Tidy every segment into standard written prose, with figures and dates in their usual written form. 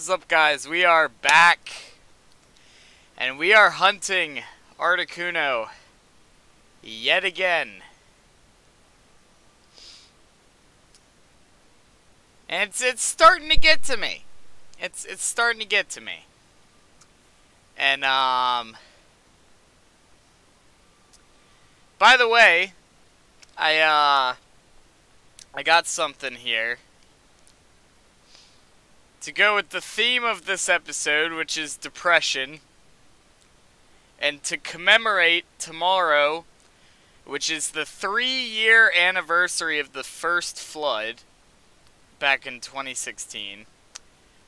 is up, guys? We are back, and we are hunting Articuno yet again. And it's starting to get to me. It's starting to get to me. And by the way, I got something here to go with the theme of this episode, which is depression, and to commemorate tomorrow, which is the 3-year anniversary of the first flood back in 2016.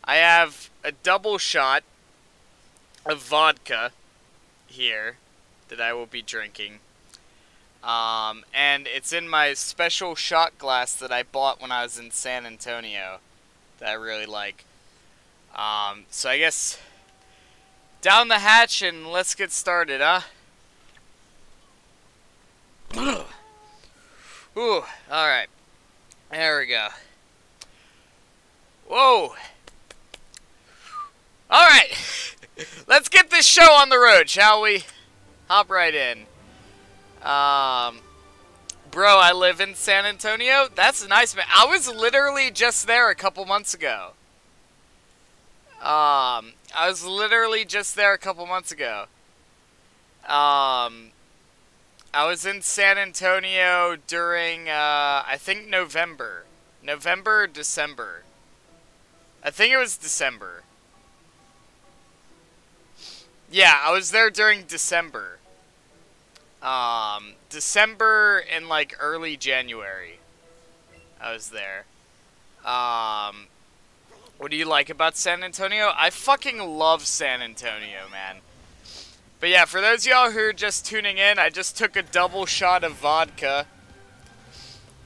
I have a double shot of vodka here that I will be drinking. And it's in my special shot glass that I bought when I was in San Antonio that I really like. So I guess down the hatch and let's get started, huh? Ooh, alright. There we go. Whoa! Alright! Let's get this show on the road, shall we? Hop right in. Bro, I live in San Antonio? That's nice, man. I was literally just there a couple months ago. I was in San Antonio during, I think November. November or December. I think it was December. Yeah, I was there during December. December and like early January. I was there. What do you like about San Antonio? I fucking love San Antonio, man. But yeah, for those of y'all who are just tuning in, I just took a double shot of vodka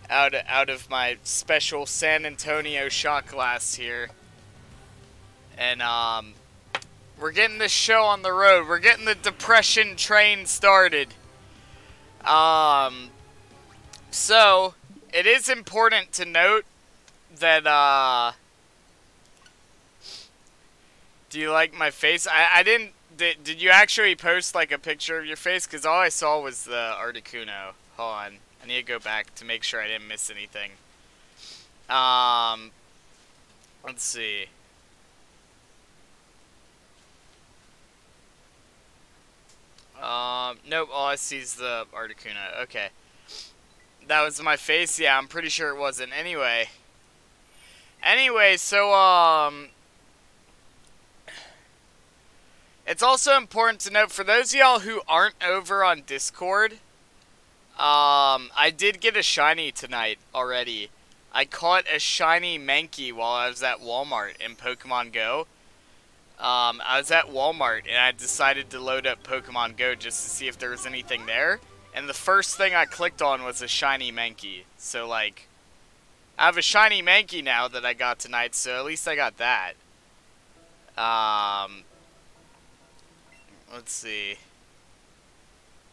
out of my special San Antonio shot glass here. And we're getting this show on the road. We're getting the depression train started. So it is important to note that do you like my face? I didn't. Did you actually post like a picture of your face? Because all I saw was the Articuno. Hold on. I need to go back to make sure I didn't miss anything. Let's see. Nope, all I see is the Articuno. Okay. That was my face? Yeah, I'm pretty sure it wasn't. Anyway, so, it's also important to note, for those of y'all who aren't over on Discord, I did get a shiny tonight already. I caught a shiny Mankey while I was at Walmart in Pokemon Go. I was at Walmart and I decided to load up Pokemon Go just to see if there was anything there. And the first thing I clicked on was a shiny Mankey. So, like, I have a shiny Mankey now that I got tonight, so at least I got that. Let's see.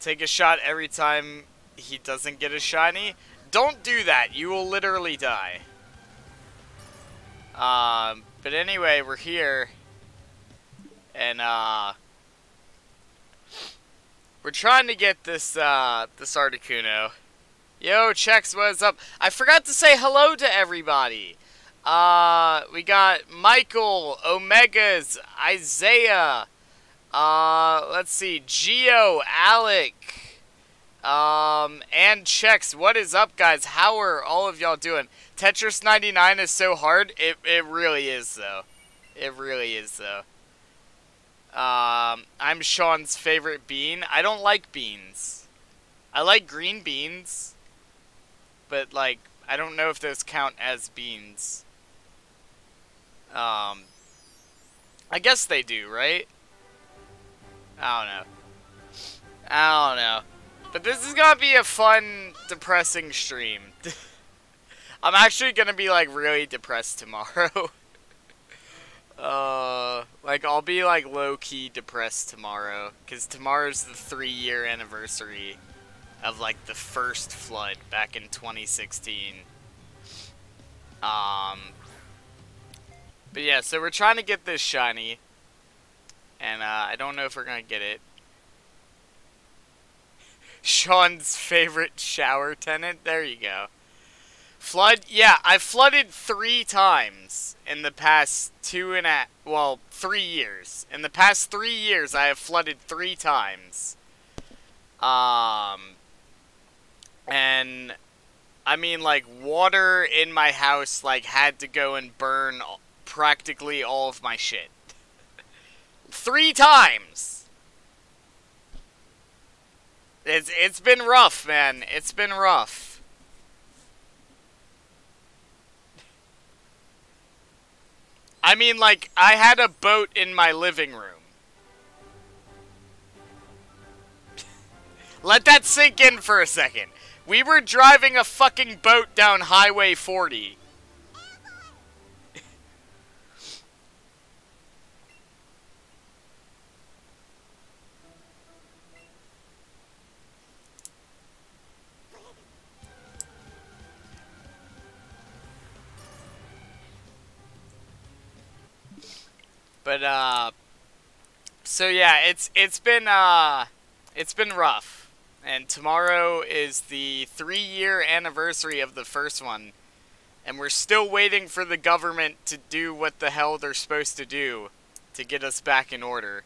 Take a shot every time he doesn't get a shiny. Don't do that. You will literally die. But anyway, we're here. And, we're trying to get this, this Articuno. Yo, Chex, what is up? I forgot to say hello to everybody. We got Michael, Omegas, Isaiah, let's see, Geo, Alec, and Chex. What is up, guys? How are all of y'all doing? Tetris 99 is so hard. It really is, though. It really is, though. I'm Sean's favorite bean. I don't like beans. I like green beans, but, like, I don't know if those count as beans. I guess they do, right? I don't know. But this is gonna be a fun, depressing stream. I'm actually gonna be, like, really depressed tomorrow. Like, I'll be, like, low-key depressed tomorrow, because tomorrow's the 3-year anniversary of, like, the first flood back in 2016. But yeah, so we're trying to get this shiny. And I don't know if we're going to get it. Sean's favorite shower tenant. There you go. Flood? Yeah, I flooded 3 times in the past 3 years. In the past 3 years, I have flooded 3 times. And I mean, like, water in my house, like, had to go and burn practically all of my shit. 3 times! It's been rough, man. It's been rough. I mean, like, I had a boat in my living room. Let that sink in for a second. We were driving a fucking boat down Highway 40. But, so yeah, it's been rough. And tomorrow is the 3-year anniversary of the first one. And we're still waiting for the government to do what the hell they're supposed to do to get us back in order.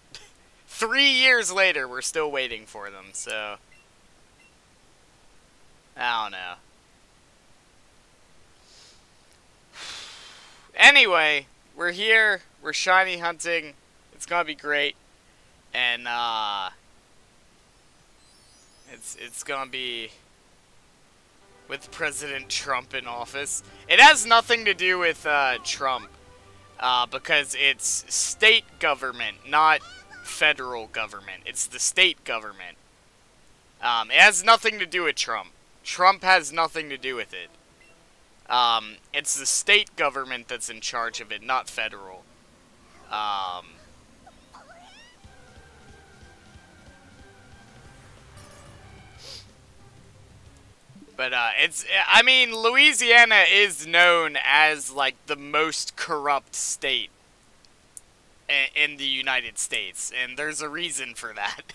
3 years later, we're still waiting for them, so I don't know. Anyway, we're here, we're shiny hunting, it's gonna be great, and it's gonna be with President Trump in office. It has nothing to do with Trump, because it's state government, not federal government. It's the state government. It has nothing to do with Trump. Trump has nothing to do with it. It's the state government that's in charge of it, not federal. But, I mean, Louisiana is known as, like, the most corrupt state in the United States, and there's a reason for that.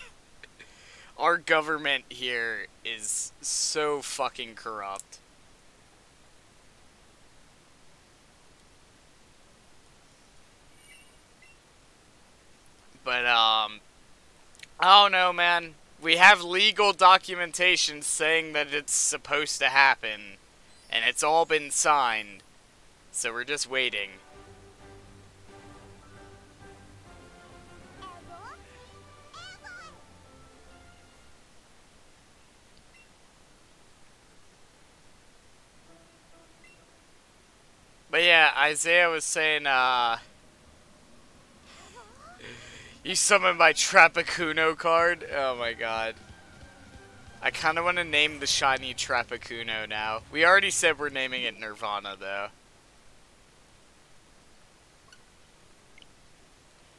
Our government here is so fucking corrupt. But, I don't know, man. We have legal documentation saying that it's supposed to happen, and it's all been signed, so we're just waiting. But yeah, Isaiah was saying, you summoned my Trapacuno card? Oh my god. I kind of want to name the shiny Trapacuno now. We already said we're naming it Nirvana, though.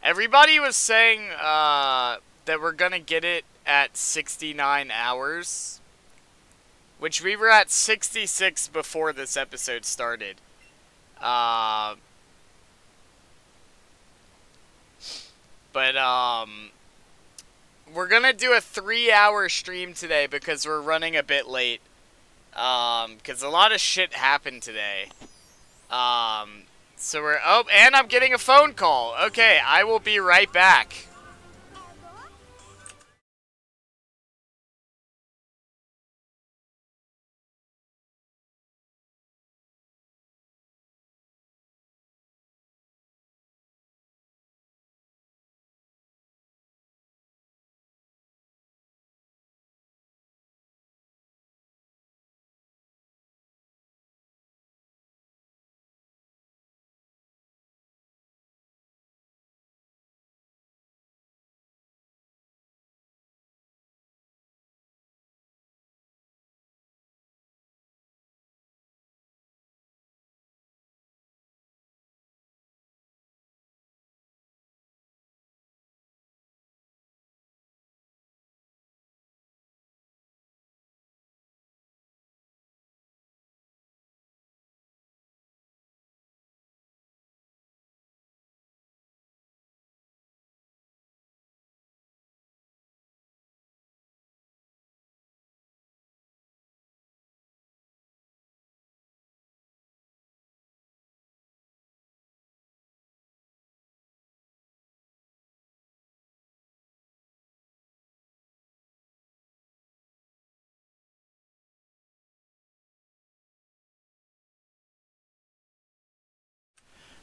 Everybody was saying, that we're gonna get it at 69 hours. Which we were at 66 before this episode started. But, we're gonna do a 3-hour stream today because we're running a bit late. Because a lot of shit happened today. So we're, oh, and I'm getting a phone call. Okay, I will be right back.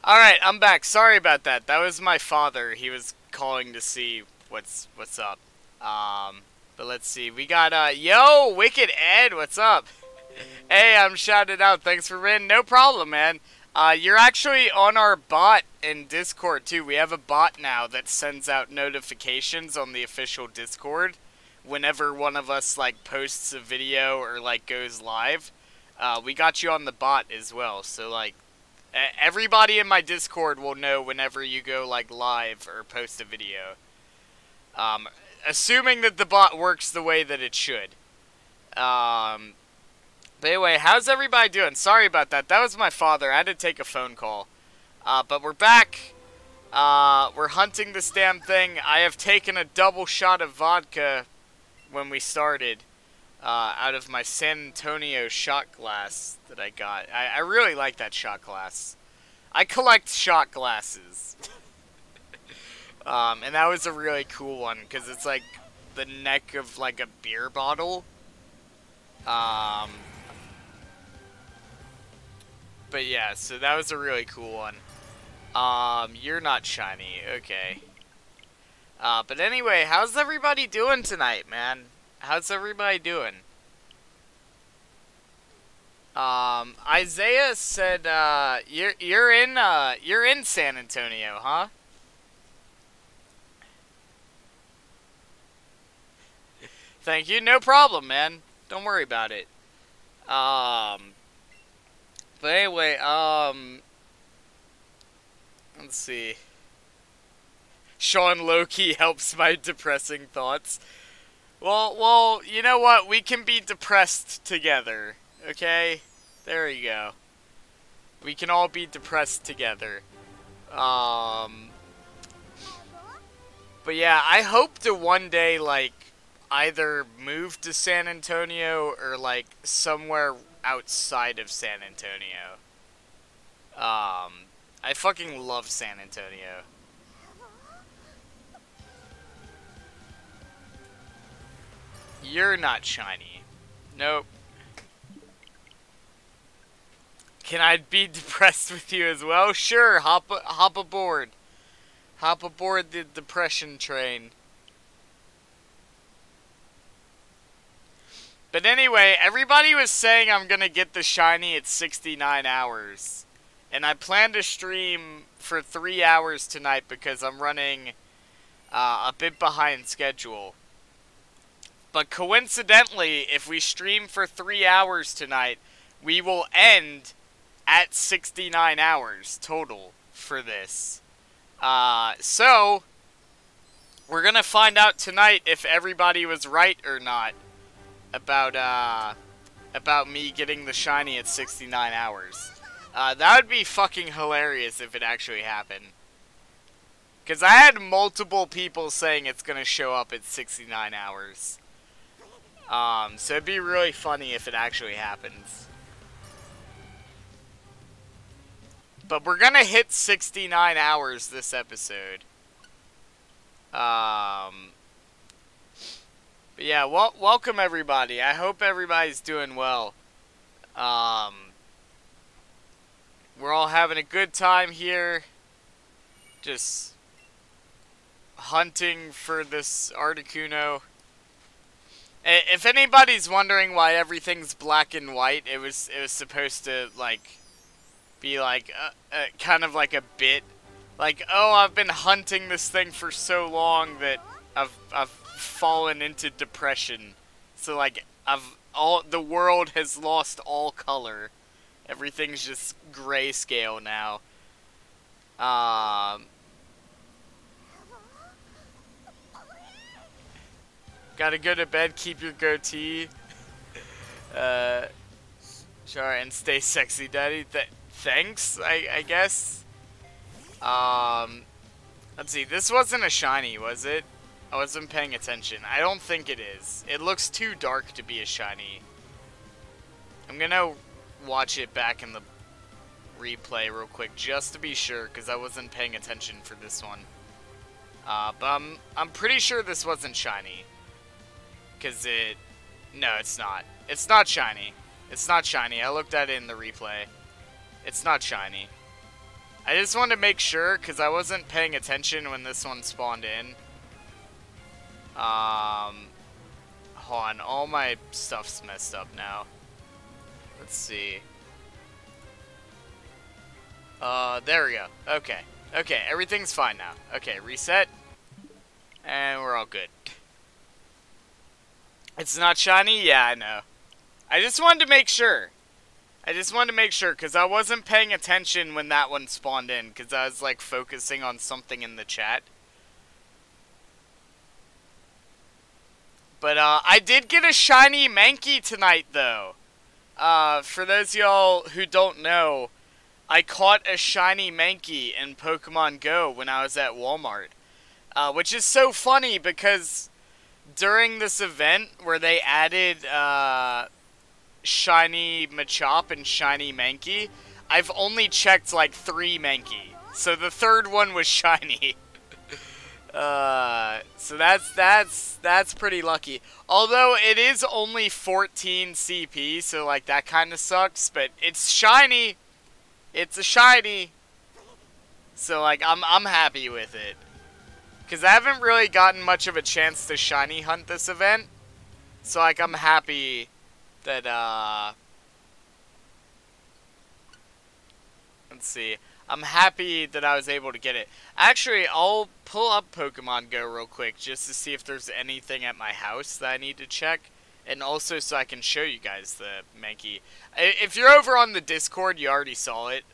Alright, I'm back. Sorry about that. That was my father. He was calling to see what's up. But let's see. We got, yo, Wicked Ed, what's up? Hey, I'm shouting out. Thanks for being. No problem, man. You're actually on our bot in Discord, too. We have a bot now that sends out notifications on the official Discord whenever one of us, like, posts a video or, like, goes live. We got you on the bot as well, so, like, everybody in my Discord will know whenever you go, like, live or post a video. Assuming that the bot works the way that it should. But anyway, how's everybody doing? Sorry about that. That was my father. I had to take a phone call. But we're back. We're hunting this damn thing. I have taken a double shot of vodka when we started. Out of my San Antonio shot glass that I got. I really like that shot glass. I collect shot glasses. And that was a really cool one, because it's like the neck of like a beer bottle. But yeah, so that was a really cool one. You're not shiny, okay. But anyway, how's everybody doing tonight, man? How's everybody doing? Isaiah said, you're in San Antonio, huh? Thank you, no problem, man. Don't worry about it. But anyway, let's see. Sean Loki helps my depressing thoughts. Well, you know what? We can be depressed together, okay? There you go. We can all be depressed together. But yeah, I hope to one day, like, either move to San Antonio or, like, somewhere outside of San Antonio. I fucking love San Antonio. You're not shiny. Nope. Can I be depressed with you as well? Sure, hop aboard. Hop aboard the depression train. But anyway, everybody was saying I'm gonna get the shiny at 69 hours. And I plan to stream for 3 hours tonight because I'm running a bit behind schedule. But coincidentally, if we stream for 3 hours tonight, we will end at 69 hours total for this. So, we're gonna find out tonight if everybody was right or not about me getting the shiny at 69 hours. That would be fucking hilarious if it actually happened. Because I had multiple people saying it's gonna show up at 69 hours. So it'd be really funny if it actually happens. But we're gonna hit 69 hours this episode. But yeah, welcome everybody. I hope everybody's doing well. We're all having a good time here. Just hunting for this Articuno. If anybody's wondering why everything's black and white, it was supposed to, like, be like kind of like a bit, like, oh, I've been hunting this thing for so long that I've fallen into depression. So like the world has lost all color. Everything's just grayscale now. Gotta go to bed, keep your goatee. Sure, and stay sexy, daddy. Thanks, I guess. Let's see, this wasn't a shiny, was it? I wasn't paying attention. I don't think it is. It looks too dark to be a shiny. I'm gonna watch it back in the replay real quick, just to be sure, because I wasn't paying attention for this one. But I'm pretty sure this wasn't shiny. Because no, it's not. It's not shiny. It's not shiny. I looked at it in the replay. It's not shiny. I just wanted to make sure, because I wasn't paying attention when this one spawned in. Hold on, all my stuff's messed up now. Let's see. There we go. Okay. Okay, everything's fine now. Okay, reset. And we're all good. It's not shiny? Yeah, I know. I just wanted to make sure. I just wanted to make sure, because I wasn't paying attention when that one spawned in, because I was, like, focusing on something in the chat. But, I did get a shiny Mankey tonight, though. For those of y'all who don't know, I caught a shiny Mankey in Pokemon Go when I was at Walmart. Which is so funny, because during this event where they added, shiny Machop and shiny Mankey, I've only checked like 3 Mankey. So the third one was shiny. So that's pretty lucky. Although it is only 14 CP, so like that kind of sucks, but it's shiny. It's a shiny. So like I'm happy with it. Cuz I haven't really gotten much of a chance to shiny hunt this event. So like I'm happy that let's see. I'm happy that I was able to get it. Actually, I'll pull up Pokemon Go real quick just to see if there's anything at my house that I need to check. And also so I can show you guys the Mankey. If you're over on the Discord, you already saw it.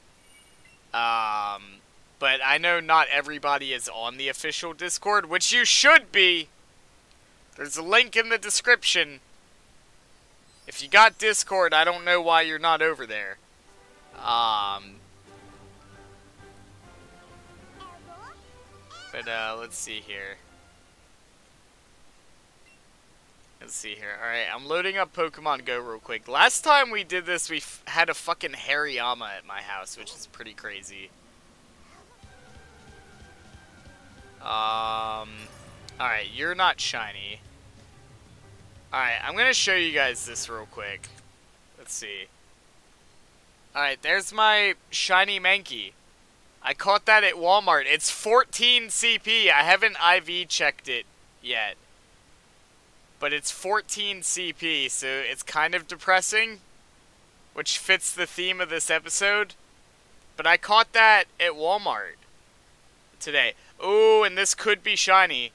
But I know not everybody is on the official Discord, which you should be. There's a link in the description. If you got Discord, I don't know why you're not over there. But, let's see here. Let's see here. Alright, I'm loading up Pokemon Go real quick. Last time we did this, we had a fucking Hariyama at my house, which is pretty crazy. Alright, you're not shiny. Alright, I'm gonna show you guys this real quick. Let's see. Alright, there's my shiny Mankey. I caught that at Walmart. It's 14 CP. I haven't IV checked it yet. But it's 14 CP, so it's kind of depressing. Which fits the theme of this episode. But I caught that at Walmart today. Ooh, and this could be shiny.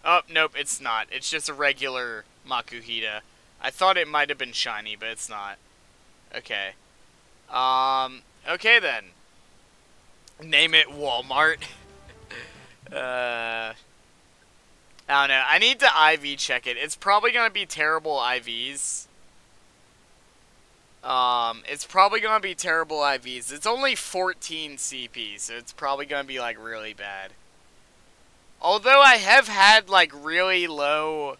Oh, nope, it's not. It's just a regular Makuhita. I thought it might have been shiny, but it's not. Okay. Okay then. Name it Walmart. I don't know. I need to IV check it. It's probably going to be terrible IVs. It's probably going to be terrible IVs. It's only 14 CP, so it's probably going to be, like, really bad. Although I have had, like, really low,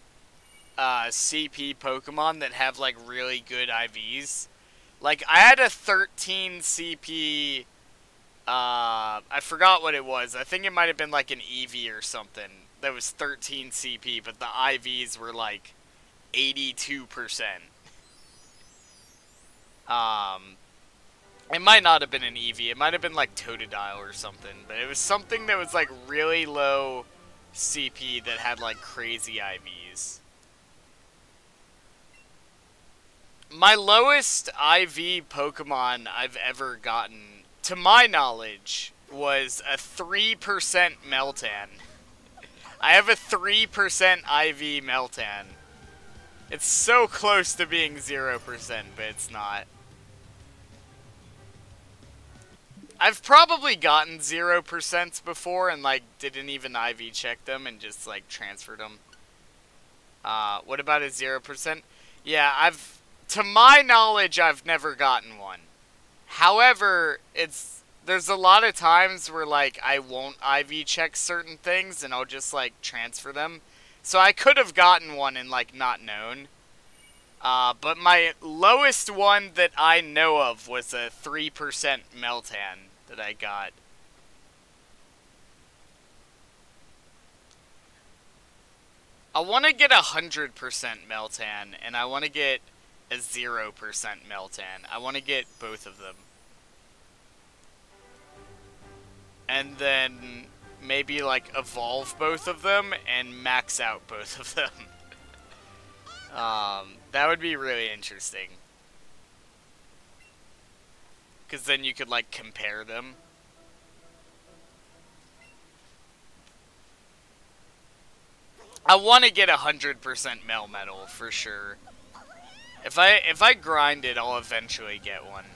CP Pokemon that have, like, really good IVs. Like, I had a 13 CP... I forgot what it was. I think it might have been like an eevee or something that was 13 CP, but the IVs were like 82%. It might not have been an eevee. It might have been like Totodile or something, but it was something that was like really low CP that had like crazy IVs. My lowest IV Pokemon I've ever gotten, to my knowledge, was a 3% Meltan. I have a 3% IV Meltan. It's so close to being 0%, but it's not. I've probably gotten 0% before and, like, didn't even IV check them and just, like, transferred them. What about a 0%? Yeah, to my knowledge, I've never gotten one. However, there's a lot of times where, like, I won't IV check certain things and I'll just, like, transfer them. So I could have gotten one and, like, not known. But my lowest one that I know of was a 3% Meltan that I got. I want to get 100% Meltan and I want to get a 0% Meltan. I want to get both of them. and then maybe like evolve both of them and max out both of them. That would be really interesting. Because then you could like compare them. I want to get 100% Melmetal for sure. If I grind it, I'll eventually get one.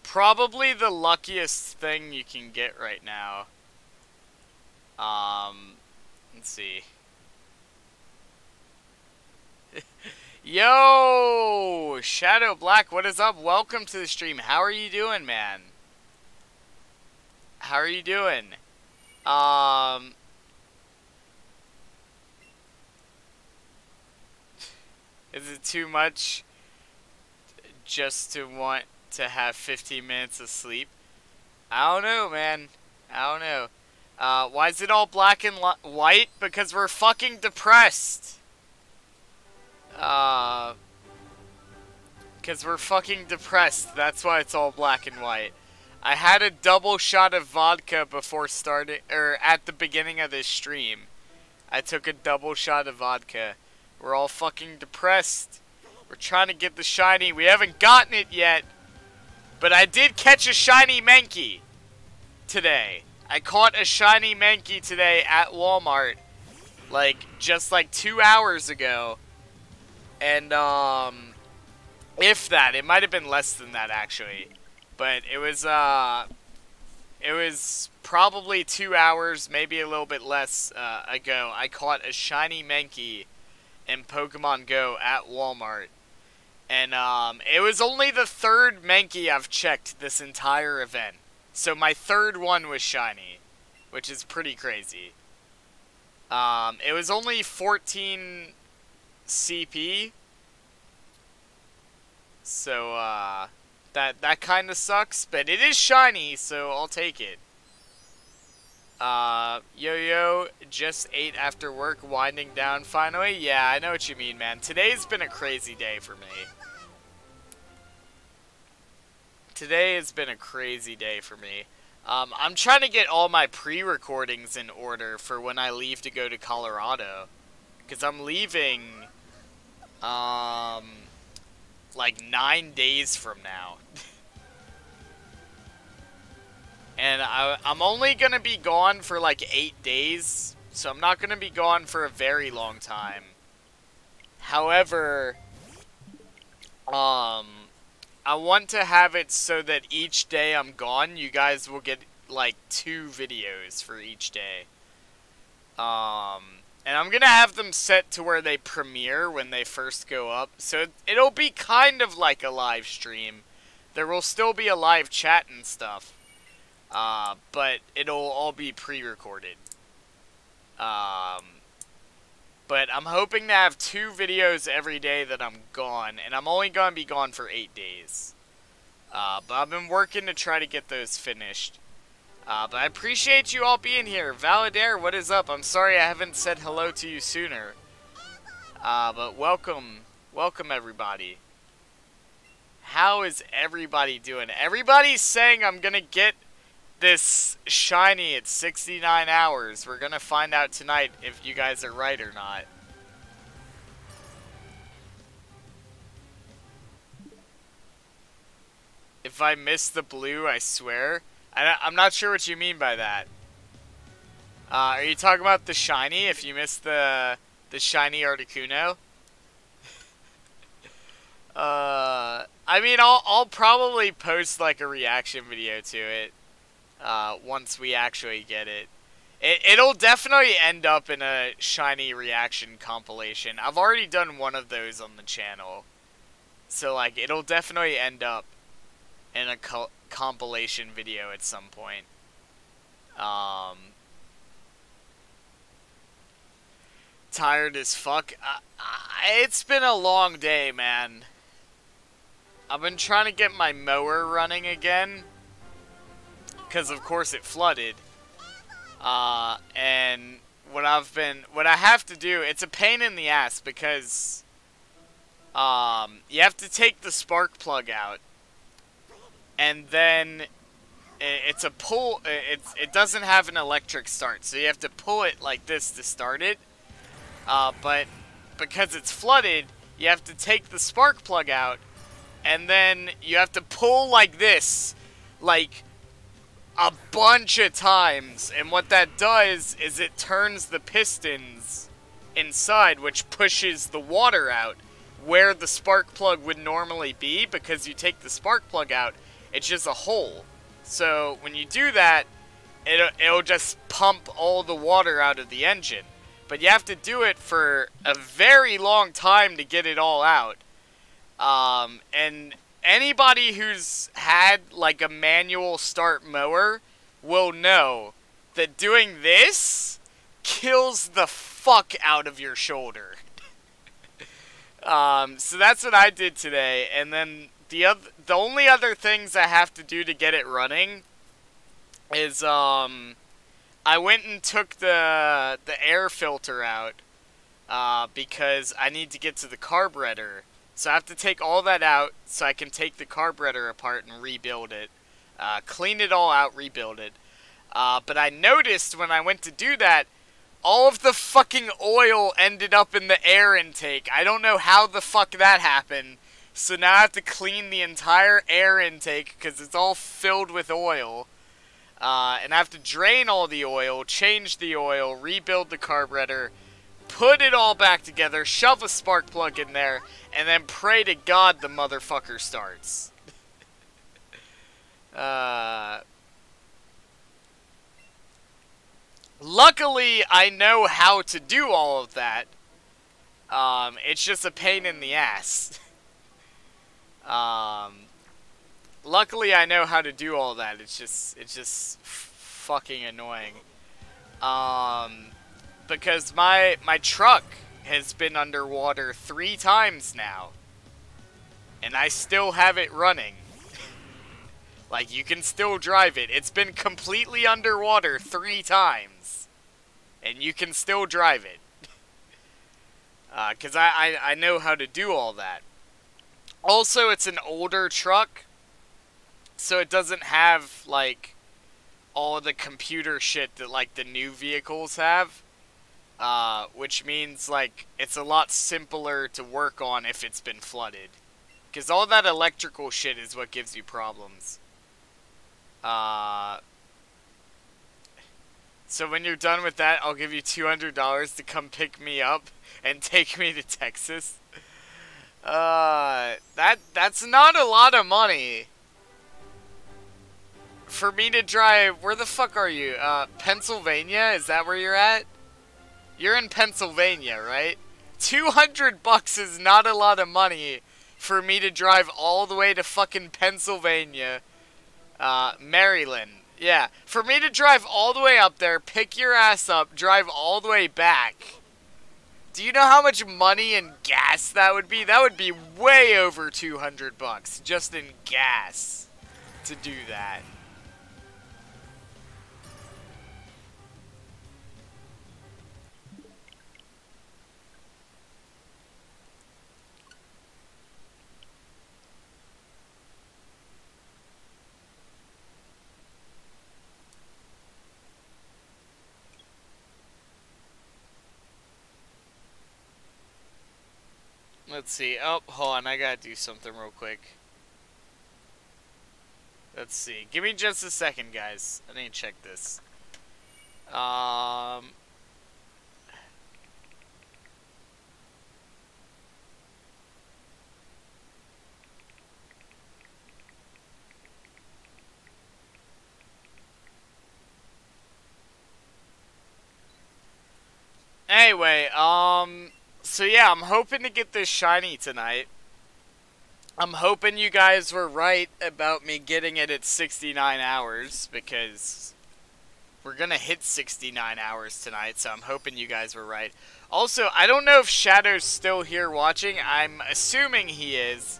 Probably the luckiest thing you can get right now. Let's see. Yo! Shadow Black, what is up? Welcome to the stream. How are you doing, man? How are you doing? Is it too much just to want to have 15 minutes of sleep? I don't know, man. I don't know. Why is it all black and white? Because we're fucking depressed. Because we're fucking depressed. That's why it's all black and white. I had a double shot of vodka before starting, or at the beginning of this stream. I took a double shot of vodka. We're all fucking depressed. We're trying to get the shiny. We haven't gotten it yet. But I did catch a shiny Mankey today. I caught a shiny Mankey today at Walmart. Just 2 hours ago. And, if that, it might have been less than that actually. But it was probably 2 hours, maybe a little bit less, ago. I caught a shiny Mankey in Pokemon Go at Walmart. And, it was only the third Mankey I've checked this entire event. So my third one was shiny, which is pretty crazy. It was only 14 CP. So, that kind of sucks, but it is shiny, so I'll take it. Yo-yo, just ate after work, winding down finally. Yeah, I know what you mean, man. Today's been a crazy day for me. Today has been a crazy day for me. I'm trying to get all my pre-recordings in order for when I leave to go to Colorado. Because I'm leaving, 9 days from now. And I'm only going to be gone for 8 days. So I'm not going to be gone for a very long time. However, I want to have it so that each day I'm gone, you guys will get 2 videos for each day. And I'm gonna have them set to where they premiere when they first go up. So it'll be kind of like a live stream. There will still be a live chat and stuff. But it'll all be pre-recorded. But I'm hoping to have 2 videos every day that I'm gone. And I'm only gonna be gone for 8 days. But I've been working to try to get those finished. But I appreciate you all being here. Valadair, what is up? I'm sorry I haven't said hello to you sooner. But welcome. Welcome, everybody. How is everybody doing? Everybody's saying I'm gonna get this shiny at 69 hours. We're gonna find out tonight if you guys are right or not. If I miss the blue, I swear. I'm not sure what you mean by that. Are you talking about the shiny? If you missed the shiny Articuno? I mean, I'll probably post a reaction video to it once we actually get it. It'll definitely end up in a shiny reaction compilation. I've already done one of those on the channel, so it'll definitely end up in a compilation video at some point. Tired as fuck. It's been a long day, man. I've been trying to get my mower running again, because of course it flooded. And what I have to do, it's a pain in the ass because You have to take the spark plug out, and then it's a pull. It doesn't have an electric start, so you have to pull it like this to start it. But because it's flooded, you have to take the spark plug out, and then you have to pull like this, like a bunch of times. And what that does is it turns the pistons inside, which pushes the water out where the spark plug would normally be. Because you take the spark plug out, it's just a hole. So when you do that, it'll just pump all the water out of the engine. But you have to do it for a very long time to get it all out. And anybody who's had like a manual start mower will know that doing this kills the fuck out of your shoulder. So that's what I did today. And then the only other things I have to do to get it running is I went and took the air filter out because I need to get to the carburetor. So I have to take all that out so I can take the carburetor apart and rebuild it. Clean it all out, rebuild it. But I noticed when I went to do that, all of the fucking oil ended up in the air intake. I don't know how the fuck that happened. So now I have to clean the entire air intake because it's all filled with oil. And I have to drain all the oil, change the oil, rebuild the carburetor, put it all back together, shove a spark plug in there, and then pray to God the motherfucker starts. Luckily, I know how to do all of that. It's just a pain in the ass. Luckily, I know how to do all that. It's just fucking annoying. Because my truck has been underwater 3 times now, and I still have it running. Like, you can still drive it. It's been completely underwater 3 times, and you can still drive it. Because I know how to do all that. Also, it's an older truck, so it doesn't have, like, all the computer shit that, like, the new vehicles have. Which means, like, it's a lot simpler to work on if it's been flooded. Because all that electrical shit is what gives you problems. So when you're done with that, I'll give you $200 to come pick me up and take me to Texas. That's not a lot of money. For me to drive, where the fuck are you? Pennsylvania? Is that where you're at? You're in Pennsylvania, right? $200 is not a lot of money for me to drive all the way to fucking Pennsylvania. Maryland. Yeah, for me to drive all the way up there, pick your ass up, drive all the way back. Do you know how much money and gas that would be? That would be way over $200 just in gas to do that. Let's see. Oh, hold on. I gotta do something real quick. Let's see. Give me just a second, guys. I need to check this. Anyway, so yeah, I'm hoping to get this shiny tonight. I'm hoping you guys were right about me getting it at 69 hours, because we're gonna hit 69 hours tonight, so I'm hoping you guys were right. Also, I don't know if Shadow's still here watching. I'm assuming he is.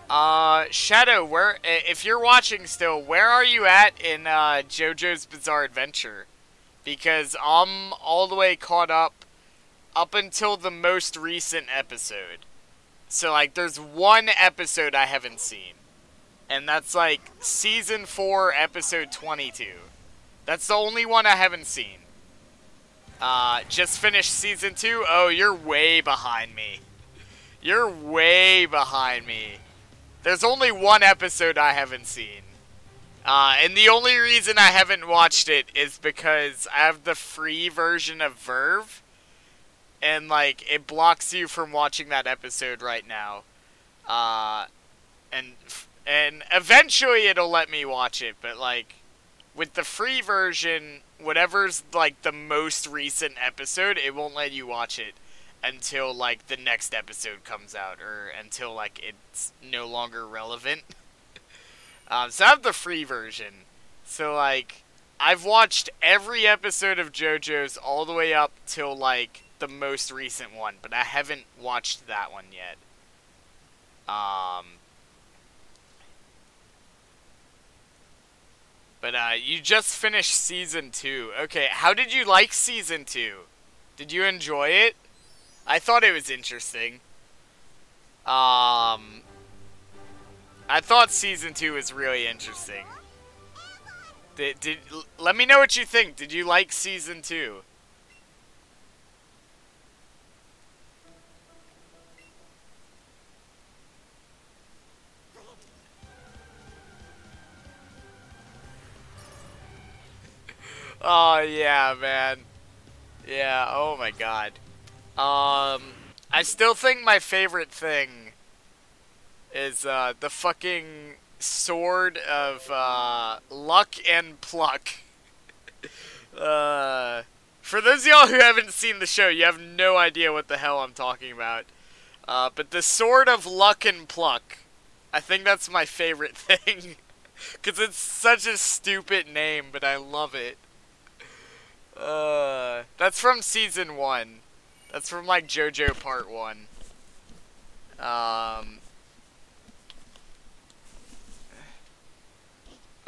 Shadow, if you're watching still, where are you at in JoJo's Bizarre Adventure? Because I'm all the way caught up until the most recent episode. So, like, there's one episode I haven't seen. And that's, like, Season 4, Episode 22. That's the only one I haven't seen. Just finished Season 2. Oh, you're way behind me. You're way behind me. There's only one episode I haven't seen. And the only reason I haven't watched it is because I have the free version of Verve. And, like, it blocks you from watching that episode right now. And eventually it'll let me watch it. But, like, with the free version, whatever's, like, the most recent episode, it won't let you watch it until, like, the next episode comes out. Or until, like, it's no longer relevant. So I have the free version. So, like, I've watched every episode of JoJo's all the way up till, like, the most recent one. But I haven't watched that one yet. But you just finished Season 2. Okay, how did you like Season 2? Did you enjoy it? I thought it was interesting. I thought Season 2 was really interesting. Let me know what you think. Did you like Season 2? Oh, yeah, man. Yeah, oh my god. I still think my favorite thing is, the fucking sword of, luck and pluck. For those of y'all who haven't seen the show, you have no idea what the hell I'm talking about. But the sword of luck and pluck. I think that's my favorite thing. Because it's such a stupid name, but I love it. That's from Season 1. That's from, like, JoJo Part 1.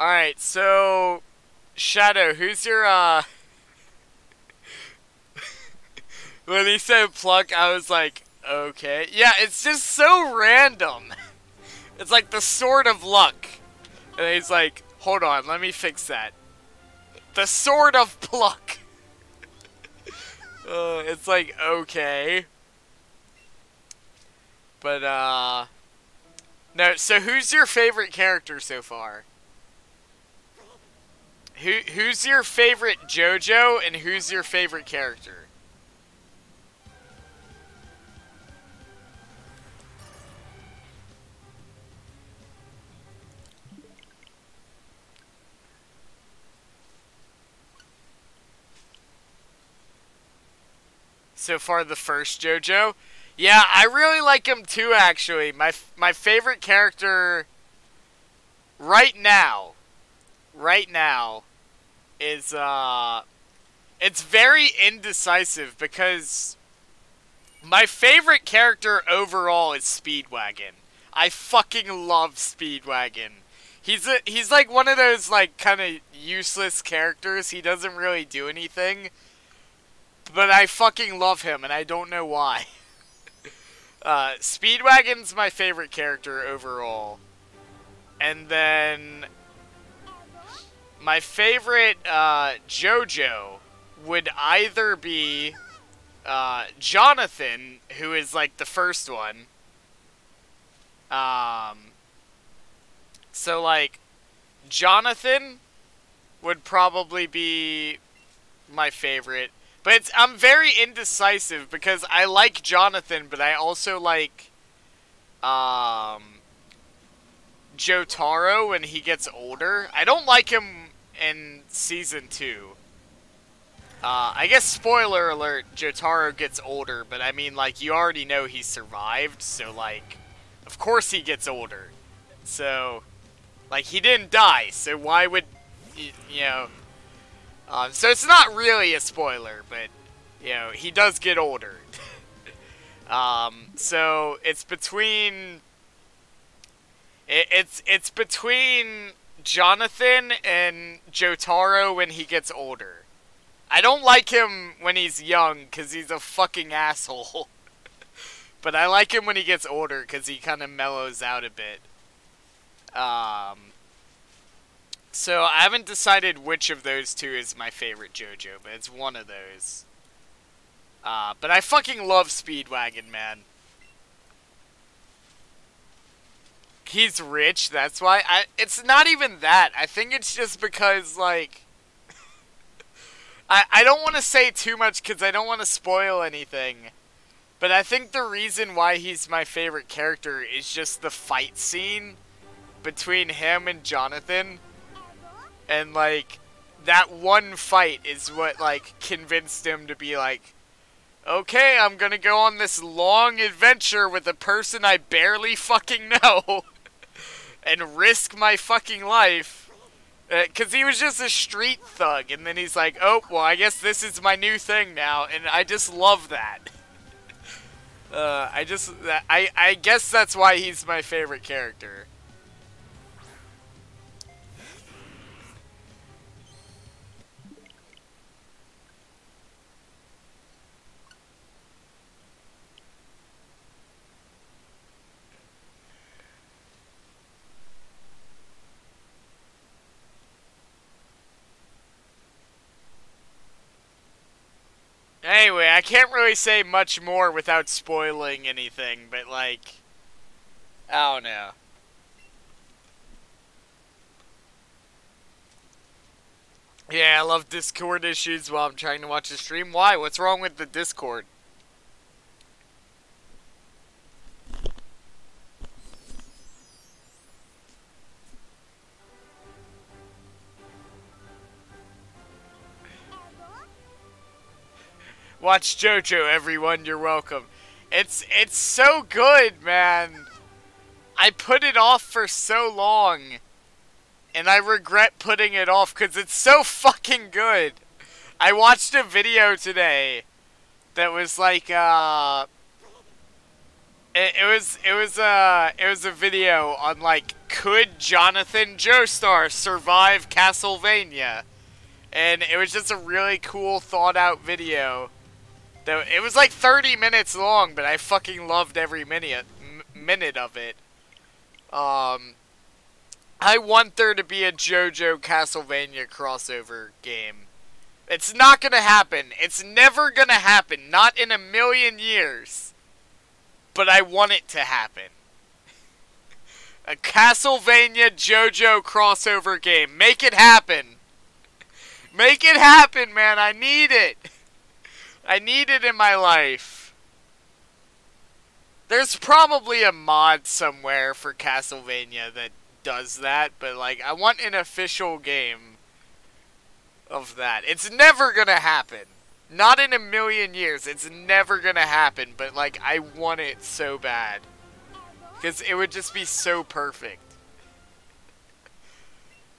Alright, so... Shadow, who's your, When he said pluck, I was like, okay. Yeah, it's just so random. It's like the sword of luck. And he's like, hold on, let me fix that. The sword of pluck. It's like, okay. But, no, so who's your favorite character so far? Who's your favorite JoJo, and who's your favorite character? So far, the first JoJo? Yeah, I really like him too, actually. My favorite character right now is, it's very indecisive because my favorite character overall is Speedwagon. I fucking love Speedwagon. He's like one of those, like, kind of useless characters. He doesn't really do anything. But I fucking love him, and I don't know why. Speedwagon's my favorite character overall. And then my favorite JoJo would either be Jonathan, who is like the first one. So like Jonathan would probably be my favorite. But I'm very indecisive because I like Jonathan, but I also like Jotaro when he gets older. I don't like him in Season 2. I guess, spoiler alert, Jotaro gets older, but I mean, like, you already know he survived, so, like, of course he gets older. So, like, he didn't die, so why would, you know... so it's not really a spoiler, but, you know, he does get older. So it's between... It's between Jonathan and Jotaro when he gets older. I don't like him when he's young, because he's a fucking asshole. But I like him when he gets older because he kind of mellows out a bit. So I haven't decided which of those two is my favorite JoJo, but it's one of those. But I fucking love Speedwagon, man. He's rich, that's why. It's not even that. I think it's just because, like... I don't want to say too much because I don't want to spoil anything. But I think the reason why he's my favorite character is just the fight scene between him and Jonathan. And, like, that one fight is what, like, convinced him to be like, okay, I'm gonna go on this long adventure with a person I barely fucking know and risk my fucking life. Because he was just a street thug, and then he's like, oh, well, I guess this is my new thing now, and I just love that. I guess that's why he's my favorite character. Anyway, I can't really say much more without spoiling anything, but, like, I don't know. Yeah, I love Discord issues while I'm trying to watch a stream. Why? What's wrong with the Discord? Watch JoJo, everyone. You're welcome. It's so good, man. I put it off for so long. And I regret putting it off because it's so fucking good. I watched a video today that was like, it was a video on, like, could Jonathan Joestar survive Castlevania? And it was just a really cool, thought out video. It was like 30 minutes long, but I fucking loved every minute of it. I want there to be a JoJo Castlevania crossover game. It's not gonna happen. It's never gonna happen. Not in a million years. But I want it to happen. A Castlevania JoJo crossover game. Make it happen. Make it happen, man. I need it. I need it in my life. There's probably a mod somewhere for Castlevania that does that, but, like, I want an official game of that. It's never gonna happen. Not in a million years. It's never gonna happen, but, like, I want it so bad. Because it would just be so perfect.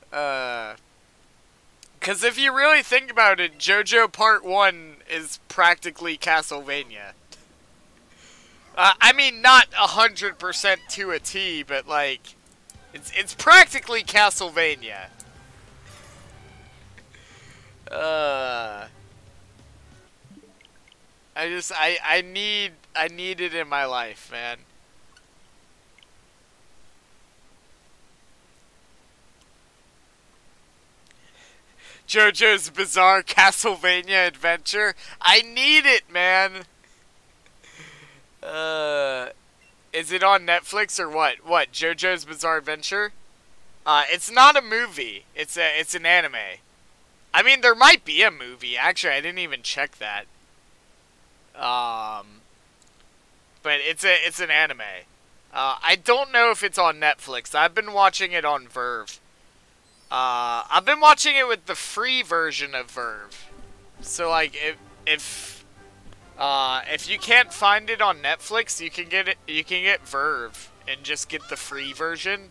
Because if you really think about it, JoJo Part 1 is practically Castlevania. I mean, not 100% to a T, but, like, it's practically Castlevania. I need it in my life, man. JoJo's Bizarre Castlevania Adventure. I need it, man. Is it on Netflix or what? What, JoJo's Bizarre Adventure? It's not a movie. It's an anime. I mean, there might be a movie. Actually, I didn't even check that. But it's an anime. I don't know if it's on Netflix. I've been watching it on Verve. I've been watching it with the free version of Verve. So, like, if you can't find it on Netflix, you can get Verve and just get the free version.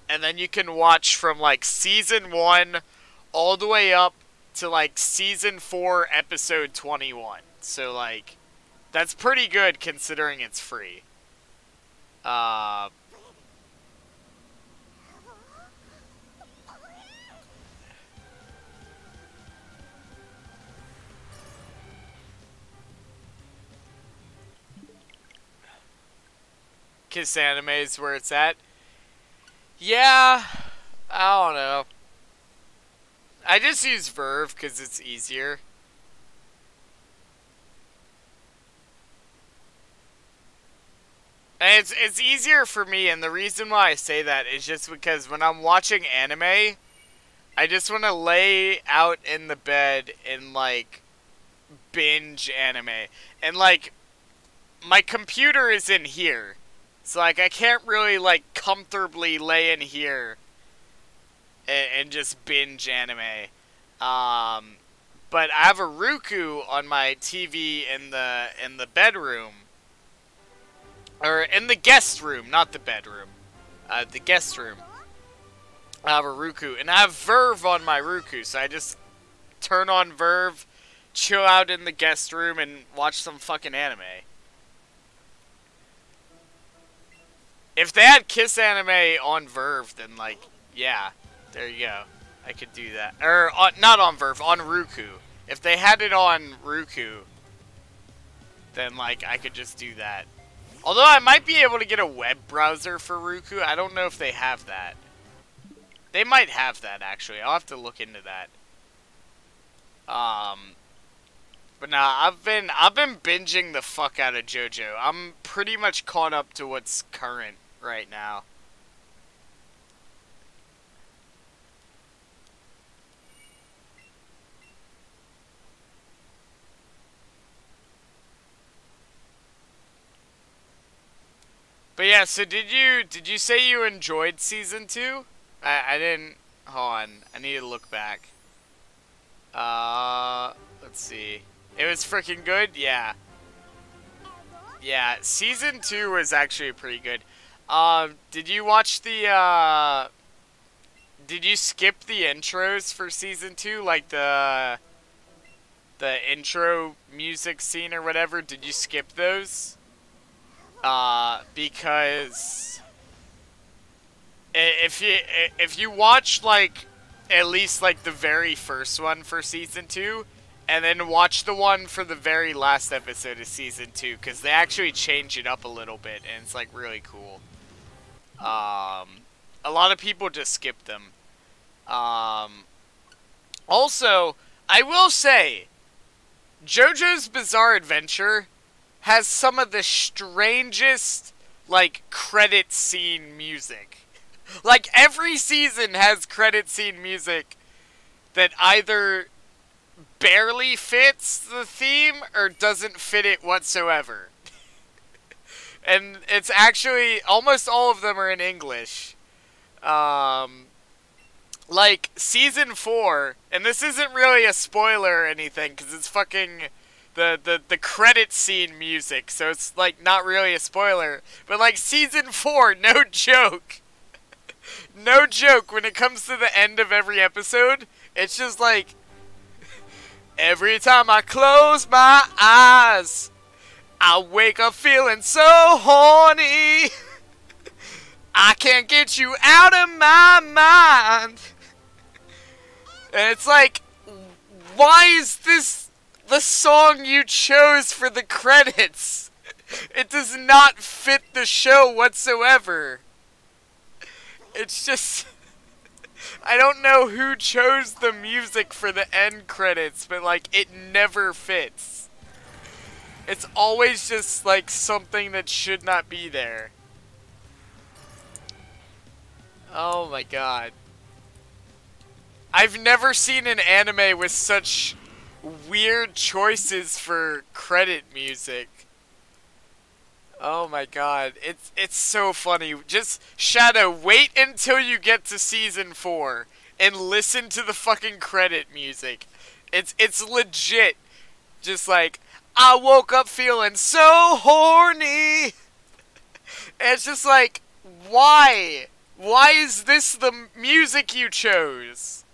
And then you can watch from, like, Season 1 all the way up to, like, Season 4, Episode 21. So, like, that's pretty good considering it's free. Kiss Anime is where it's at. Yeah, I don't know. I just use Verve because it's easier. And it's easier for me, and the reason why I say that is just because when I'm watching anime, I just want to lay out in the bed and, like, binge anime. And, like, my computer is in here. So, like, I can't really, like, comfortably lay in here and just binge anime. But I have a Roku on my TV in the bedroom. Or in the guest room, not the bedroom. The guest room. I have a Roku. And I have Verve on my Roku, so I just turn on Verve, chill out in the guest room, and watch some fucking anime. If they had Kiss Anime on Verve, then, like, yeah, there you go. I could do that. Or, not on Verve, on Roku. If they had it on Roku, then, like, I could just do that. Although I might be able to get a web browser for Roku. I don't know if they have that. They might have that, actually. I'll have to look into that. But nah, I've been binging the fuck out of JoJo. I'm pretty much caught up to what's current right now. But yeah, so did you say you enjoyed season 2? I didn't. Hold on, I need to look back. Let's see. It was freaking good? Yeah. Yeah, season 2 was actually pretty good. Did you watch the, did you skip the intros for season 2? Like the intro music scene or whatever? Did you skip those? Because if you watch, like, at least, like, the very first one for season 2, and then watch the one for the very last episode of season 2, because they actually change it up a little bit, and it's, like, really cool. A lot of people just skip them. Also, I will say, JoJo's Bizarre Adventure has some of the strangest, like, credit scene music. Like, every season has credit scene music that either barely fits the theme or doesn't fit it whatsoever. And it's actually, almost all of them are in English. Like, season 4, and this isn't really a spoiler or anything, because it's fucking the credit scene music, so it's, like, not really a spoiler. But, like, season 4, no joke. No joke, when it comes to the end of every episode, it's just like, every time I close my eyes, I wake up feeling so horny. I can't get you out of my mind. And it's like, why is this the song you chose for the credits? It does not fit the show whatsoever. It's just, I don't know who chose the music for the end credits, but, like, it never fits. It's always just, like, something that should not be there. Oh my god. I've never seen an anime with such weird choices for credit music. Oh my god, it's so funny. Just, Shadow, wait until you get to season 4 and listen to the fucking credit music. It's legit. Just like, I woke up feeling so horny. And it's just like, why? Why is this the music you chose?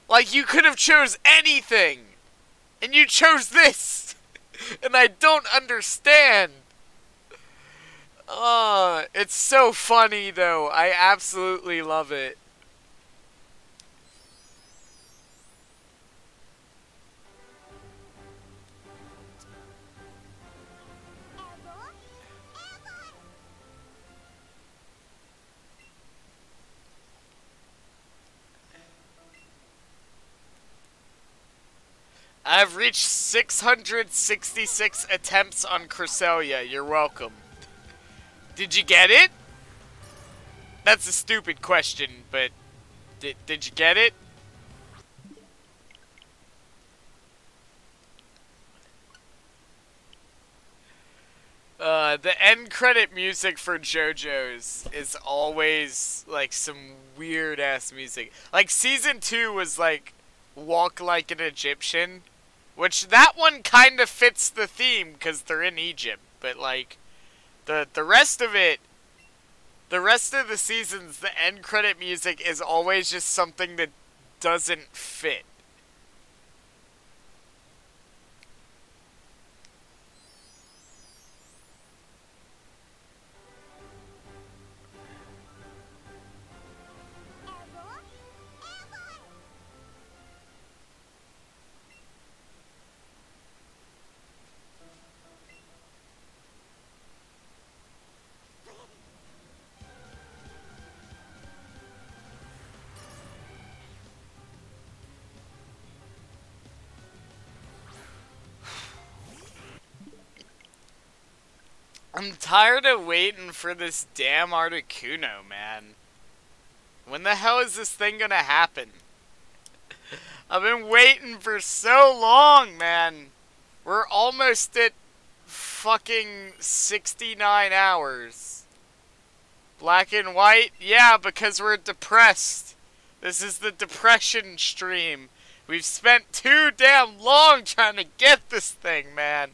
Like, you could have chose anything, and you chose this. And I don't understand. It's so funny, though. I absolutely love it. I've reached 666 attempts on Cresselia. You're welcome. Did you get it? That's a stupid question, but did you get it? The end credit music for JoJo's is always, like, some weird-ass music. Like, Season 2 was, like, Walk Like an Egyptian, which that one kind of fits the theme, because they're in Egypt. But, like, the rest of it, the rest of the seasons, the end credit music is always just something that doesn't fit. I'm tired of waiting for this damn Articuno, man. When the hell is this thing gonna happen? I've been waiting for so long, man. We're almost at fucking 69 hours. Black and white? Yeah, because we're depressed. This is the depression stream. We've spent too damn long trying to get this thing, man.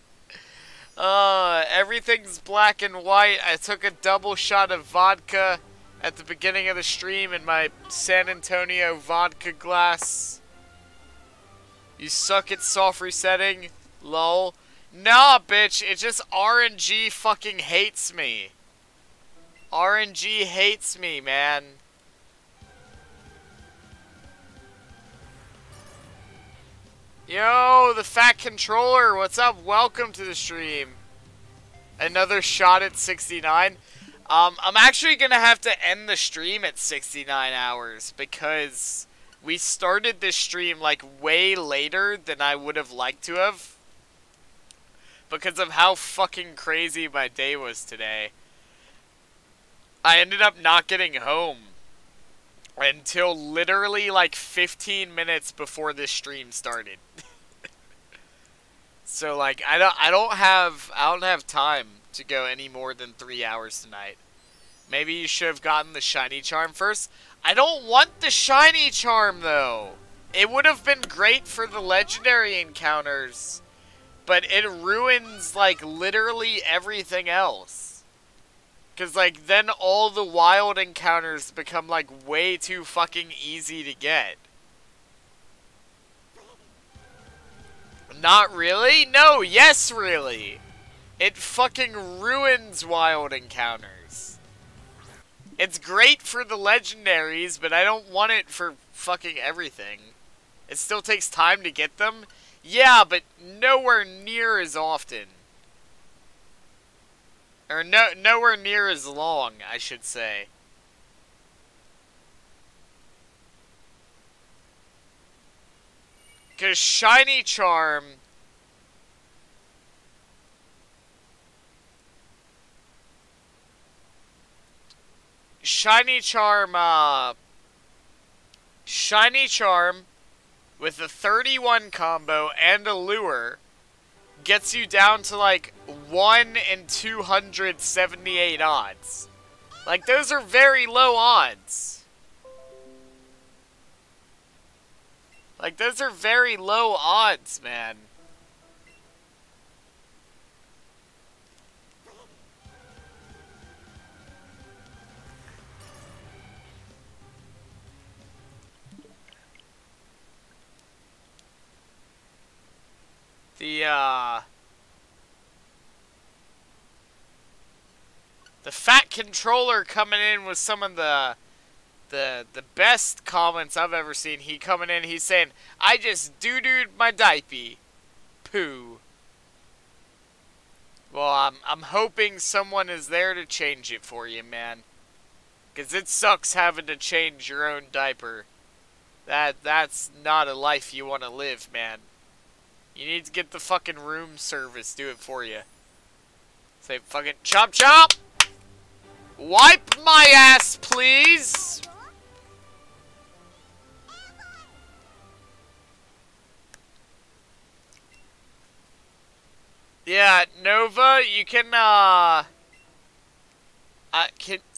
Everything's black and white. I took a double shot of vodka at the beginning of the stream in my San Antonio vodka glass. You suck at soft resetting? Lol. Nah, bitch. It just RNG fucking hates me. RNG hates me, man. Yo, the fat controller, what's up? Welcome to the stream. Another shot at 69. I'm actually gonna have to end the stream at 69 hours because we started this stream like way later than I would have liked to have because of how fucking crazy my day was today. I ended up not getting home until literally like 15 minutes before this stream started. So like I don't have time to go any more than 3 hours tonight. Maybe you should have gotten the shiny charm first. I don't want the shiny charm though. It would have been great for the legendary encounters, but it ruins like literally everything else. Cause like then all the wild encounters become like way too fucking easy to get. Not really? No, yes really. It fucking ruins wild encounters. It's great for the legendaries, but I don't want it for fucking everything. It still takes time to get them? Yeah, but nowhere near as often. Or nowhere near as long, I should say. Because Shiny Charm... Shiny Charm with a 31 combo and a lure gets you down to like 1 in 278 odds. Like, those are very low odds. Like, those are very low odds, man. The fat controller coming in with some of the best comments I've ever seen. He coming in, he's saying, I just doo-dooed my diaper. Poo. Well, I'm hoping someone is there to change it for you, man. Because it sucks having to change your own diaper. That's not a life you want to live, man. You need to get the fucking room service do it for you. Say fucking chop chop! Wipe my ass, please! Yeah, Nova, you can,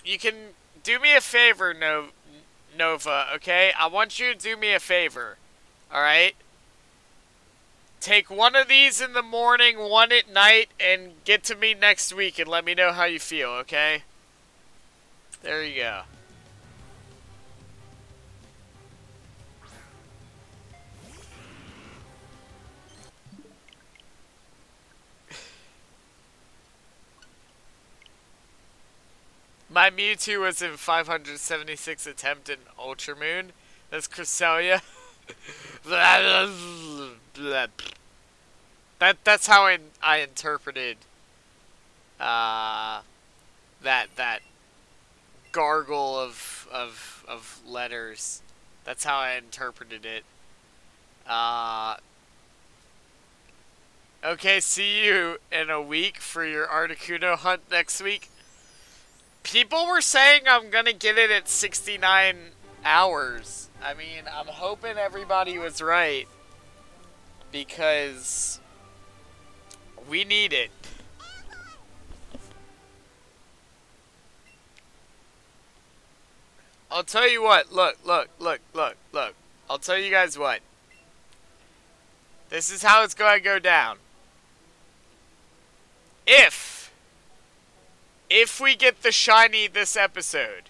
you can do me a favor, Nova, okay? I want you to do me a favor, alright? Take one of these in the morning, one at night, and get to me next week and let me know how you feel, okay? There you go. My Mewtwo was in 576 attempt in Ultramoon. That's Cresselia. That's how I interpreted that gargle of letters. That's how I interpreted it. Okay, see you in a week for your Articuno hunt next week. People were saying I'm gonna get it at 69 hours. I mean, I'm hoping everybody was right. Because we need it. I'll tell you what. Look. I'll tell you guys what. This is how it's going to go down. If we get the shiny this episode,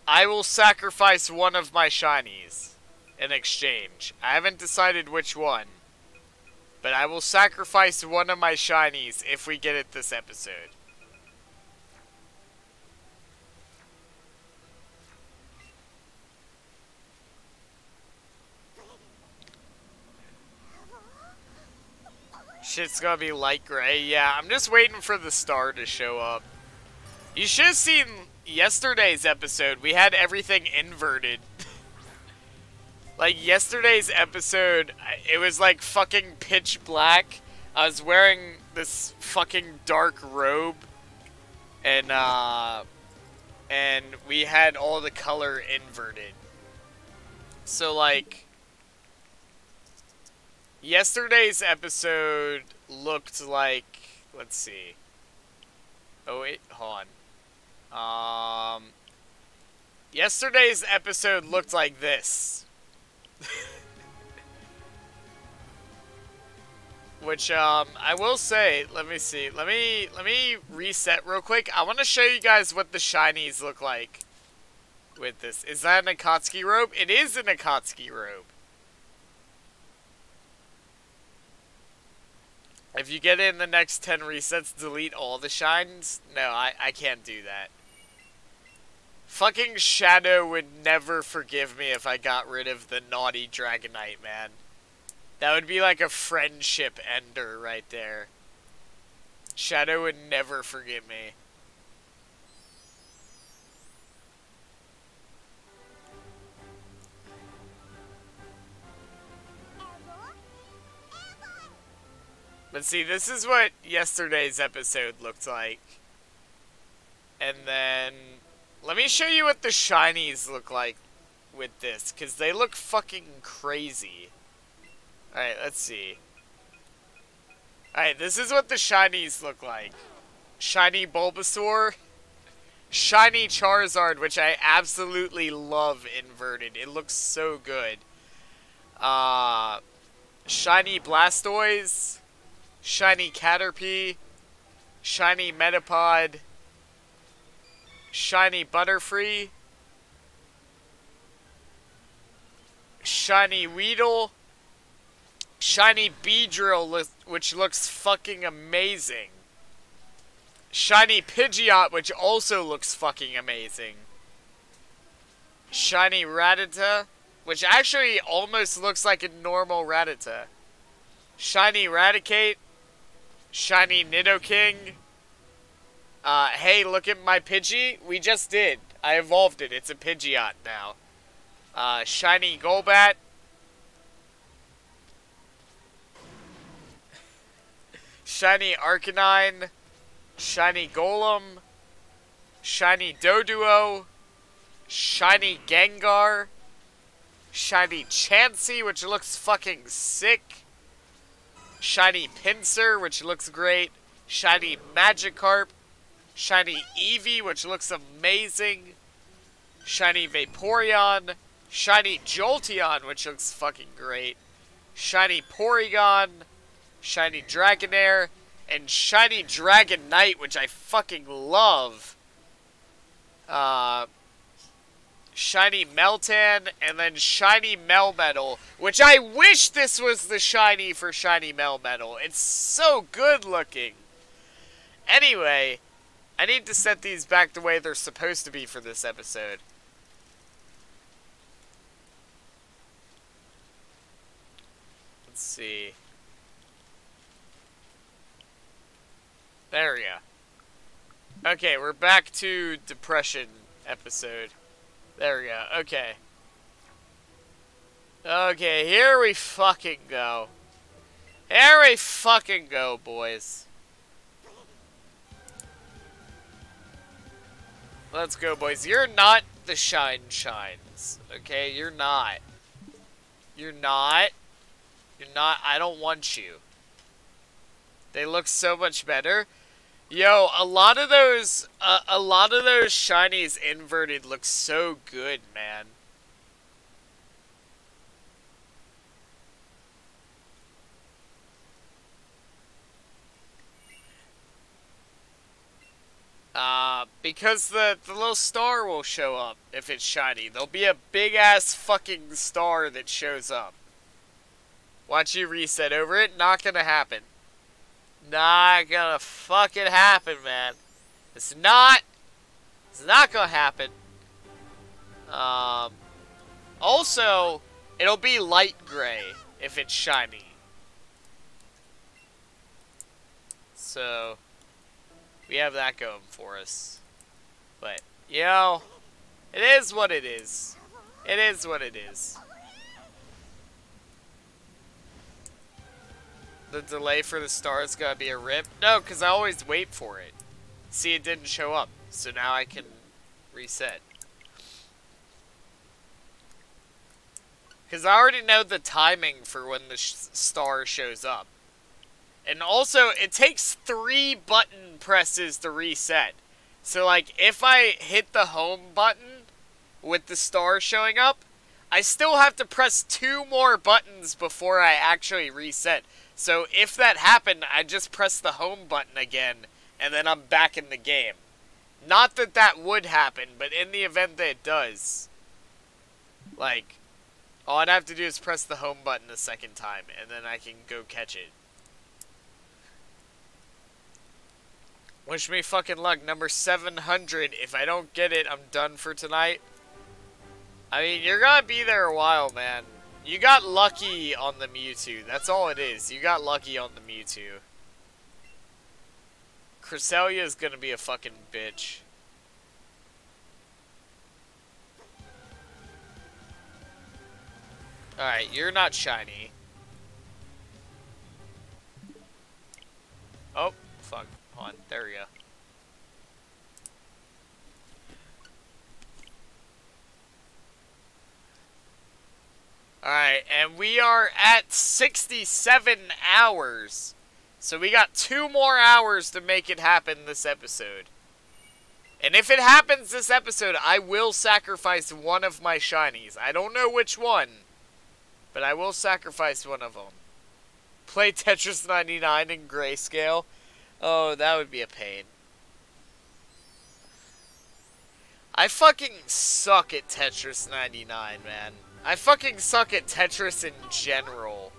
I will sacrifice one of my shinies in exchange. I haven't decided which one, but I will sacrifice one of my shinies if we get it this episode. Shit's gonna be light gray. Yeah, I'm just waiting for the star to show up. You should have seen yesterday's episode. We had everything inverted. Like, yesterday's episode, it was like fucking pitch black. I was wearing this fucking dark robe. And we had all the color inverted. So, like, yesterday's episode looked like, let's see. Oh wait, hold on. Yesterday's episode looked like this. Which, I will say, let me see. Let me reset real quick. I want to show you guys what the shinies look like with this. Is that an Akatsuki robe? It is an Akatsuki robe. If you get it in the next 10 resets, delete all the shines? No, I can't do that. Fucking Shadow would never forgive me if I got rid of the naughty Dragonite, man. That would be like a friendship ender right there. Shadow would never forgive me. But see, this is what yesterday's episode looked like. And then, let me show you what the shinies look like with this, because they look fucking crazy. Alright, let's see. Alright, this is what the shinies look like. Shiny Bulbasaur. Shiny Charizard, which I absolutely love inverted. It looks so good. Shiny Blastoise. Shiny Caterpie. Shiny Metapod. Shiny Butterfree. Shiny Weedle. Shiny Beedrill, which looks fucking amazing. Shiny Pidgeot, which also looks fucking amazing. Shiny Rattata, which actually almost looks like a normal Rattata. Shiny Raticate. Shiny Nidoking. Hey, look at my Pidgey. We just did. I evolved it. It's a Pidgeot now. Shiny Golbat. Shiny Arcanine, Shiny Golem, Shiny Doduo, Shiny Gengar, Shiny Chansey, which looks fucking sick, Shiny Pinsir, which looks great, Shiny Magikarp, Shiny Eevee, which looks amazing, Shiny Vaporeon, Shiny Jolteon, which looks fucking great, Shiny Porygon, Shiny Dragonair, and Shiny Dragonite, which I fucking love. Shiny Meltan, and then Shiny Melmetal, which I wish this was the shiny for Shiny Melmetal. It's so good looking. Anyway, I need to set these back the way they're supposed to be for this episode. Let's see. There we go. Okay, we're back to depression episode. There we go. Okay. Okay, here we fucking go. Here we fucking go, boys. Let's go, boys. You're not the shines. Okay, you're not. You're not. You're not. I don't want you. They look so much better. Yo, a lot of those shinies inverted look so good, man. Because the little star will show up if it's shiny. There'll be a big ass fucking star that shows up. Watch you reset over it. Not gonna happen. Not gonna fucking happen, man. It's not gonna happen. Also, it'll be light gray if it's shiny. So, we have that going for us. But, yo, it is what it is. It is what it is. The delay for the star is gonna be a rip. No, because I always wait for it. See, it didn't show up. So now I can reset. Because I already know the timing for when the star shows up. And also, it takes 3 button presses to reset. So, like, if I hit the home button with the star showing up, I still have to press 2 more buttons before I actually reset. So, if that happened, I just press the home button again, and then I'm back in the game. Not that that would happen, but in the event that it does, like, all I'd have to do is press the home button a second time, and then I can go catch it. Wish me fucking luck. Number 700. If I don't get it, I'm done for tonight. I mean, you're gonna be there a while, man. You got lucky on the Mewtwo. That's all it is. You got lucky on the Mewtwo. Cresselia is gonna be a fucking bitch. Alright, you're not shiny. Oh, fuck. Hold on. There we go. Alright, and we are at 67 hours. So we got 2 more hours to make it happen this episode. And if it happens this episode, I will sacrifice one of my shinies. I don't know which one, but I will sacrifice one of them. Play Tetris 99 in grayscale. Oh, that would be a pain. I fucking suck at Tetris 99, man. I fucking suck at Tetris in general.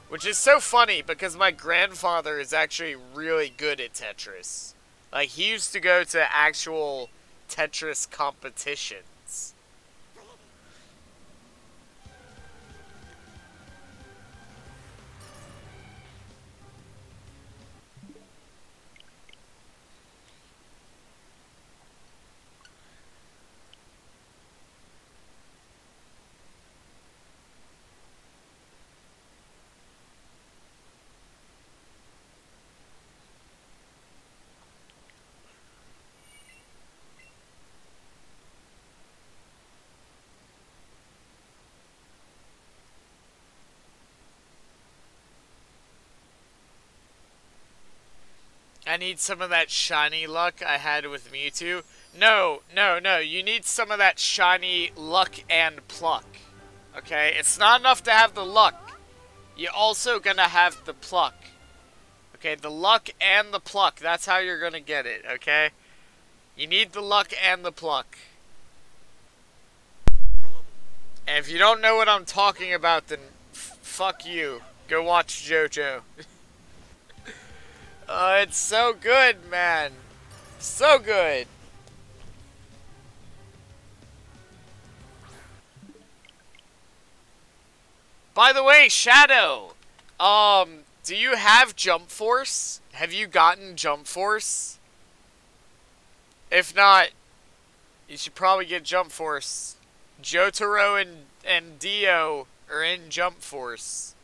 Which is so funny because my grandfather is actually really good at Tetris. Like, he used to go to actual Tetris competitions. I need some of that shiny luck I had with Mewtwo. No, no, no. You need some of that shiny luck and pluck. Okay? It's not enough to have the luck. You're also gonna have the pluck. Okay? The luck and the pluck. That's how you're gonna get it. Okay? You need the luck and the pluck. And if you don't know what I'm talking about, then fuck you. Go watch JoJo. It's so good, man. So good. By the way, Shadow, do you have Jump Force? Have you gotten Jump Force? If not, you should probably get Jump Force. Jotaro and Dio are in Jump Force.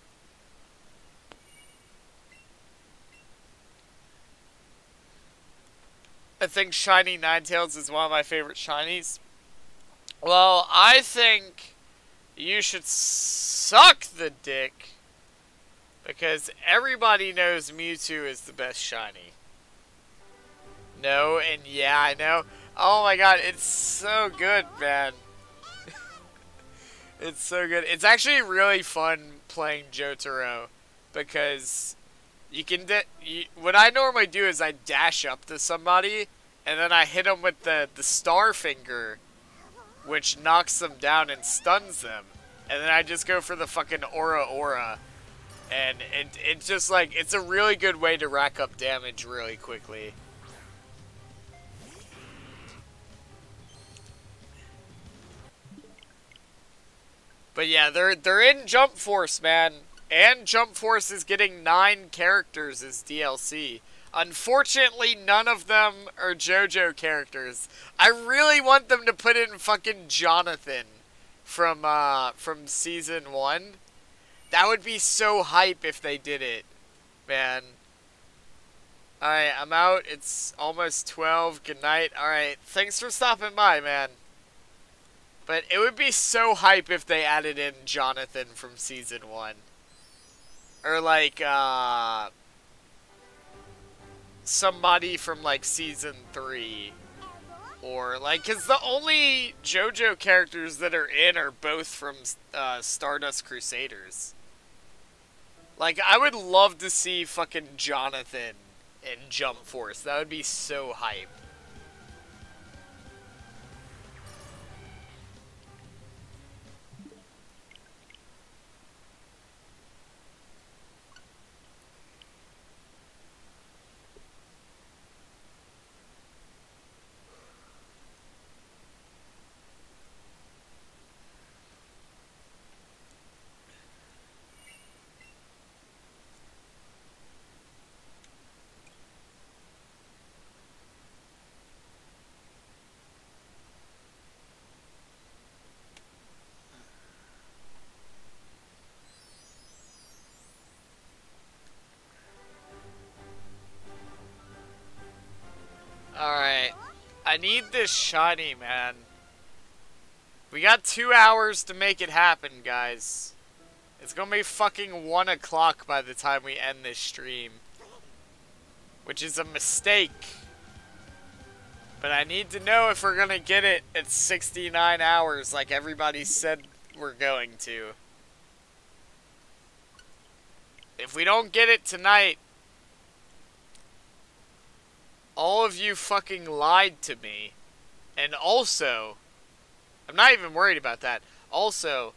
I think Shiny Ninetales is one of my favorite shinies. Well, I think you should suck the dick, because everybody knows Mewtwo is the best shiny. No, and yeah, I know. Oh my god, it's so good, man. It's so good. It's actually really fun playing Jotaro, because you can what I normally do is I dash up to somebody, and then I hit them with the star finger, which knocks them down and stuns them. And then I just go for the fucking aura. And it's just like, it's a really good way to rack up damage really quickly. But yeah, they're in Jump Force, man. And Jump Force is getting 9 characters as DLC. Unfortunately, none of them are JoJo characters. I really want them to put in fucking Jonathan from season 1. That would be so hype if they did it, man. Alright, I'm out. It's almost 12. Good night. Alright, thanks for stopping by, man. But it would be so hype if they added in Jonathan from season 1. Or like, somebody from like season 3. Or like, cause the only JoJo characters that are in are both from Stardust Crusaders. Like, I would love to see fucking Jonathan in Jump Force. That would be so hype. Alright. I need this shiny, man. We got 2 hours to make it happen, guys. It's gonna be fucking 1 o'clock by the time we end this stream. Which is a mistake. But I need to know if we're gonna get it at 69 hours like everybody said we're going to. If we don't get it tonight, all of you fucking lied to me. And also, I'm not even worried about that. Also,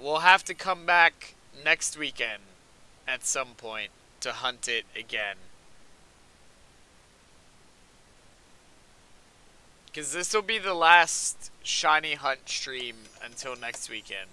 we'll have to come back next weekend at some point to hunt it again. Because this will be the last shiny hunt stream until next weekend.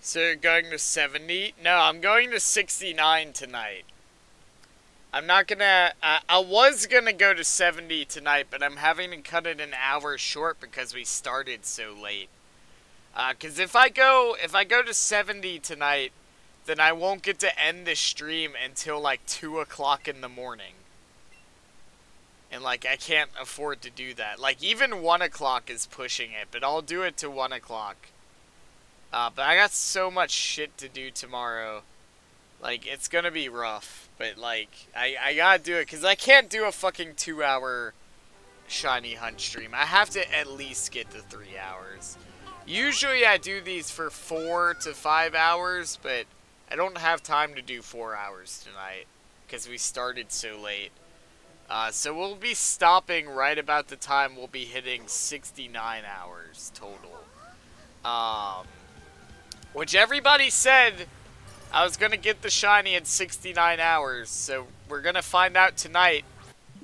So you're going to 70? No, I'm going to 69 tonight. I'm not gonna, I was gonna go to 70 tonight, but I'm having to cut it an hour short because we started so late. Cause if I go to 70 tonight, then I won't get to end the stream until like 2 o'clock in the morning. And like, I can't afford to do that. Like, even 1 o'clock is pushing it, but I'll do it to 1 o'clock. But I got so much shit to do tomorrow. Like, it's gonna be rough. But, like, I gotta do it, because I can't do a fucking 2-hour shiny hunt stream. I have to at least get to 3 hours. Usually I do these for 4 to 5 hours, but I don't have time to do 4 hours tonight, because we started so late. So we'll be stopping right about the time we'll be hitting 69 hours total. Which everybody said I was gonna get the shiny in 69 hours, so we're gonna find out tonight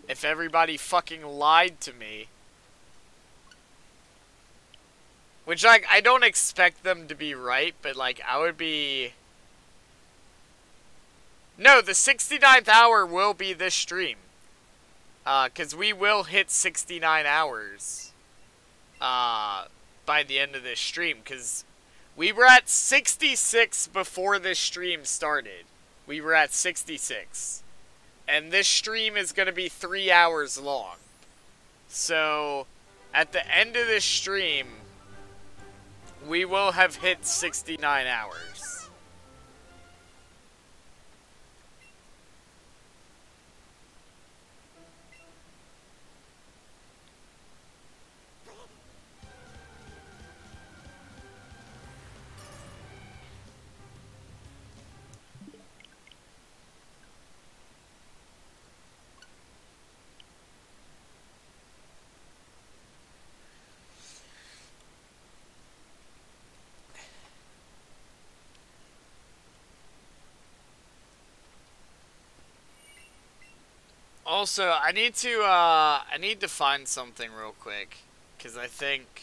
if everybody fucking lied to me. Which, like, I don't expect them to be right, but, like, I would be... No, the 69th hour will be this stream. Because we will hit 69 hours by the end of this stream, because we were at 66 before this stream started. We were at 66. And this stream is going to be 3 hours long. So, at the end of this stream, we will have hit 69 hours. Also, I need to find something real quick, because I think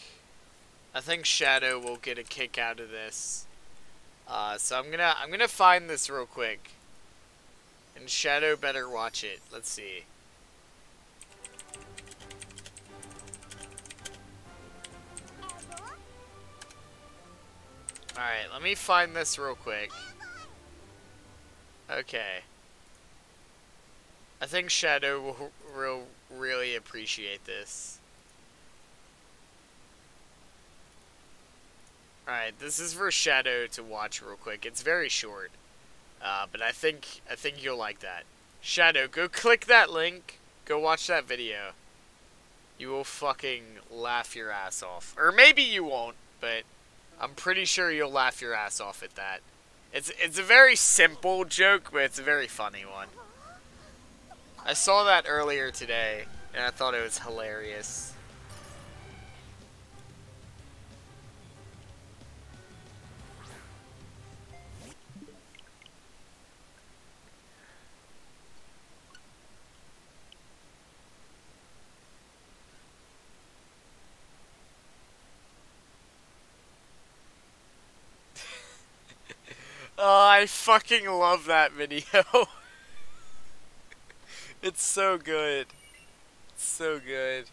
Shadow will get a kick out of this. So I'm gonna find this real quick, and Shadow better watch it. Let's see. All right, let me find this real quick. Okay. I think Shadow will really appreciate this. Alright, this is for Shadow to watch real quick. It's very short. But I think you'll like that. Shadow, go click that link. Go watch that video. You will fucking laugh your ass off. Or maybe you won't, but I'm pretty sure you'll laugh your ass off at that. It's a very simple joke, but it's a very funny one. I saw that earlier today, and I thought it was hilarious. Oh, I fucking love that video. It's so good. It's so good.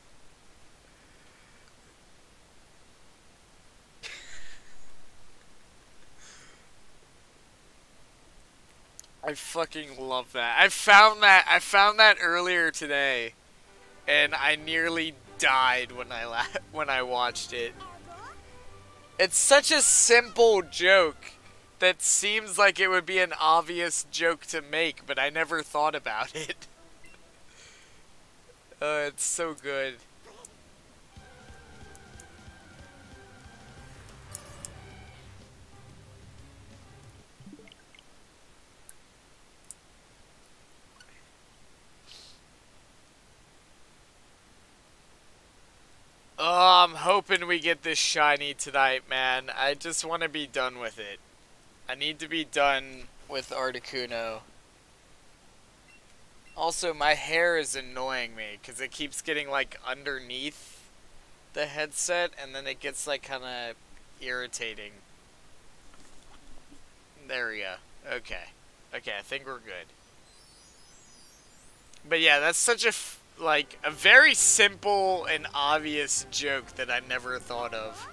I fucking love that. I found that earlier today, and I nearly died when I watched it. It's such a simple joke that seems like it would be an obvious joke to make, but I never thought about it. It's so good. Oh, I'm hoping we get this shiny tonight, man. I just want to be done with it. I need to be done with Articuno. Also, my hair is annoying me, because it keeps getting, like, underneath the headset, and then it gets, like, kind of irritating. There we go. Okay. Okay, I think we're good. But yeah, that's such like, a very simple and obvious joke that I never thought of.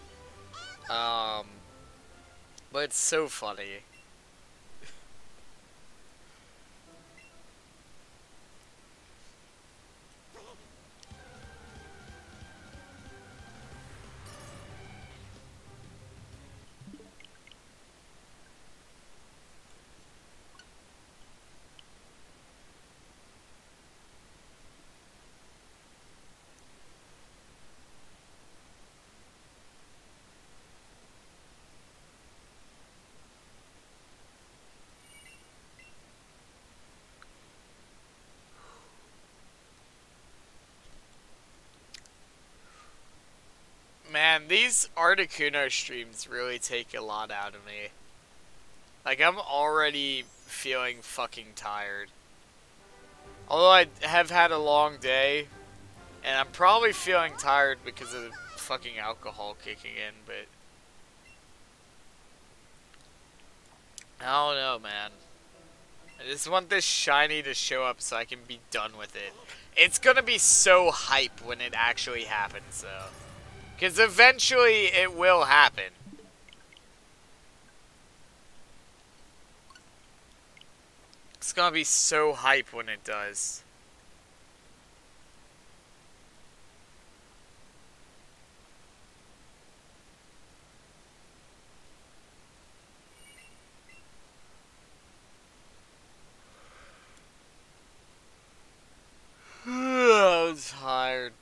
But it's so funny. Man, these Articuno streams really take a lot out of me. Like, I'm already feeling fucking tired. Although I have had a long day, and I'm probably feeling tired because of the fucking alcohol kicking in, but I don't know, man. I just want this shiny to show up so I can be done with it. It's gonna be so hype when it actually happens, though. Because eventually it will happen. It's gonna be so hype when it does. I'm tired.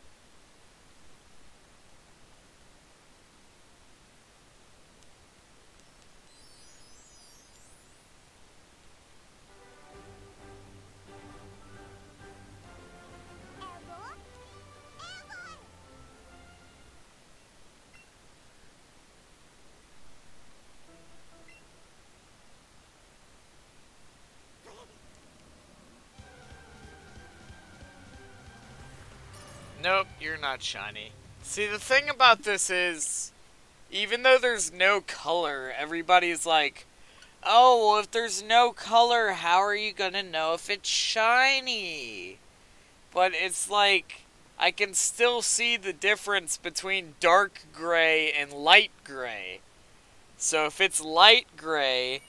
Nope, you're not shiny. See, the thing about this is, even though there's no color, everybody's like, oh, well, if there's no color, how are you gonna know if it's shiny? But it's like, I can still see the difference between dark gray and light gray. So if it's light gray,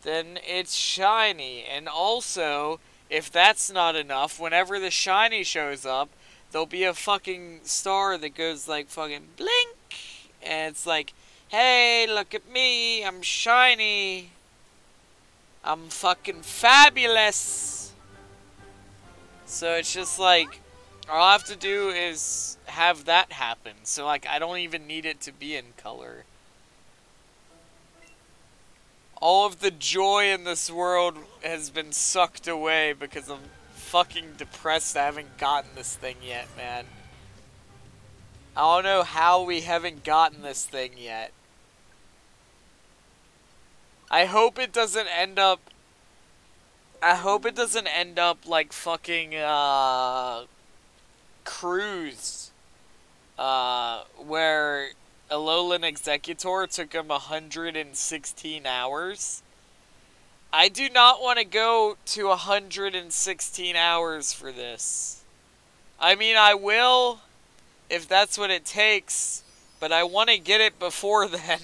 then it's shiny. And also, if that's not enough, whenever the shiny shows up, there'll be a fucking star that goes like fucking blink. And it's like, hey, look at me, I'm shiny. I'm fucking fabulous. So it's just like, all I have to do is have that happen. So like, I don't even need it to be in color. All of the joy in this world has been sucked away because I'm fucking depressed I haven't gotten this thing yet, man. I don't know how we haven't gotten this thing yet. I hope it doesn't end up... I hope it doesn't end up like fucking, Cruise. Where Alolan Executor took him 116 hours. I do not want to go to 116 hours for this. I mean, I will, if that's what it takes, but I want to get it before then.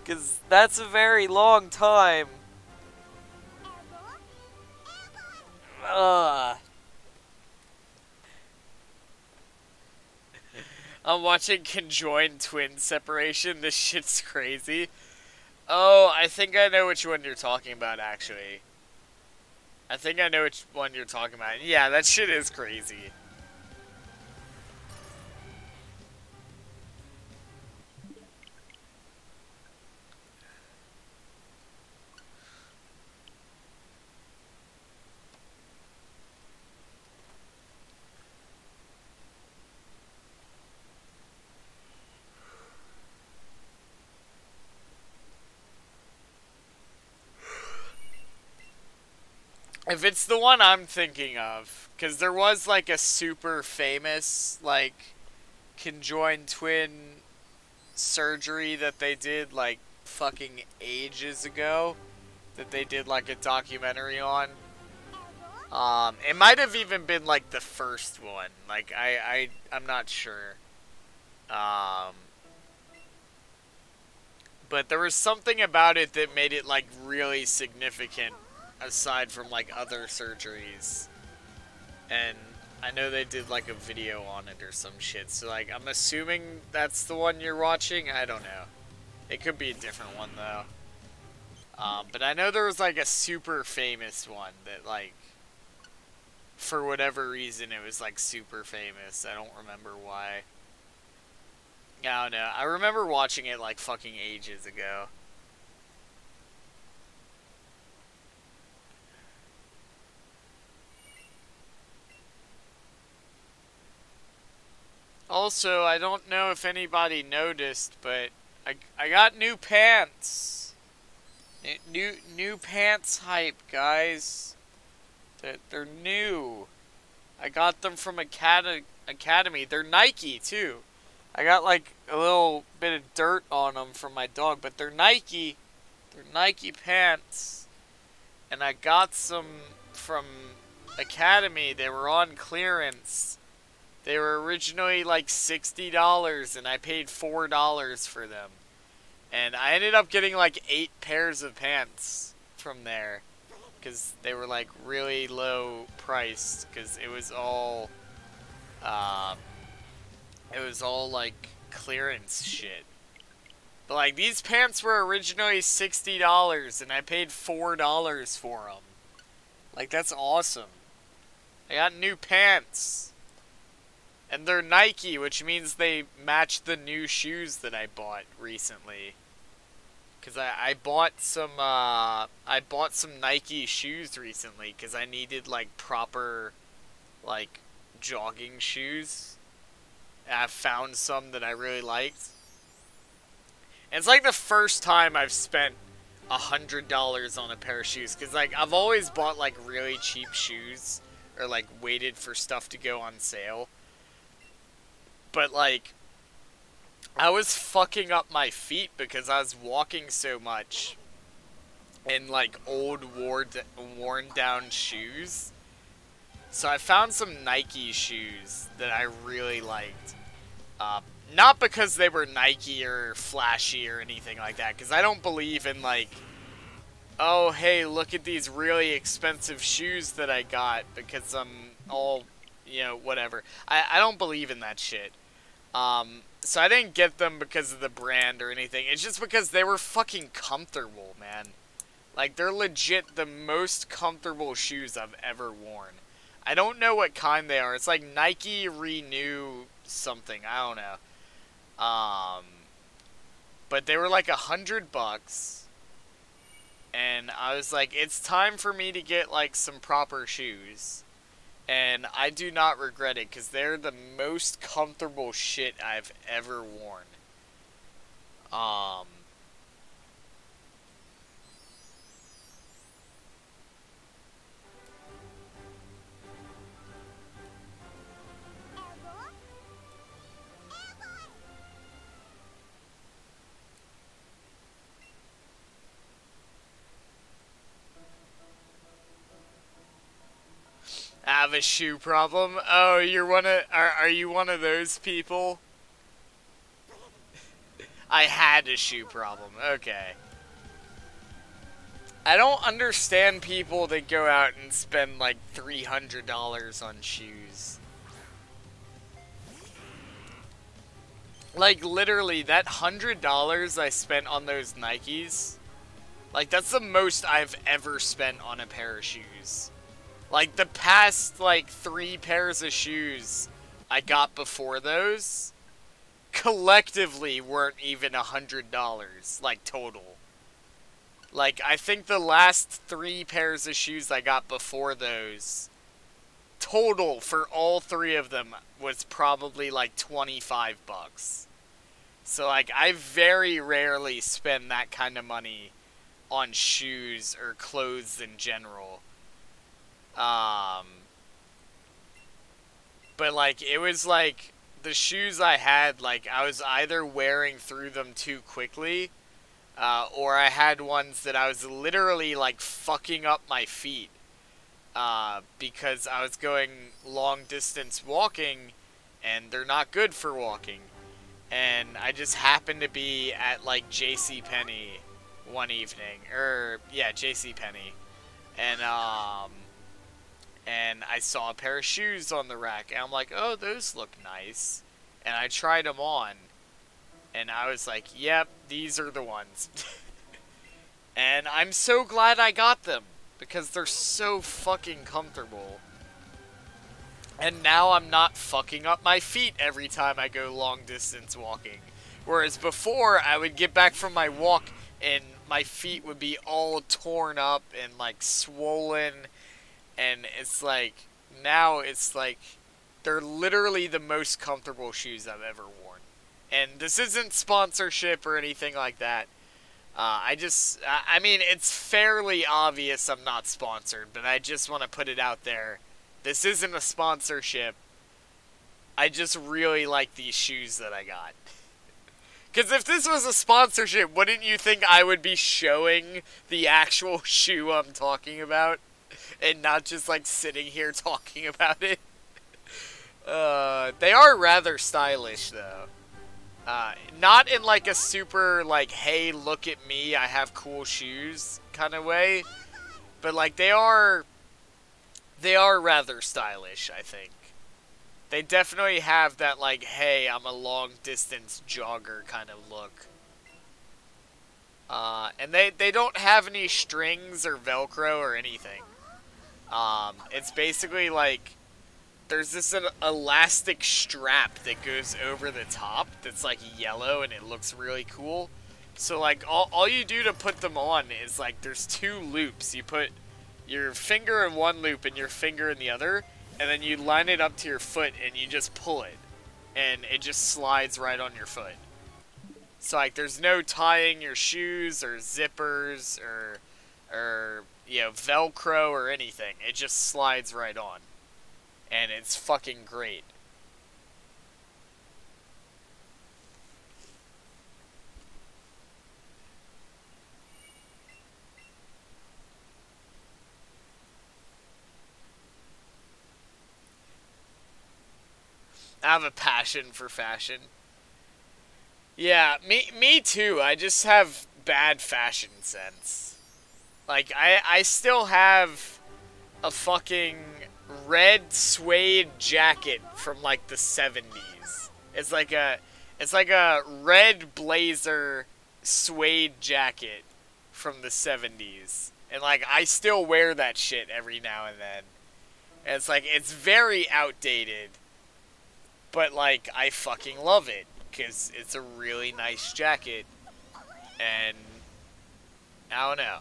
Because that's a very long time. I'm watching conjoined twin separation. This shit's crazy. Oh, I think I know which one you're talking about, actually. I think I know which one you're talking about. Yeah, that shit is crazy. If it's the one I'm thinking of, because there was like a super famous, like, conjoined twin surgery that they did like fucking ages ago, that they did like a documentary on. It might have even been like the first one. Like I'm not sure. But there was something about it that made it like really significant aside from like other surgeries. And I know they did like a video on it or some shit. So like I'm assuming that's the one you're watching. I don't know. It could be a different one though. But I know there was like a super famous one that like for whatever reason it was like super famous. I don't remember why. I don't know. I remember watching it like fucking ages ago. Also, I don't know if anybody noticed, but I got new pants. New pants hype, guys. They're new. I got them from Academy. They're Nike too. I got like a little bit of dirt on them from my dog, but they're Nike. They're Nike pants. And I got some from Academy. They were on clearance. They were originally like $60 and I paid $4 for them. And I ended up getting like 8 pairs of pants from there. Because they were like really low priced. Because it was all like clearance shit. But like these pants were originally $60 and I paid $4 for them. Like that's awesome. I got new pants. And they're Nike, which means they match the new shoes that I bought recently. Cause I bought some Nike shoes recently because I needed like proper like jogging shoes. And I found some that I really liked. And it's like the first time I've spent $100 on a pair of shoes. Cause like I've always bought like really cheap shoes or like waited for stuff to go on sale. But like I was fucking up my feet because I was walking so much in like old worn down shoes. So I found some Nike shoes that I really liked. Not because they were Nike or flashy or anything like that, because I don't believe in like, oh hey, look at these really expensive shoes that I got because I'm all, you know, whatever. I don't believe in that shit. So I didn't get them because of the brand or anything. It's just because they were fucking comfortable, man. Like, they're legit the most comfortable shoes I've ever worn. I don't know what kind they are. It's like Nike Renew something. I don't know. But they were like $100. And I was like, it's time for me to get like some proper shoes. And I do not regret it, because they're the most comfortable shit I've ever worn. I have a shoe problem. Oh, you're are you one of those people? I had a shoe problem. Okay. I don't understand people that go out and spend like $300 on shoes. Like literally that $100 I spent on those Nikes, like that's the most I've ever spent on a pair of shoes. Like, the past, like, 3 pairs of shoes I got before those, collectively weren't even $100, like, total. Like, I think the last 3 pairs of shoes I got before those, total for all 3 of them, was probably, like, $25. So, like, I very rarely spend that kind of money on shoes or clothes in general. But like, it was like, the shoes I had, like, I was either wearing through them too quickly, or I had ones that I was literally, like, fucking up my feet. because I was going long distance walking, and they're not good for walking. And I just happened to be at like JCPenney one evening, yeah, JCPenney, and I saw a pair of shoes on the rack, and I'm like, oh, those look nice, and I tried them on, and I was like, yep, these are the ones. And I'm so glad I got them, because they're so fucking comfortable. And now I'm not fucking up my feet every time I go long distance walking. Whereas before, I would get back from my walk and my feet would be all torn up and like swollen. And it's like, now it's like, they're literally the most comfortable shoes I've ever worn. And this isn't sponsorship or anything like that. I mean, it's fairly obvious I'm not sponsored, but I just want to put it out there. This isn't a sponsorship. I just really like these shoes that I got. Because if this was a sponsorship, wouldn't you think I would be showing the actual shoe I'm talking about? And not just, like, sitting here talking about it? They are rather stylish, though. Not in, like, a super, like, hey, look at me, I have cool shoes kind of way. But, like, they are rather stylish, I think. They definitely have that, like, hey, I'm a long-distance jogger kind of look. And they don't have any strings or Velcro or anything. It's basically, like, there's this elastic strap that goes over the top that's, like, yellow and it looks really cool. So, like, all you do to put them on is, like, there's two loops. You put your finger in one loop and your finger in the other, and then you line it up to your foot and you just pull it, and it just slides right on your foot. So like there's no tying your shoes or zippers or you know, Velcro or anything. It just slides right on, and it's fucking great. I have a passion for fashion. Yeah, me too. I just have bad fashion sense. Like, I still have a fucking red suede jacket from, like, the 70s. It's like a red blazer suede jacket from the 70s. And, like, I still wear that shit every now and then. And it's like, it's very outdated. But, like, I fucking love it, because it's a really nice jacket, and I don't know.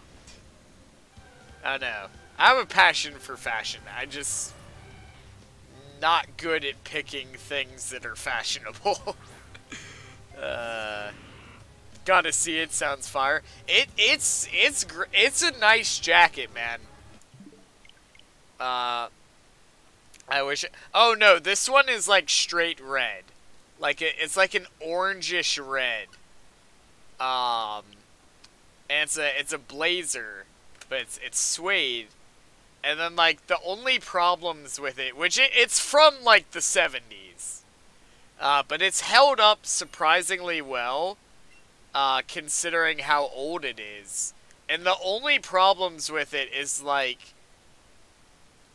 I have a passion for fashion. I just not good at picking things that are fashionable. Gotta see it, sounds fire. It's a nice jacket, man. I wish oh no, this one is like straight red. Like it's like an orangish red. And it's a blazer, but it's suede. And then like the only problems with it, which it's from like the 70s. But it's held up surprisingly well, considering how old it is. And the only problems with it is like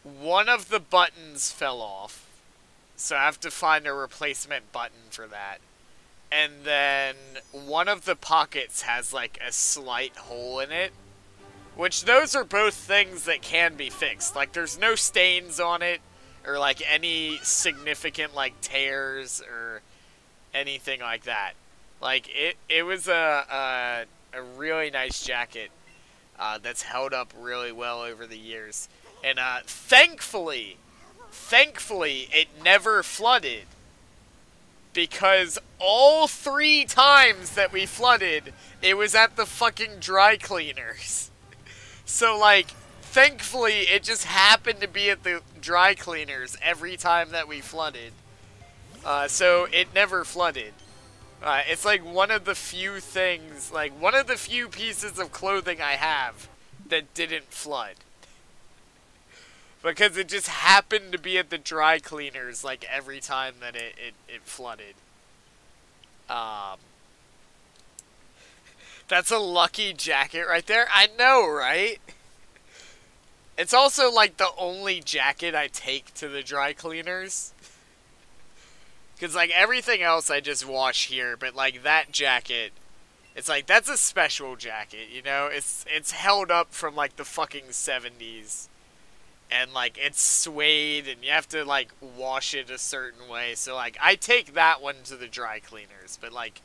one of the buttons fell off, so I have to find a replacement button for that. And then one of the pockets has like a slight hole in it, which those are both things that can be fixed. Like there's no stains on it or like any significant like tears or anything like that. Like it was a really nice jacket that's held up really well over the years. And thankfully, it never flooded. Because all 3 times that we flooded, it was at the fucking dry cleaners. So, like, thankfully, it just happened to be at the dry cleaners every time that we flooded. So, it never flooded. It's like one of the few things, like, one of the few pieces of clothing I have that didn't flood. Because it just happened to be at the dry cleaners, like, every time that it flooded. That's a lucky jacket right there. I know, right? It's also, like, the only jacket I take to the dry cleaners. Because, like, everything else I just wash here, but, like, that jacket, it's like, that's a special jacket, you know? It's held up from, like, the fucking 70s. And, like, it's suede, and you have to, like, wash it a certain way. So, like, I take that one to the dry cleaners. But, like,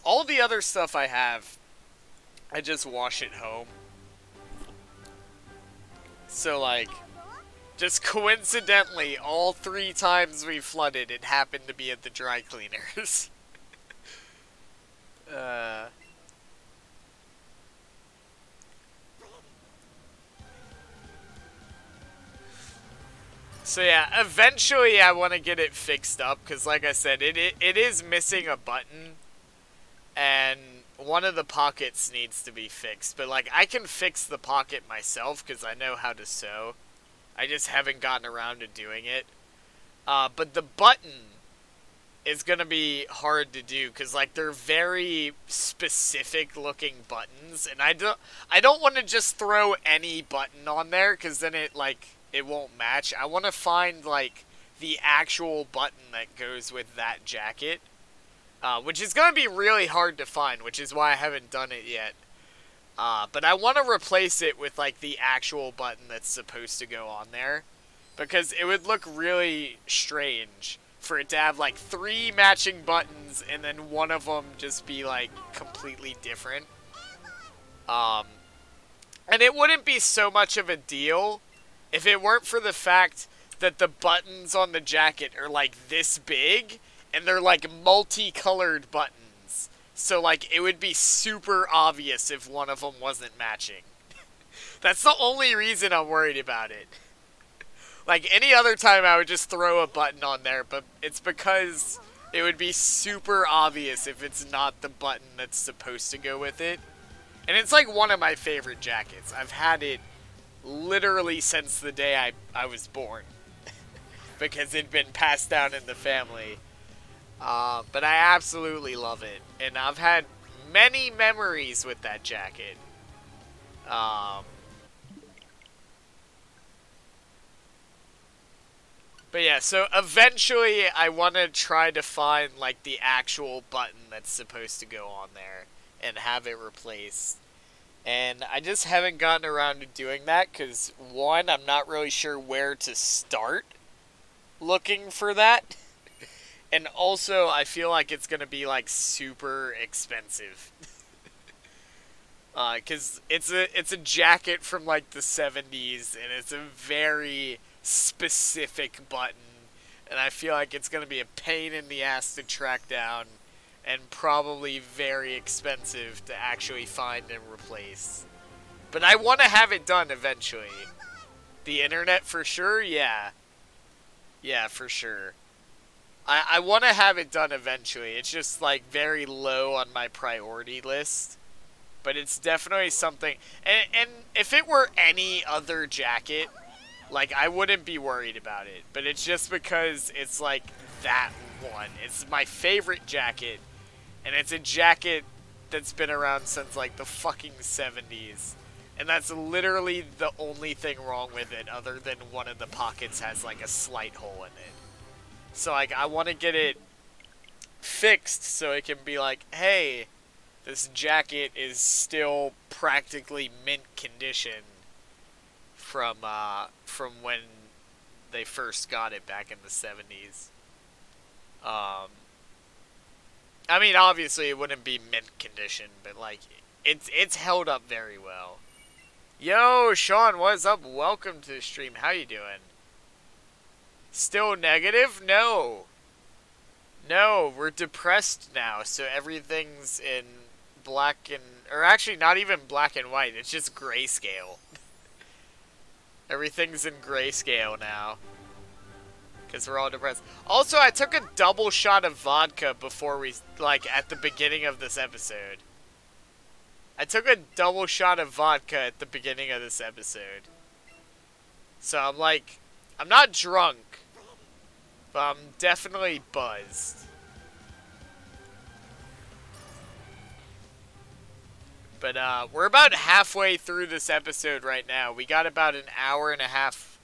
all the other stuff I have, I just wash at home. So, like, just coincidentally, all 3 times we flooded, it happened to be at the dry cleaners. So yeah, eventually I want to get it fixed up, because like I said, it is missing a button, and one of the pockets needs to be fixed. But like, I can fix the pocket myself, because I know how to sew. I just haven't gotten around to doing it. But the button is going to be hard to do, because like, they're very specific looking buttons, and I don't want to just throw any button on there, because then it won't match. I want to find, like, the actual button that goes with that jacket. Which is going to be really hard to find, which is why I haven't done it yet. But I want to replace it with, like, the actual button that's supposed to go on there. Because it would look really strange for it to have, like, 3 matching buttons and then one of them just be, like, completely different. And it wouldn't be so much of a deal if it weren't for the fact that the buttons on the jacket are, like, this big, and they're, like, multicolored buttons. So, like, it would be super obvious if one of them wasn't matching. That's the only reason I'm worried about it. Like, any other time I would just throw a button on there, but it's because it would be super obvious if it's not the button that's supposed to go with it. And it's, like, one of my favorite jackets. I've had it literally since the day I was born. Because it'd been passed down in the family. But I absolutely love it. And I've had many memories with that jacket. But yeah, so eventually I want to try to find, like, the actual button that's supposed to go on there and have it replaced. And I just haven't gotten around to doing that because, one, I'm not really sure where to start looking for that. And also, I feel like it's going to be, like, super expensive. Because it's a jacket from, like, the 70s, and it's a very specific button. And I feel like it's going to be a pain in the ass to track down, and probably very expensive to actually find and replace. But I want to have it done eventually. The internet for sure? Yeah. Yeah, for sure. I want to have it done eventually. It's just, like, very low on my priority list. But it's definitely something... And if it were any other jacket, like, I wouldn't be worried about it. But it's just because it's, like, that one. It's my favorite jacket. And it's a jacket that's been around since, like, the fucking 70s. And that's literally the only thing wrong with it, other than one of the pockets has, like, a slight hole in it. So, like, I want to get it fixed so it can be like, hey, this jacket is still practically mint condition from when they first got it back in the 70s. I mean, obviously it wouldn't be mint condition, but, like, it's held up very well. Yo, Sean, what's up? Welcome to the stream. How you doing? Still negative? No. No, we're depressed now, so everything's in black and... Or actually, not even black and white. It's just grayscale. Everything's in grayscale now. Because we're all depressed. Also, I took a double shot of vodka before we... Like, at the beginning of this episode. I took a double shot of vodka at the beginning of this episode. So I'm like, I'm not drunk, but I'm definitely buzzed. But we're about halfway through this episode right now. We got about an hour and a half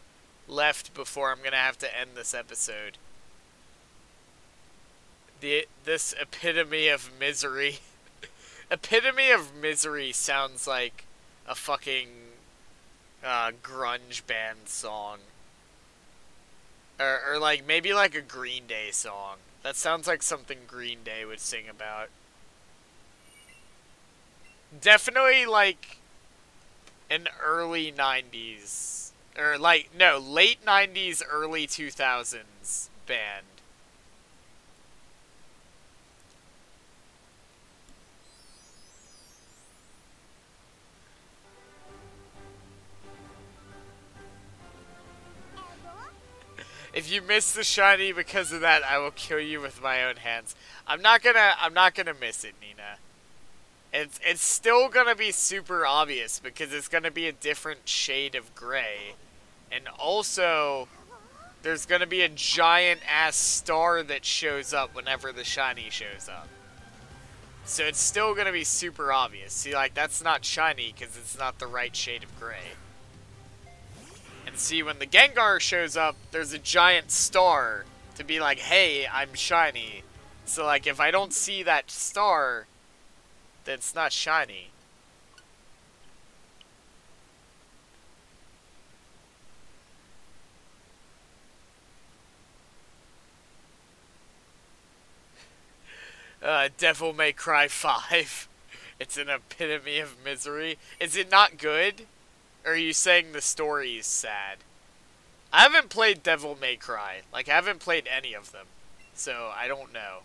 left before I'm going to have to end this episode. This epitome of misery. Epitome of misery sounds like a fucking grunge band song. Or like, maybe like a Green Day song. That sounds like something Green Day would sing about. Definitely like an early 90s. Or like, no, late 90s, early 2000s band. If you miss the shiny because of that, I will kill you with my own hands. I'm not gonna miss it, Nina. It's still gonna be super obvious because it's gonna be a different shade of gray. And also, there's gonna be a giant ass star that shows up whenever the shiny shows up. So it's still gonna be super obvious. See, like, that's not shiny because it's not the right shade of gray. And see, when the Gengar shows up, there's a giant star to be like, hey, I'm shiny. So, like, if I don't see that star, then it's not shiny. Devil May Cry 5. It's an epitome of misery. Is it not good? Or are you saying the story is sad? I haven't played Devil May Cry. Like, I haven't played any of them. So, I don't know.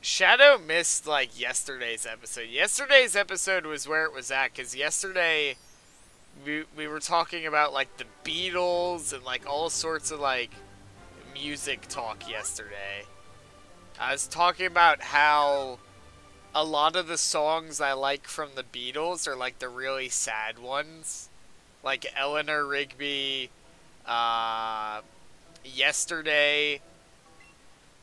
Shadow missed, like, yesterday's episode. Yesterday's episode was where it was at, because yesterday we were talking about, like, the Beatles and, like, all sorts of, like, music talk yesterday. I was talking about how a lot of the songs I like from the Beatles are, like, the really sad ones. Like Eleanor Rigby, Yesterday,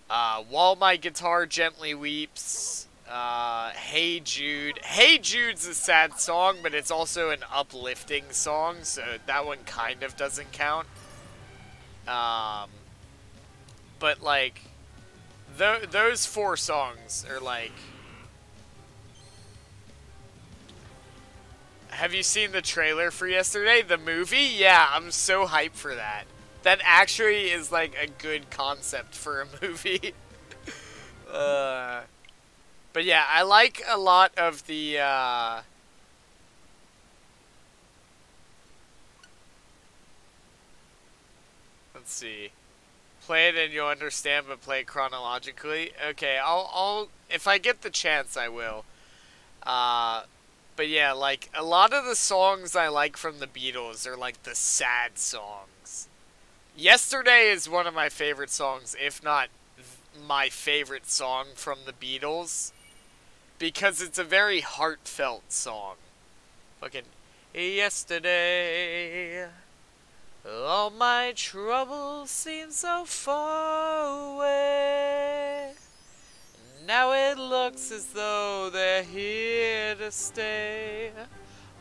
While My Guitar Gently Weeps, Hey Jude. Hey Jude's a sad song, but it's also an uplifting song, so that one kind of doesn't count. But, like, those four songs are, like... Have you seen the trailer for yesterday? The movie? Yeah, I'm so hyped for that. That actually is, like, a good concept for a movie. But yeah, I like a lot of the, let's see. Play it and you'll understand, but play it chronologically. Okay, I'll if I get the chance, I will. But yeah, like, a lot of the songs I like from the Beatles are, like, the sad songs. Yesterday is one of my favorite songs, if not my favorite song from the Beatles. Because it's a very heartfelt song. Fucking, yesterday, all my troubles seem so far away. Now it looks as though they're here to stay.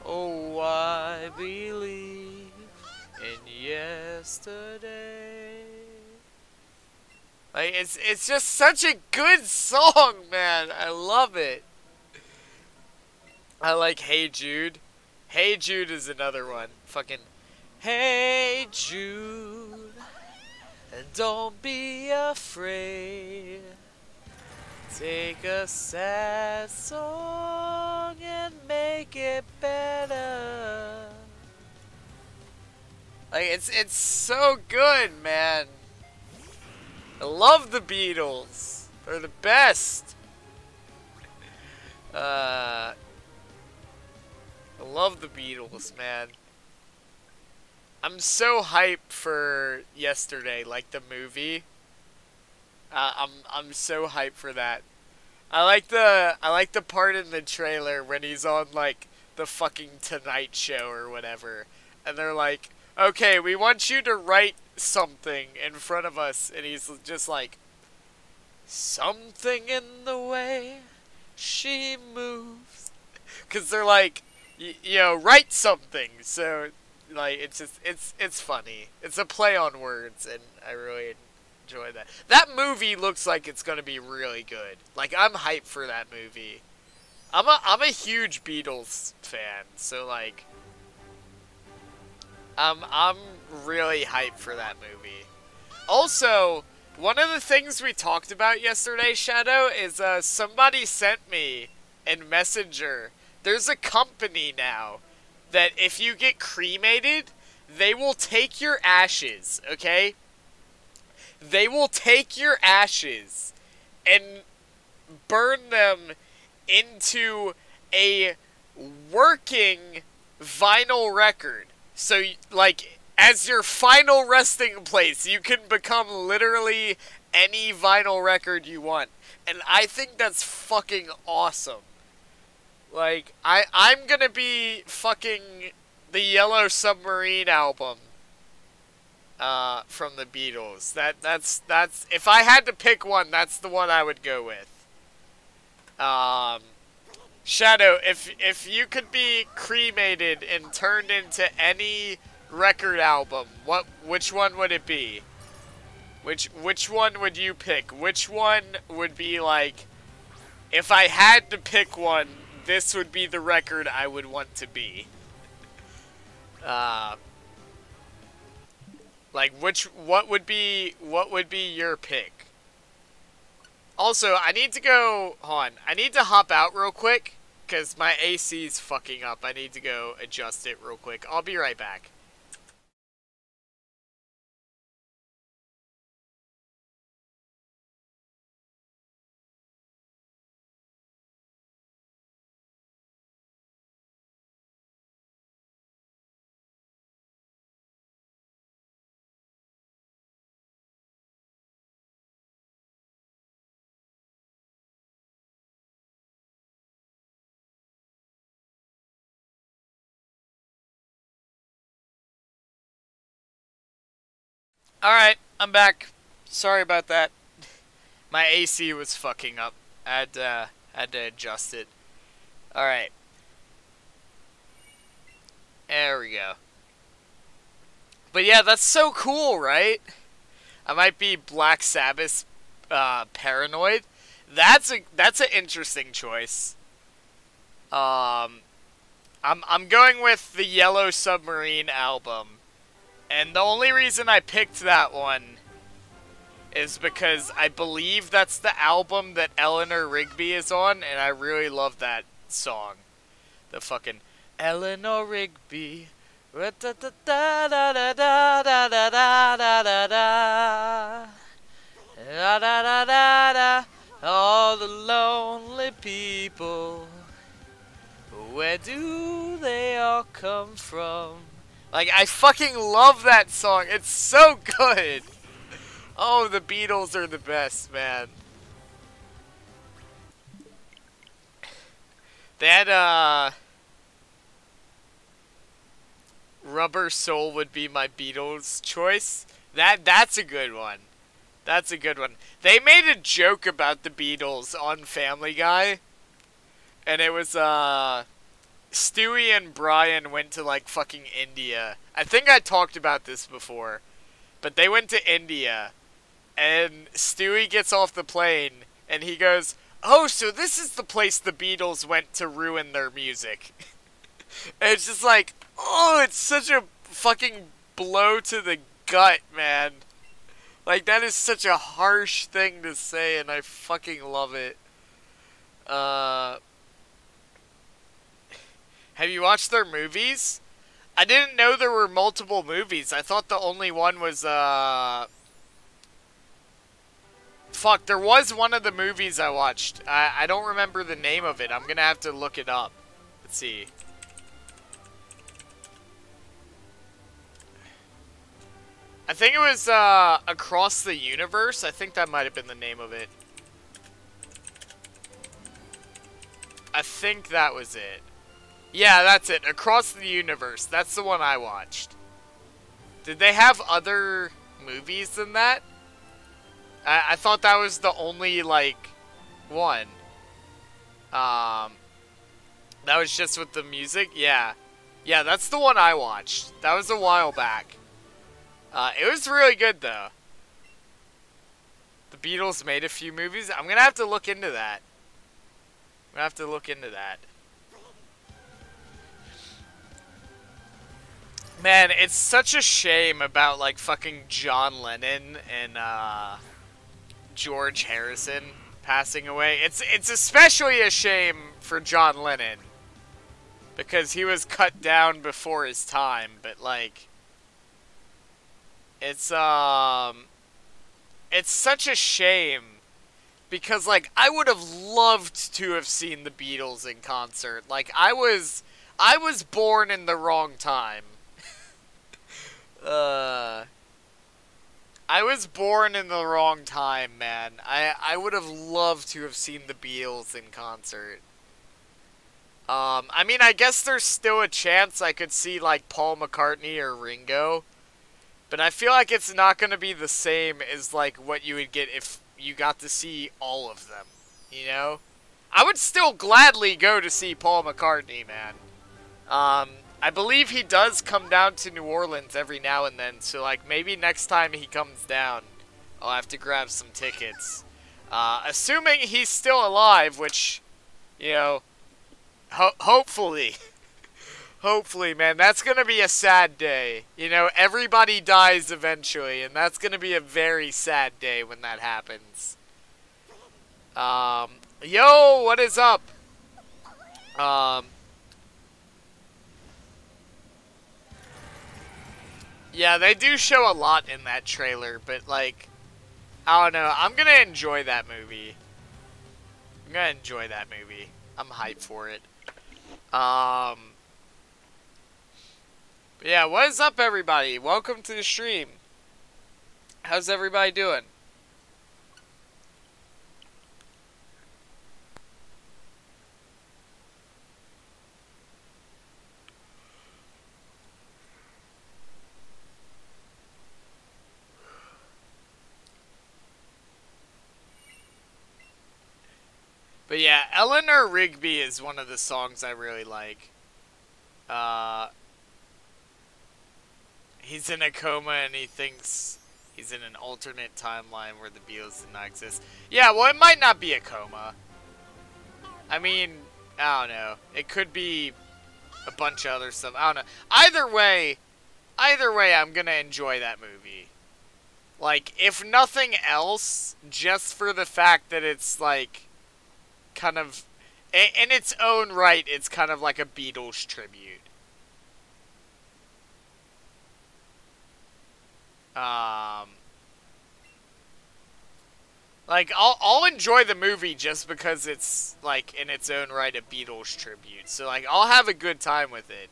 Oh, I believe in yesterday. Like, it's just such a good song, man. I love it. I like Hey Jude. Hey Jude is another one. Fucking, Hey Jude, don't be afraid. Take a sad song and make it better. Like, it's so good, man. I love the Beatles. They're the best. I love the Beatles, man. I'm so hyped for Yesterday, like the movie. I'm so hyped for that. I like the part in the trailer when he's on like the fucking Tonight Show or whatever, and they're like, "Okay, we want you to write something in front of us," and he's just like, "Something in the way she moves," because they're like, you know, write something. So like it's just it's funny. It's a play on words, and I really enjoy that. That movie looks like it's gonna be really good. Like I'm hyped for that movie. I'm a huge Beatles fan, so like I'm really hyped for that movie. Also, one of the things we talked about yesterday, Shadow, is somebody sent me in Messenger. There's a company now that if you get cremated, they will take your ashes, okay? They will take your ashes and burn them into a working vinyl record. So, like, as your final resting place, you can become literally any vinyl record you want. And I think that's fucking awesome. Like, I'm gonna be fucking the Yellow Submarine album from the Beatles. That's if I had to pick one, that's the one I would go with. Shadow, if you could be cremated and turned into any record album, which one would it be? Which one would you pick? Which one would be like, if I had to pick one, this would be the record I would want to be? Like what would be your pick? Also, I need to go, hold on, I need to hop out real quick, because my AC's fucking up. I need to go adjust it real quick. I'll be right back. Alright, I'm back. Sorry about that. My AC was fucking up. I had to adjust it. Alright. There we go. But yeah, that's so cool, right? I might be Black Sabbath paranoid. That's an interesting choice. I'm going with the Yellow Submarine album. And the only reason I picked that one is because I believe that's the album that Eleanor Rigby is on, and I really love that song. The fucking Eleanor Rigby. All the lonely people, where do they all come from? Like, I fucking love that song. It's so good. Oh, the Beatles are the best, man. They had, Rubber Soul would be my Beatles choice. That's a good one. That's a good one. They made a joke about the Beatles on Family Guy. And it was, Stewie and Brian went to, like, fucking India. I think I talked about this before. But they went to India. And Stewie gets off the plane. And he goes, "Oh, so this is the place the Beatles went to ruin their music." And it's just like, oh, it's such a fucking blow to the gut, man. Like, that is such a harsh thing to say, and I fucking love it. Have you watched their movies? I didn't know there were multiple movies. I thought the only one was, fuck, there was one of the movies I watched. I don't remember the name of it. I'm gonna have to look it up. Let's see. I think it was, Across the Universe. I think that might have been the name of it. I think that was it. Yeah, that's it. Across the Universe. That's the one I watched. Did they have other movies than that? I thought that was the only, like, one. That was just with the music? Yeah. Yeah, that's the one I watched. That was a while back. It was really good, though. The Beatles made a few movies. I'm gonna have to look into that. I'm gonna have to look into that. Man, it's such a shame about, like, fucking John Lennon and, George Harrison passing away. It's especially a shame for John Lennon. Because he was cut down before his time, but, like... It's such a shame. Because, like, I would have loved to have seen the Beatles in concert. Like, I was born in the wrong time. I was born in the wrong time, man. I would have loved to have seen the Beatles in concert. I mean, I guess there's still a chance I could see, like, Paul McCartney or Ringo. But I feel like it's not going to be the same as, like, what you would get if you got to see all of them, you know? I would still gladly go to see Paul McCartney, man. I believe he does come down to New Orleans every now and then, so, like, maybe next time he comes down, I'll have to grab some tickets. Assuming he's still alive, which, you know, hopefully. Hopefully, man. That's going to be a sad day. You know, everybody dies eventually, and that's going to be a very sad day when that happens. Yo, what is up? Yeah, they do show a lot in that trailer, but, like, I don't know. I'm going to enjoy that movie. I'm going to enjoy that movie. I'm hyped for it. But yeah, what is up, everybody? Welcome to the stream. How's everybody doing? But yeah, Eleanor Rigby is one of the songs I really like. He's in a coma and he thinks he's in an alternate timeline where the Beatles did not exist. Yeah, well, it might not be a coma. I mean, I don't know. It could be a bunch of other stuff. I don't know. Either way, I'm gonna enjoy that movie. Like, if nothing else, just for the fact that it's, like, kind of, in its own right, it's kind of like a Beatles tribute. Like, I'll enjoy the movie just because it's, like, in its own right, a Beatles tribute. So, like, I'll have a good time with it.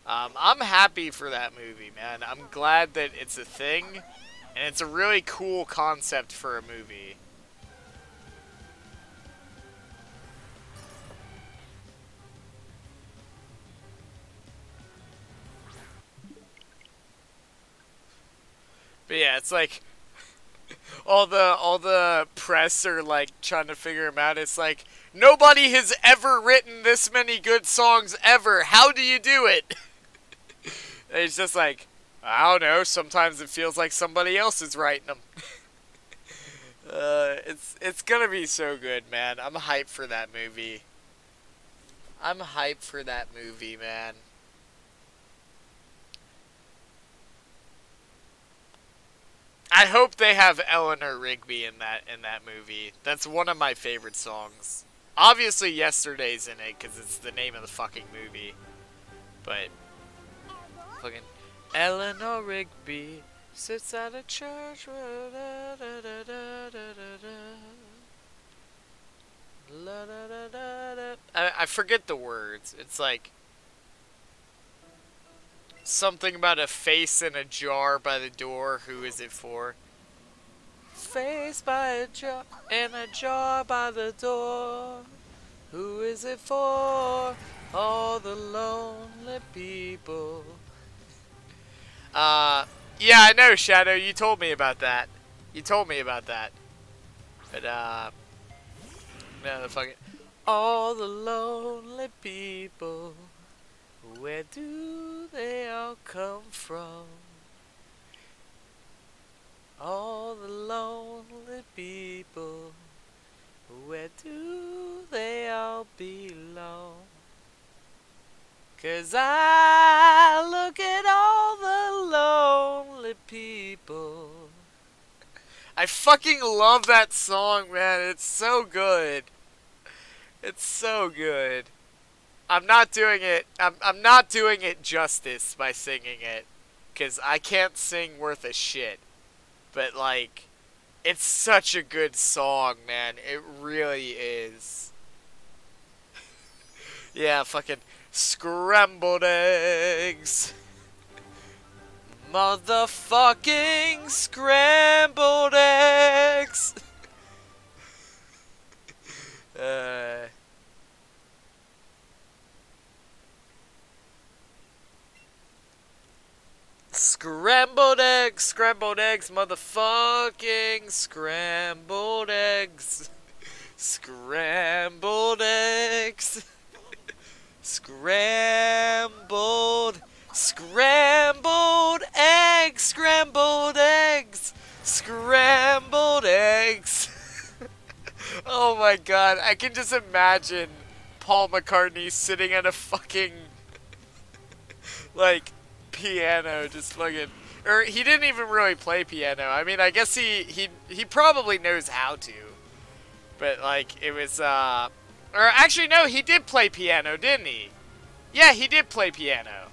I'm happy for that movie, man. I'm glad that it's a thing, and it's a really cool concept for a movie. But yeah, it's like all the press are like trying to figure him out. It's like, nobody has ever written this many good songs ever. How do you do it? And it's just like, I don't know. Sometimes it feels like somebody else is writing them. It's gonna be so good, man. I'm hyped for that movie. I'm hyped for that movie, man. I hope they have Eleanor Rigby in that movie. That's one of my favorite songs. Obviously, Yesterday's in it because it's the name of the fucking movie. But fucking Eleanor Rigby sits at a church. I forget the words. It's like something about a face in a jar by the door. Who is it for? Face by a jar in a jar by the door. Who is it for? All the lonely people. Yeah, I know, Shadow. You told me about that. You told me about that. But, no, the fucking... All the lonely people. Where do they all come from? All the lonely people. Where do they all belong? 'Cause I look at all the lonely people. I fucking love that song, man. It's so good. It's so good. I'm not doing it. I'm not doing it justice by singing it, 'cause I can't sing worth a shit. But like, it's such a good song, man. It really is. Yeah, fucking scrambled eggs. Motherfucking scrambled eggs. Scrambled eggs, motherfucking scrambled eggs. Scrambled eggs. Scrambled eggs, scrambled eggs, scrambled eggs. Oh my god, I can just imagine Paul McCartney sitting at a fucking, like, piano, just fucking, or he didn't even really play piano. I mean, I guess he probably knows how to, but like, it was, or actually no, he did play piano, didn't he? Yeah, he did play piano.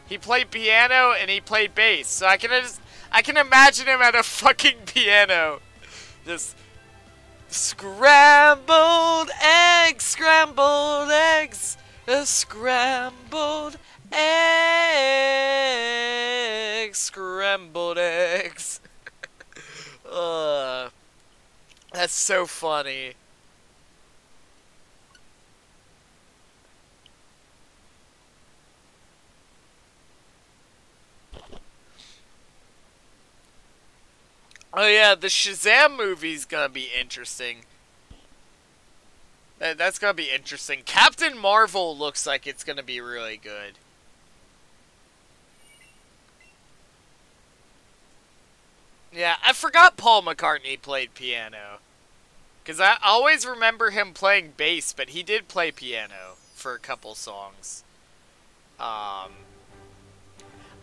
He played piano and he played bass, so I can imagine him at a fucking piano, just scrambled eggs, scrambled eggs, scrambled eggs, scrambled eggs. That's so funny. Oh yeah, the Shazam movie's gonna be interesting. That's gonna be interesting. Captain Marvel looks like it's gonna be really good. Yeah, I forgot Paul McCartney played piano. Because I always remember him playing bass, but he did play piano for a couple songs.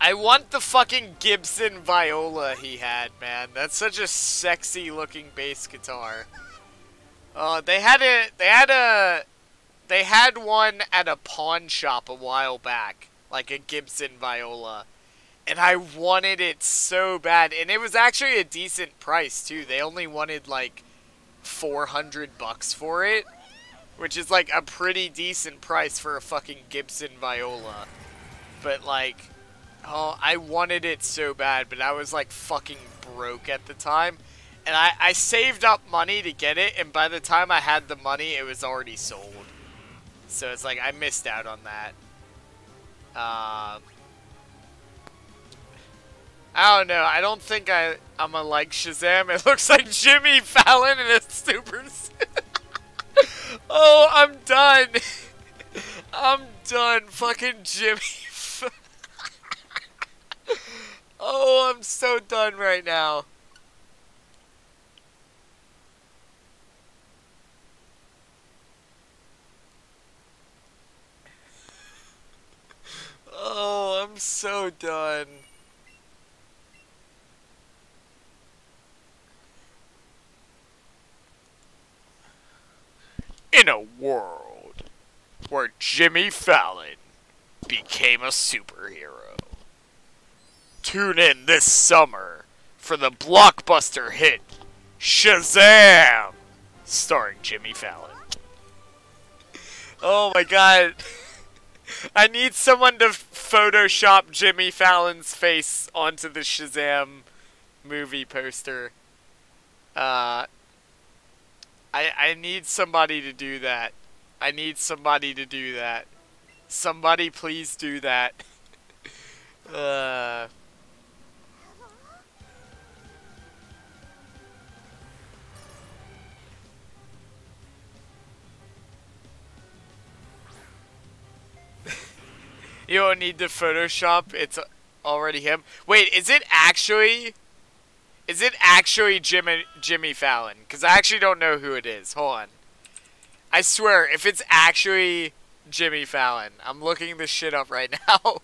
I want the fucking Gibson viola he had, man. That's such a sexy looking bass guitar. They had one at a pawn shop a while back, like a Gibson viola, and I wanted it so bad. And it was actually a decent price too. They only wanted like $400 for it, which is like a pretty decent price for a fucking Gibson viola. But like, oh, I wanted it so bad, but I was like fucking broke at the time. And I saved up money to get it, and by the time I had the money, it was already sold. So it's like, I missed out on that. I don't know. I don't think I'm gonna like Shazam. It looks like Jimmy Fallon in a super... Oh, I'm done. I'm done. Fucking Jimmy Oh, I'm so done right now. Oh, I'm so done. In a world where Jimmy Fallon became a superhero, tune in this summer for the blockbuster hit Shazam, starring Jimmy Fallon. Oh my god. I need someone to Photoshop Jimmy Fallon's face onto the Shazam movie poster. I need somebody to do that. I need somebody to do that. Somebody please do that. You don't need to Photoshop. It's already him. Wait, is it actually Jimmy Fallon? Because I actually don't know who it is. Hold on. I swear, if it's actually Jimmy Fallon, I'm looking this shit up right now.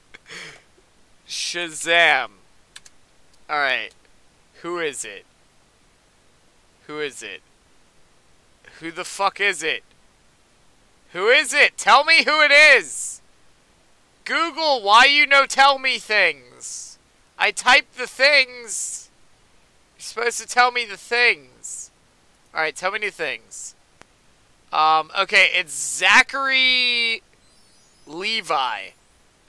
Shazam. Alright. Who is it? Who is it? Who the fuck is it? Who is it? Tell me who it is! Google, why you no tell me things? I typed the things. You're supposed to tell me the things. Alright, tell me new things. Okay, it's Zachary Levi.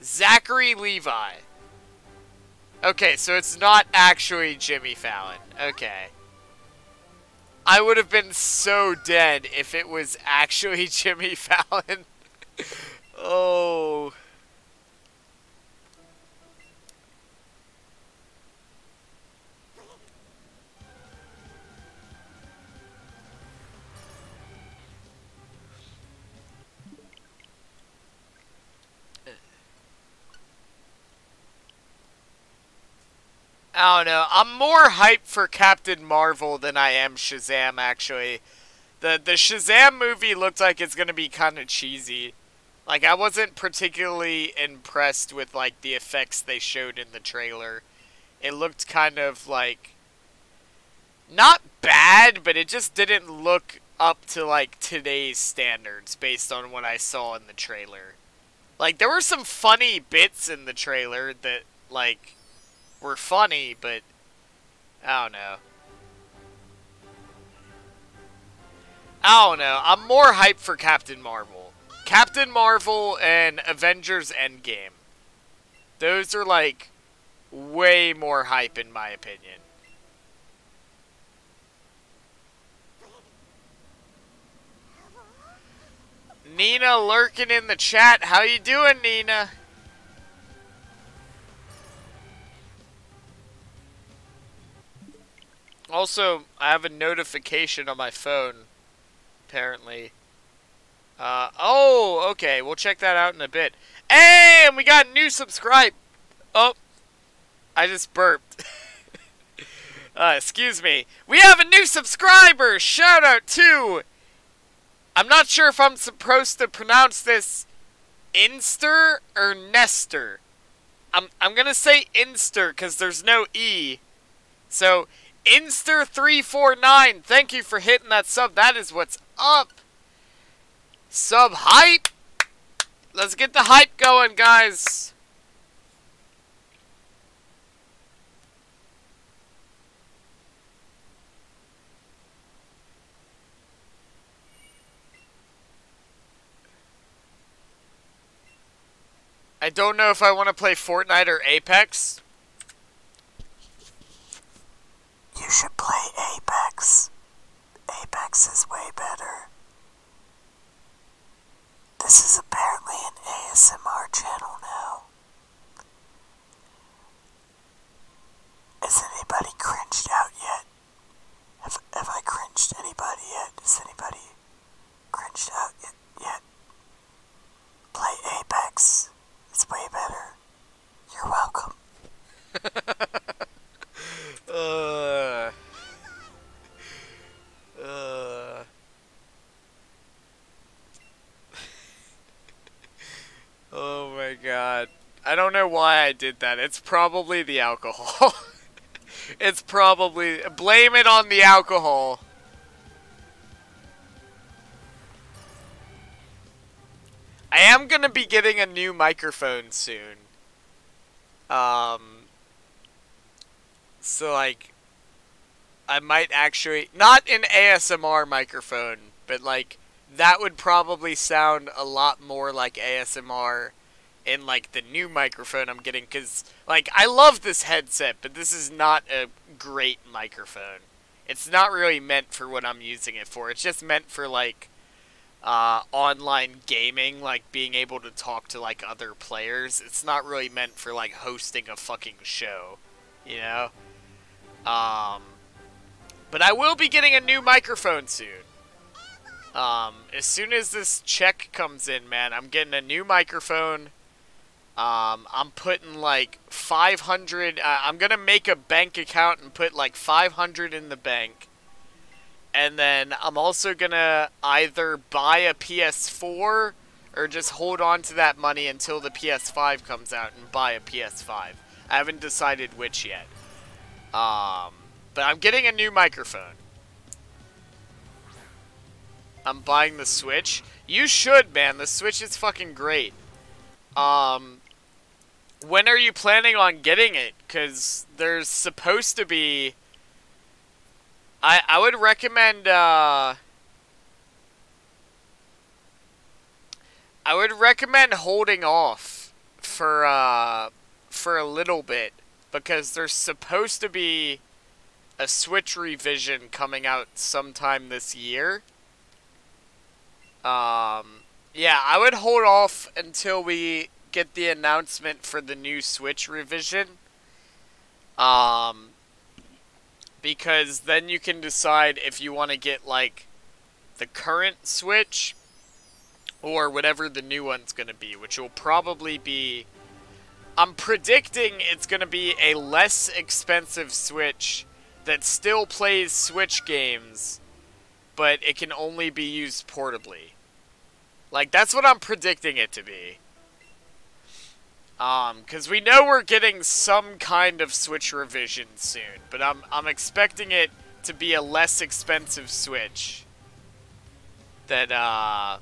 Zachary Levi. Okay, so it's not actually Jimmy Fallon. Okay. I would have been so dead if it was actually Jimmy Fallon. Oh. I don't know. I'm more hyped for Captain Marvel than I am Shazam, actually. The Shazam movie looked like it's going to be kind of cheesy. Like, I wasn't particularly impressed with, like, the effects they showed in the trailer. It looked kind of, like, not bad, but it just didn't look up to, like, today's standards based on what I saw in the trailer. Like, there were some funny bits in the trailer that, like, were funny, but I don't know. I don't know. I'm more hyped for Captain Marvel. Captain Marvel and Avengers Endgame. Those are, like, way more hype in my opinion. Nina lurking in the chat. How you doing, Nina? Also, I have a notification on my phone, apparently. Oh, okay, we'll check that out in a bit. Hey, and we got a new subscribe. Oh, I just burped. Excuse me. We have a new subscriber. Shout out to, I'm not sure if I'm supposed to pronounce this Inster or Nestor. I'm gonna say Inster because there's no E. So, Inster349, thank you for hitting that sub. That is what's up. Sub hype. Let's get the hype going, guys. I don't know if I want to play Fortnite or Apex. You should play Apex. Apex is way better. This is apparently an ASMR channel now. Has anybody cringed out yet? Have I cringed anybody yet? Has anybody cringed out yet? Play Apex. It's way better. You're welcome. Oh my god. I don't know why I did that. It's probably the alcohol. It's probably... Blame it on the alcohol. I am gonna be getting a new microphone soon. So, like, I might actually... Not an ASMR microphone, but, like, that would probably sound a lot more like ASMR in, like, the new microphone I'm getting. Because, like, I love this headset, but this is not a great microphone. It's not really meant for what I'm using it for. It's just meant for, like, online gaming, like being able to talk to like other players. It's not really meant for like hosting a fucking show, you know? But I will be getting a new microphone soon. As soon as this check comes in, man, I'm getting a new microphone. I'm putting like 500, I'm gonna make a bank account and put like 500 in the bank. And then I'm also gonna either buy a PS4 or just hold on to that money until the PS5 comes out and buy a PS5. I haven't decided which yet. But I'm getting a new microphone. I'm buying the Switch. You should, man. The Switch is fucking great. When are you planning on getting it? Because there's supposed to be... I would recommend, I would recommend holding off for a little bit. Because there's supposed to be a Switch revision coming out sometime this year. Yeah, I would hold off until we get the announcement for the new Switch revision. Because then you can decide if you want to get, like, the current Switch or whatever the new one's going to be, which will probably be... I'm predicting it's going to be a less expensive Switch that still plays Switch games, but it can only be used portably. Like, that's what I'm predicting it to be. Because we know we're getting some kind of Switch revision soon, but I'm expecting it to be a less expensive Switch that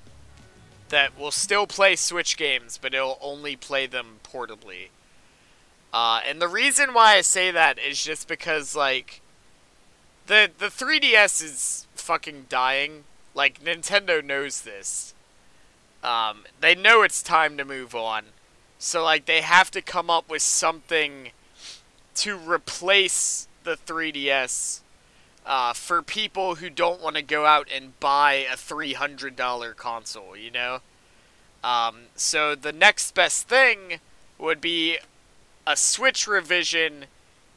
will still play Switch games, but it'll only play them portably. And the reason why I say that is just because, like, the 3DS is fucking dying. Like, Nintendo knows this. They know it's time to move on. So, like, they have to come up with something to replace the 3DS for people who don't want to go out and buy a $300 console, you know? So the next best thing would be a Switch revision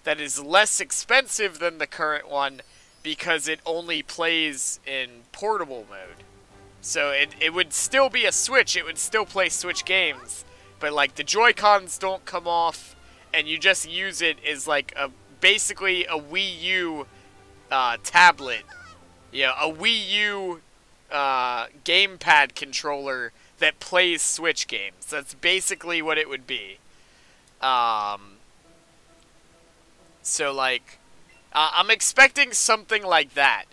that is less expensive than the current one because it only plays in portable mode. So it would still be a Switch, it would still play Switch games, but like the Joy-Cons don't come off, and you just use it as like basically a Wii U tablet. Yeah, a Wii U gamepad controller that plays Switch games. That's basically what it would be. So like, I'm expecting something like that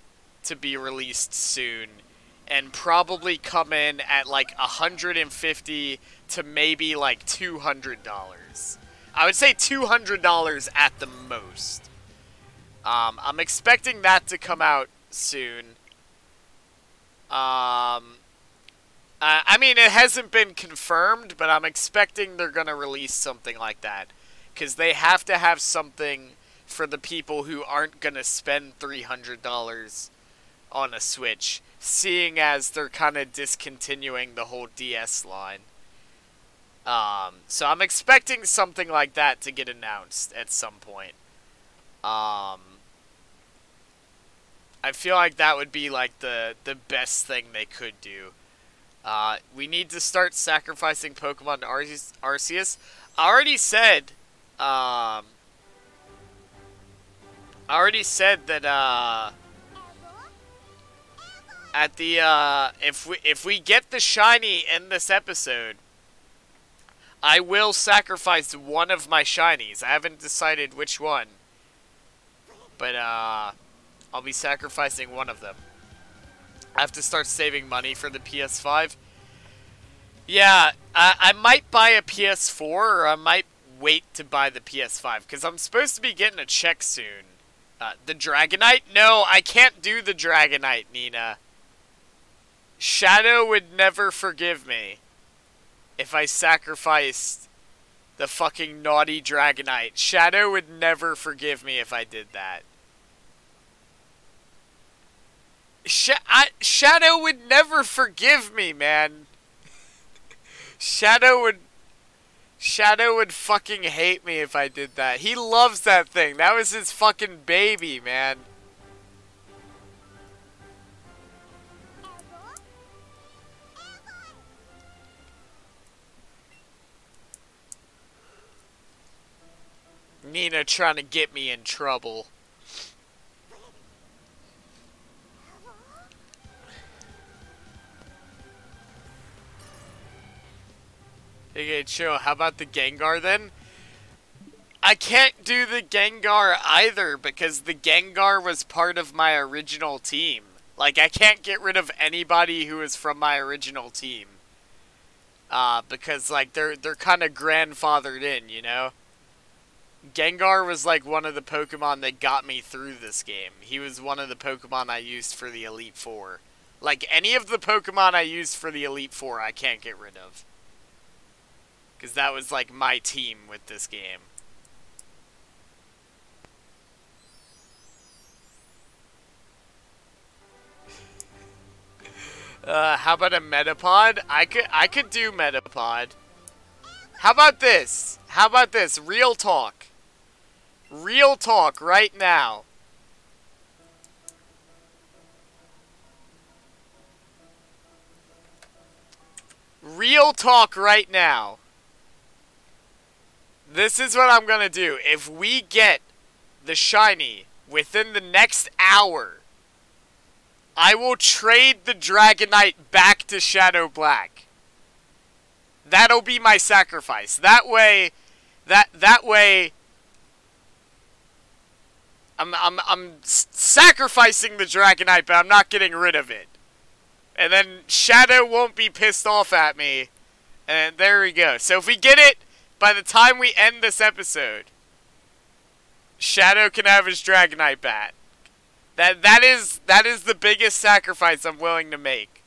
to be released soon, and probably come in at like $150 to maybe like $200. I would say $200 at the most. I'm expecting that to come out soon. I mean, it hasn't been confirmed, but I'm expecting they're gonna release something like that. Because they have to have something for the people who aren't gonna spend $300 on a Switch, seeing as they're kind of discontinuing the whole DS line. So I'm expecting something like that to get announced at some point. I feel like that would be like the best thing they could do. We need to start sacrificing Pokemon to Arceus. I already said that at the if we get the shiny in this episode, I will sacrifice one of my shinies. I haven't decided which one, but I'll be sacrificing one of them. I have to start saving money for the PS5. Yeah, I might buy a PS4, or I might wait to buy the PS5, because I'm supposed to be getting a check soon. The Dragonite? No, I can't do the Dragonite, Nina. Shadow would never forgive me if I sacrificed the fucking naughty Dragonite. Shadow would never forgive me if I did that. Shadow would never forgive me, man. Shadow would fucking hate me if I did that. He loves that thing. That was his fucking baby, man. Nina trying to get me in trouble. Okay, chill. How about the Gengar then? I can't do the Gengar either because the Gengar was part of my original team. Like, I can't get rid of anybody who is from my original team. Because, like, they're kind of grandfathered in, you know? Gengar was, like, one of the Pokemon that got me through this game. He was one of the Pokemon I used for the Elite Four. Like, any of the Pokemon I used for the Elite Four, I can't get rid of. Because that was, like, my team with this game. How about a Metapod? I could do Metapod. How about this? How about this? Real talk. Real talk right now. Real talk right now. This is what I'm gonna do. If we get the shiny within the next hour, I will trade the Dragonite back to Shadow Black. That'll be my sacrifice. That way, that way, I'm sacrificing the Dragonite, but I'm not getting rid of it. And then Shadow won't be pissed off at me. And there we go. So if we get it by the time we end this episode, Shadow can have his Dragonite back. That is the biggest sacrifice I'm willing to make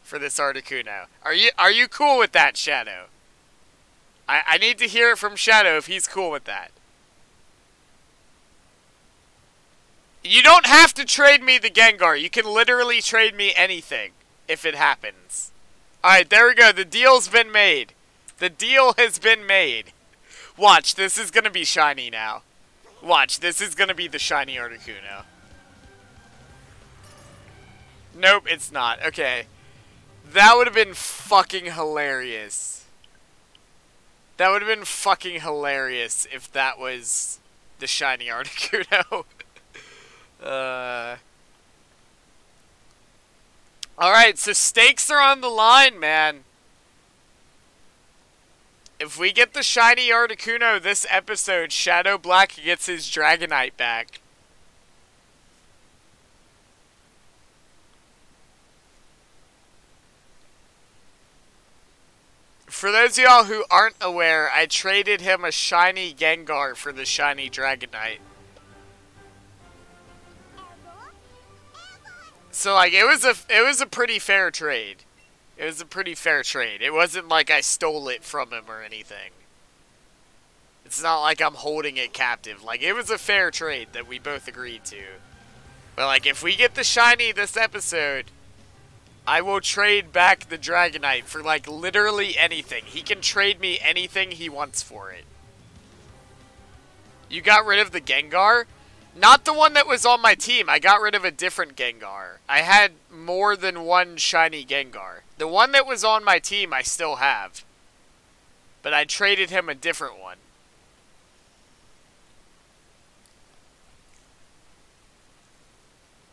for this Articuno. Are you cool with that, Shadow? I need to hear it from Shadow if he's cool with that. You don't have to trade me the Gengar. You can literally trade me anything if it happens. Alright, there we go. The deal's been made. The deal has been made. Watch, this is gonna be shiny now. Watch, this is gonna be the shiny Articuno. Nope, it's not. Okay. That would have been fucking hilarious. That would have been fucking hilarious if that was the shiny Articuno. Alright, so stakes are on the line, man. If we get the shiny Articuno this episode, Shadow Black gets his Dragonite back. For those of y'all who aren't aware, I traded him a shiny Gengar for the shiny Dragonite. So like it was a pretty fair trade. It was a pretty fair trade. It wasn't like I stole it from him or anything. It's not like I'm holding it captive. Like it was a fair trade that we both agreed to. But like if we get the shiny this episode, I will trade back the Dragonite for, like, literally anything. He can trade me anything he wants for it. You got rid of the Gengar? Not the one that was on my team. I got rid of a different Gengar. I had more than one shiny Gengar. The one that was on my team I still have. But I traded him a different one.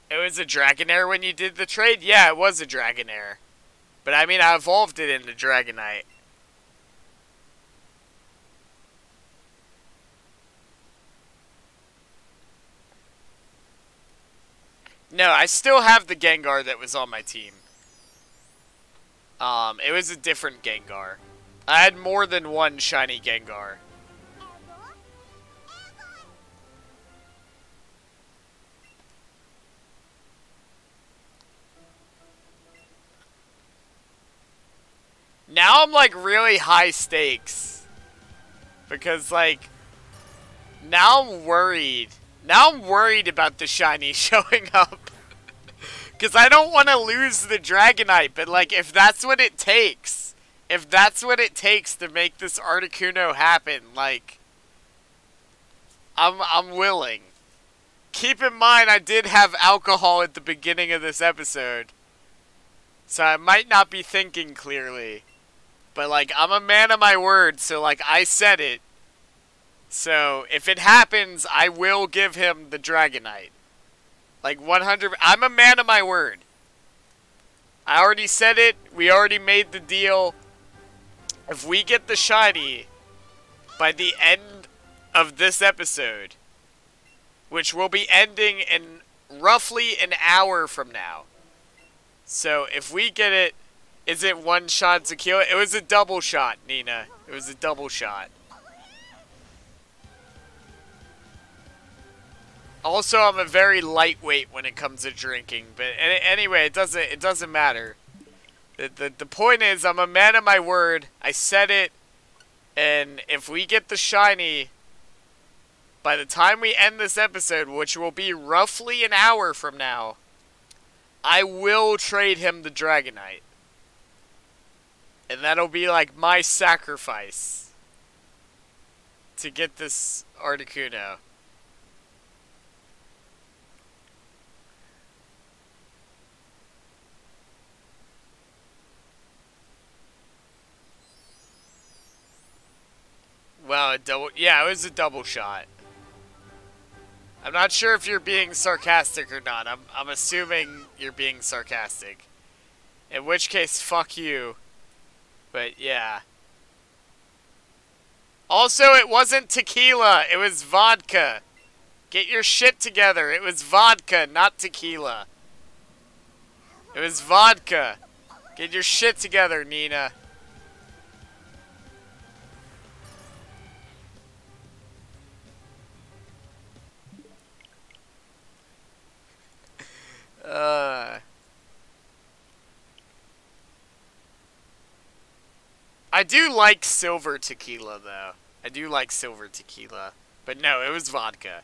It was a Dragonair when you did the trade? Yeah, it was a Dragonair. But I mean, I evolved it into Dragonite. No, I still have the Gengar that was on my team. It was a different Gengar. I had more than one shiny Gengar. Now I'm, like, really high stakes. Because, like, now I'm worried. Now I'm worried about the shiny showing up. Because I don't want to lose the Dragonite, but, like, if that's what it takes, to make this Articuno happen, like, I'm willing. Keep in mind, I did have alcohol at the beginning of this episode, so I might not be thinking clearly. But, like, I'm a man of my word, so, like, I said it. So, if it happens, I will give him the Dragonite. Like, 100... I'm a man of my word. I already said it. We already made the deal. If we get the shiny by the end of this episode, which will be ending in roughly an hour from now. So, if we get it... Is it one shot to kill it? It was a double shot, Nina. It was a double shot. Also, I'm a very lightweight when it comes to drinking, but anyway, it doesn't matter. The point is, I'm a man of my word. I said it, and if we get the shiny by the time we end this episode, which will be roughly an hour from now, I will trade him the Dragonite. And that'll be like my sacrifice to get this Articuno. Well, it was a double shot. I'm not sure if you're being sarcastic or not. I'm assuming you're being sarcastic. In which case, fuck you. But, yeah. Also, it wasn't tequila. It was vodka. Get your shit together. It was vodka, not tequila. It was vodka. Get your shit together, Nina. I do like silver tequila, though. I do like silver tequila. But no, it was vodka.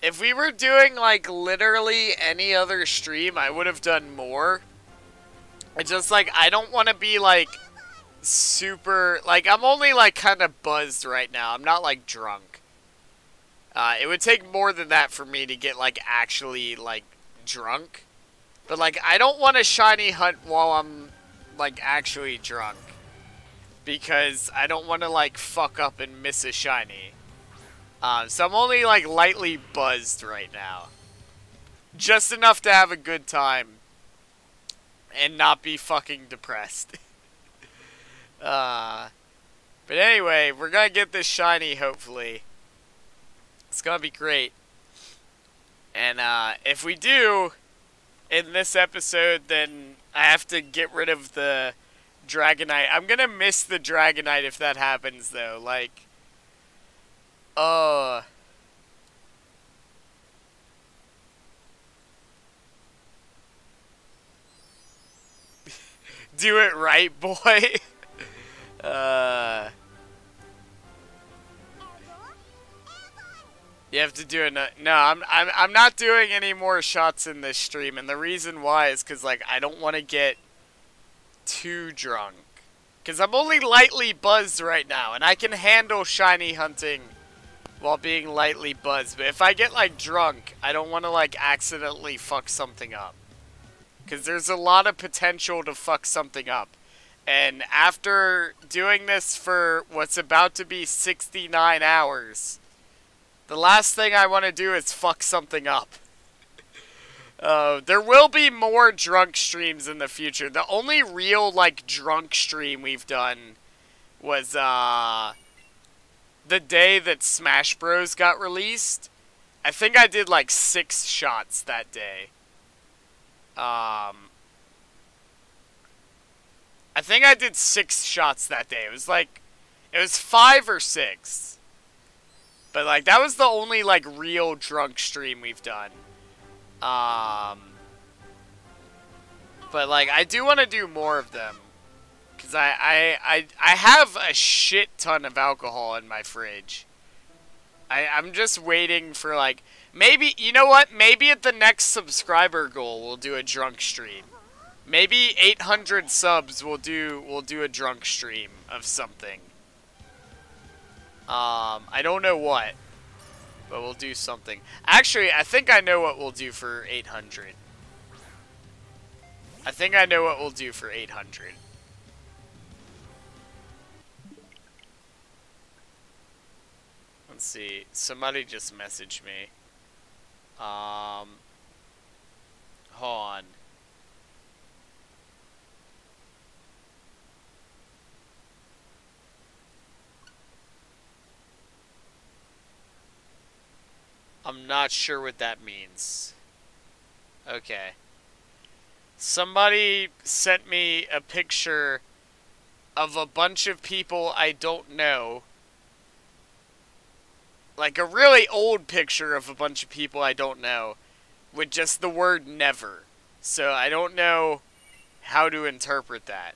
If we were doing, like, literally any other stream, I would have done more. It's just, like, I don't want to be, like, super... Like, I'm only, like, kind of buzzed right now. I'm not, like, drunk. It would take more than that for me to get, like, actually, like, drunk. But, like, I don't want to shiny hunt while I'm, like, actually drunk. Because I don't want to, like, fuck up and miss a shiny. So I'm only, like, lightly buzzed right now. Just enough to have a good time. And not be fucking depressed. But anyway, we're gonna get this shiny, hopefully. It's gonna be great. And, if we do, in this episode, then I have to get rid of the Dragonite. I'm gonna miss the Dragonite if that happens, though. Like... Do it right, boy. You have to do it. No, I'm not doing any more shots in this stream, and the reason why is because, like, I don't want to get too drunk. Because I'm only lightly buzzed right now, and I can handle shiny hunting while being lightly buzzed. But if I get, like, drunk, I don't want to, like, accidentally fuck something up. Because there's a lot of potential to fuck something up. And after doing this for what's about to be 69 hours, the last thing I want to do is fuck something up. There will be more drunk streams in the future. The only real, like, drunk stream we've done was, the day that Smash Bros. Got released. I think I did, like, 6 shots that day. I think I did 6 shots that day. It was, like, it was 5 or 6. But, like, that was the only, like, real drunk stream we've done. But, like, I do want to do more of them. Because I have a shit ton of alcohol in my fridge. I'm just waiting for, like, maybe, you know what? Maybe at the next subscriber goal, we'll do a drunk stream. Maybe 800 subs, we'll do a drunk stream of something. I don't know what, but we'll do something. Actually, I think I know what we'll do for 800. I think I know what we'll do for 800. Let's see. Somebody just messaged me. Hold on. I'm not sure what that means. Okay. Somebody sent me a picture of a bunch of people I don't know. Like a really old picture of a bunch of people I don't know. With just the word never. So I don't know how to interpret that.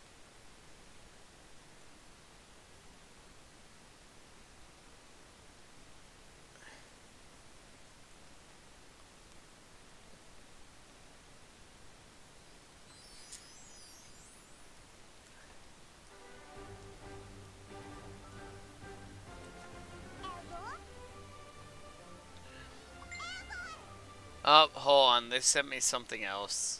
Oh, hold on. They sent me something else.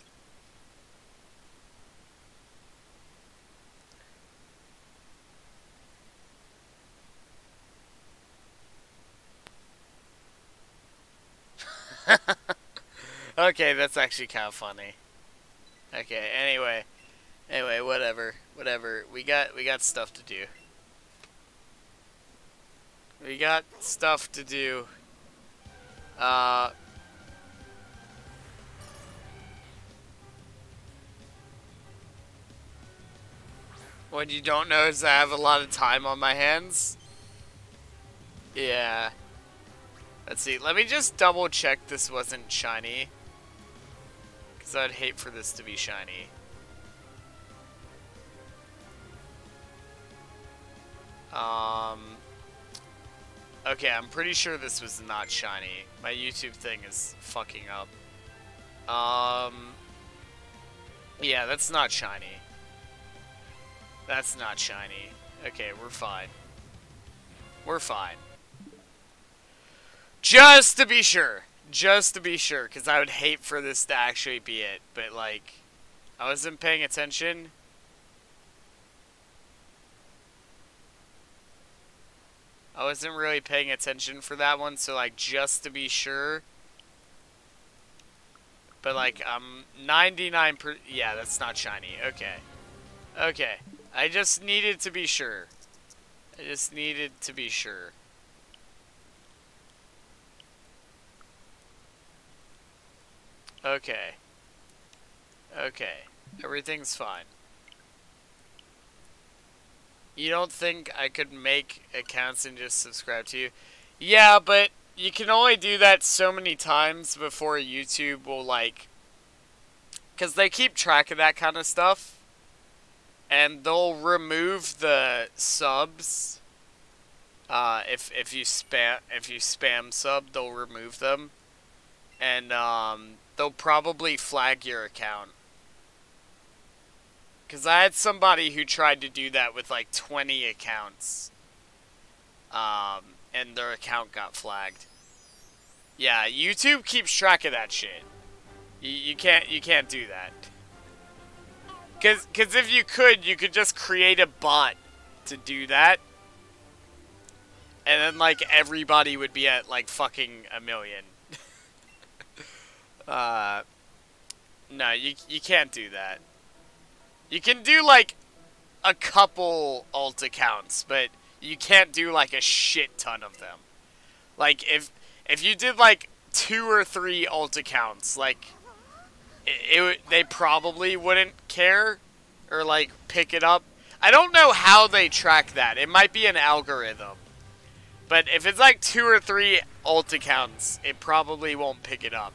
Okay, that's actually kind of funny. Okay, anyway, whatever. We got stuff to do. We got stuff to do. What you don't know is I have a lot of time on my hands. Yeah. Let's see. Let me just double check this wasn't shiny. Because I'd hate for this to be shiny. Okay, I'm pretty sure this was not shiny. My YouTube thing is fucking up. Yeah, that's not shiny. That's not shiny. Okay, we're fine. We're fine. Just to be sure. Just to be sure, because I would hate for this to actually be it. But, like, I wasn't paying attention. I wasn't really paying attention for that one, so, like, just to be sure. But, like, I'm 99%... Yeah, that's not shiny. Okay. Okay. I just needed to be sure. I just needed to be sure. Okay. Okay. Everything's fine. You don't think I could make accounts and just subscribe to you? Yeah, but you can only do that so many times before YouTube will, like... Because they keep track of that kind of stuff. And they'll remove the subs. If you spam sub, they'll remove them. And they'll probably flag your account. Because I had somebody who tried to do that with like 20 accounts. And their account got flagged. Yeah, YouTube keeps track of that shit. You can't do that. Cause if you could just create a bot to do that. And then like everybody would be at like fucking 1 million. No, you can't do that. You can do like a couple alt accounts, but you can't do like a shit ton of them. Like if you did like 2 or 3 alt accounts, like they probably wouldn't care or like pick it up. I don't know how they track that. It might be an algorithm. But if it's like 2 or 3 alt accounts, it probably won't pick it up.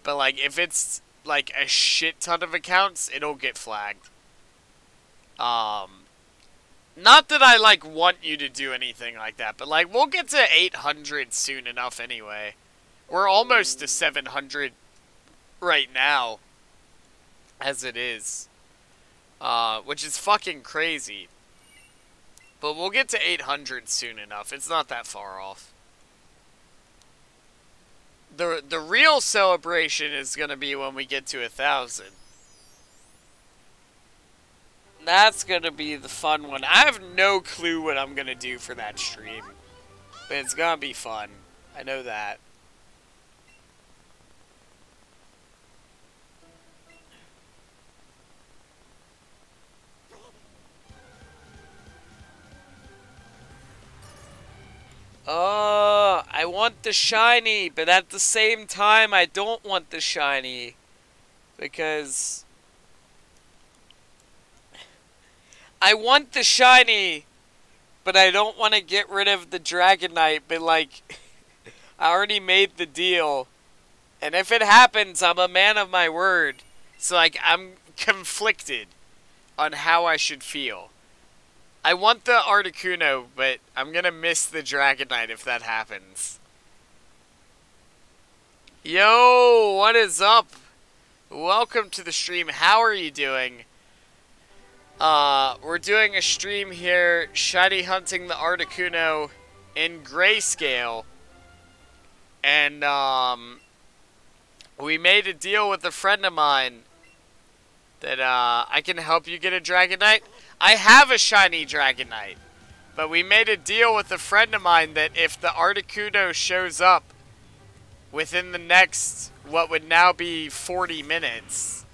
But like if it's like, a shit ton of accounts, it'll get flagged. Not that I, like, want you to do anything like that, but, like, we'll get to 800 soon enough anyway. We're almost to 700 right now, as it is. Which is fucking crazy. But we'll get to 800 soon enough. It's not that far off. The real celebration is gonna be when we get to 1,000. That's gonna be the fun one. I have no clue what I'm gonna do for that stream. But it's gonna be fun. I know that. Oh, I want the shiny, but at the same time, I don't want the shiny. Because I want the shiny, but I don't want to get rid of the Dragonite. But, like, I already made the deal. And if it happens, I'm a man of my word. So, like, I'm conflicted on how I should feel. I want the Articuno, but I'm gonna miss the Dragonite if that happens. Yo, what is up? Welcome to the stream. How are you doing? We're doing a stream here, shiny hunting the Articuno in grayscale. And, we made a deal with a friend of mine that, I can help you get a Dragonite. I have a shiny Dragonite, but we made a deal with a friend of mine that if the Articuno shows up within the next, what would now be 40 minutes,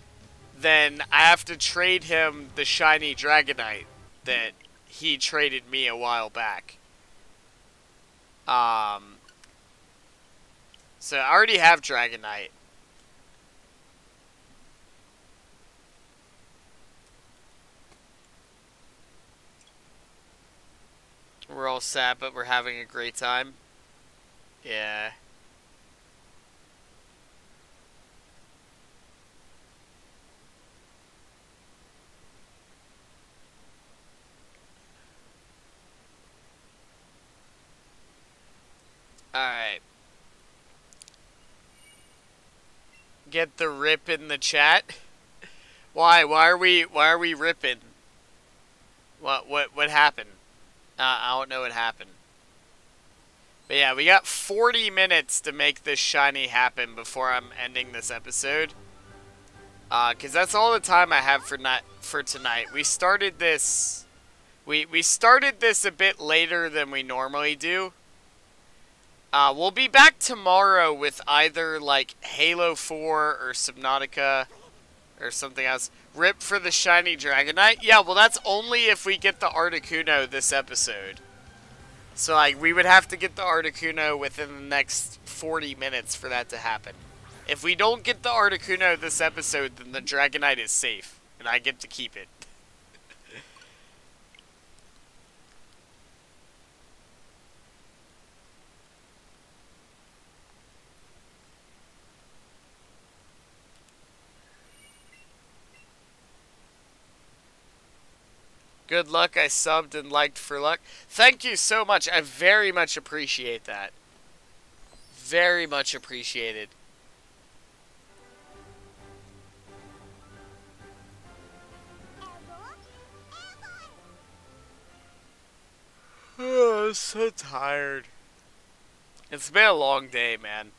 then I have to trade him the shiny Dragonite that he traded me a while back. So I already have Dragonite. We're all sad, but we're having a great time. Yeah. Alright. Get the rip in the chat. Why? Why are we ripping? What happened? I don't know what happened. But yeah, we got 40 minutes to make this shiny happen before I'm ending this episode. Cause that's all the time I have for tonight. We started this we started this a bit later than we normally do. We'll be back tomorrow with either like Halo 4 or Subnautica or something else. Rip for the shiny Dragonite? Yeah, well that's only if we get the Articuno this episode. So like, we would have to get the Articuno within the next 40 minutes for that to happen. If we don't get the Articuno this episode, then the Dragonite is safe, and I get to keep it. Good luck, I subbed and liked for luck. Thank you so much, I very much appreciate that. Very much appreciated. Oh, I'm so tired. It's been a long day, man.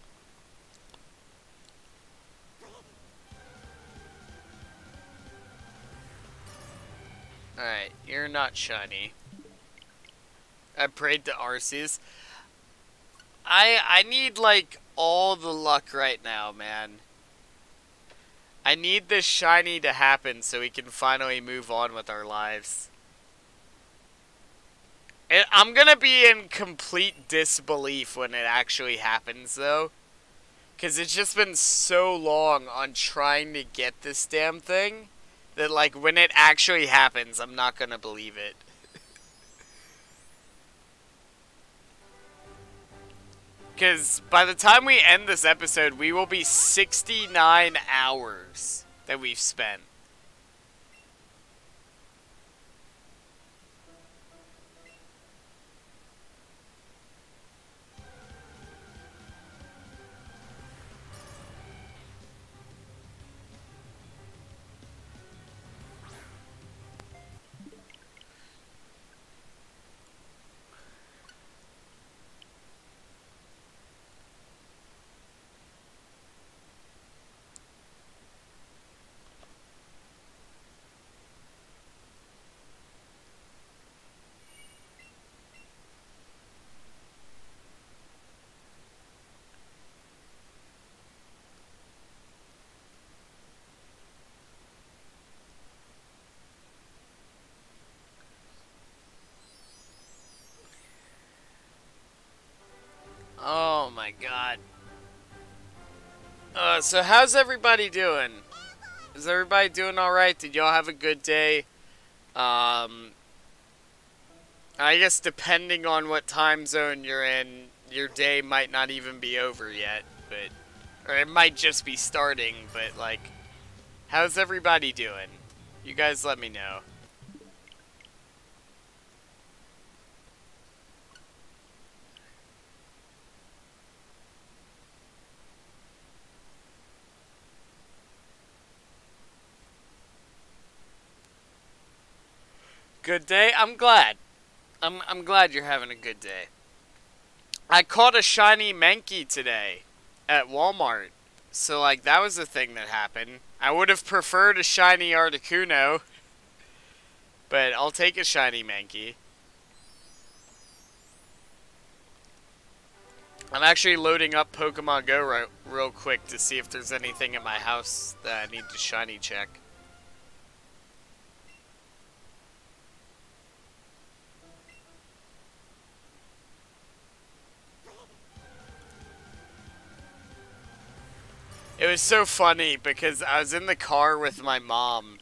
Alright, you're not shiny. I prayed to Arceus. I need, like, all the luck right now, man. I need this shiny to happen so we can finally move on with our lives. And I'm gonna be in complete disbelief when it actually happens, though. Because it's just been so long on trying to get this damn thing that, like, when it actually happens, I'm not gonna believe it. Because by the time we end this episode, we will be 69 hours that we've spent. Oh my god. So how's everybody doing? Is everybody doing alright? Did y'all have a good day? I guess depending on what time zone you're in, your day might not even be over yet, but... Or it might just be starting, but like... How's everybody doing? You guys let me know. Good day? I'm glad. I'm glad you're having a good day. I caught a shiny Mankey today at Walmart. So, like, that was a thing that happened. I would have preferred a shiny Articuno. But I'll take a shiny Mankey. I'm actually loading up Pokemon Go real quick to see if there's anything in my house that I need to shiny check. It was so funny because I was in the car with my mom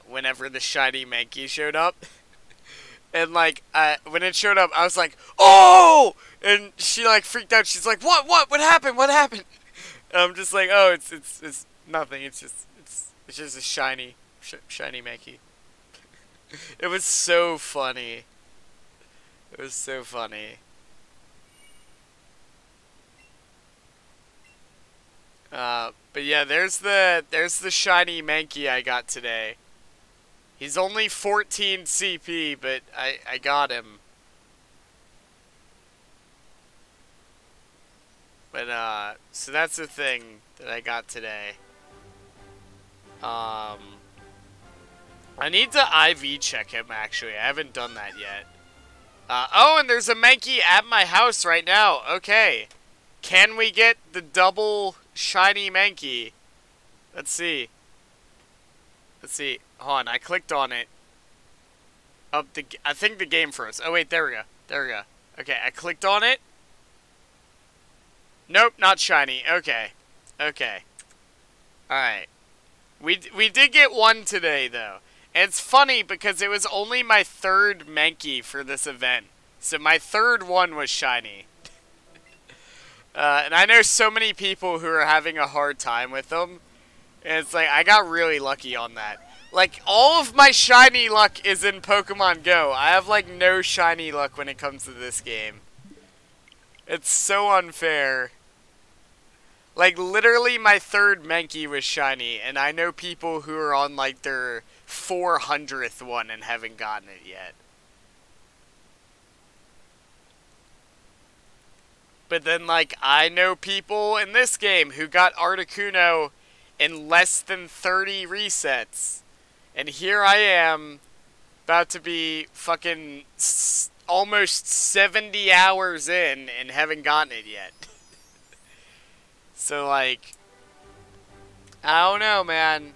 whenever the shiny Mankey showed up. And like, when it showed up, I was like, "Oh!" And she like freaked out. She's like, What happened? What happened?" And I'm just like, "Oh, it's nothing. It's just a shiny Mankey." It was so funny. It was so funny. But yeah, there's the shiny Mankey I got today. He's only 14 CP, but I got him. But so that's the thing that I got today. I need to IV check him actually. I haven't done that yet. Oh, and there's a Mankey at my house right now. Okay. Can we get the double shiny Mankey? Let's see. Let's see. Hold on, I clicked on it. I think the game froze. Oh wait, there we go. There we go. Okay, I clicked on it. Nope, not shiny. Okay. Okay. Alright. We did get one today, though. And it's funny because it was only my third Mankey for this event. So my third one was shiny. And I know so many people who are having a hard time with them. And it's like, I got really lucky on that. Like, all of my shiny luck is in Pokemon Go. I have, like, no shiny luck when it comes to this game. It's so unfair. Like, literally my third Mankey was shiny. And I know people who are on, like, their 400th one and haven't gotten it yet. But then, like, I know people in this game who got Articuno in less than 30 resets. And here I am, about to be fucking almost 70 hours in and haven't gotten it yet. So, like, I don't know, man.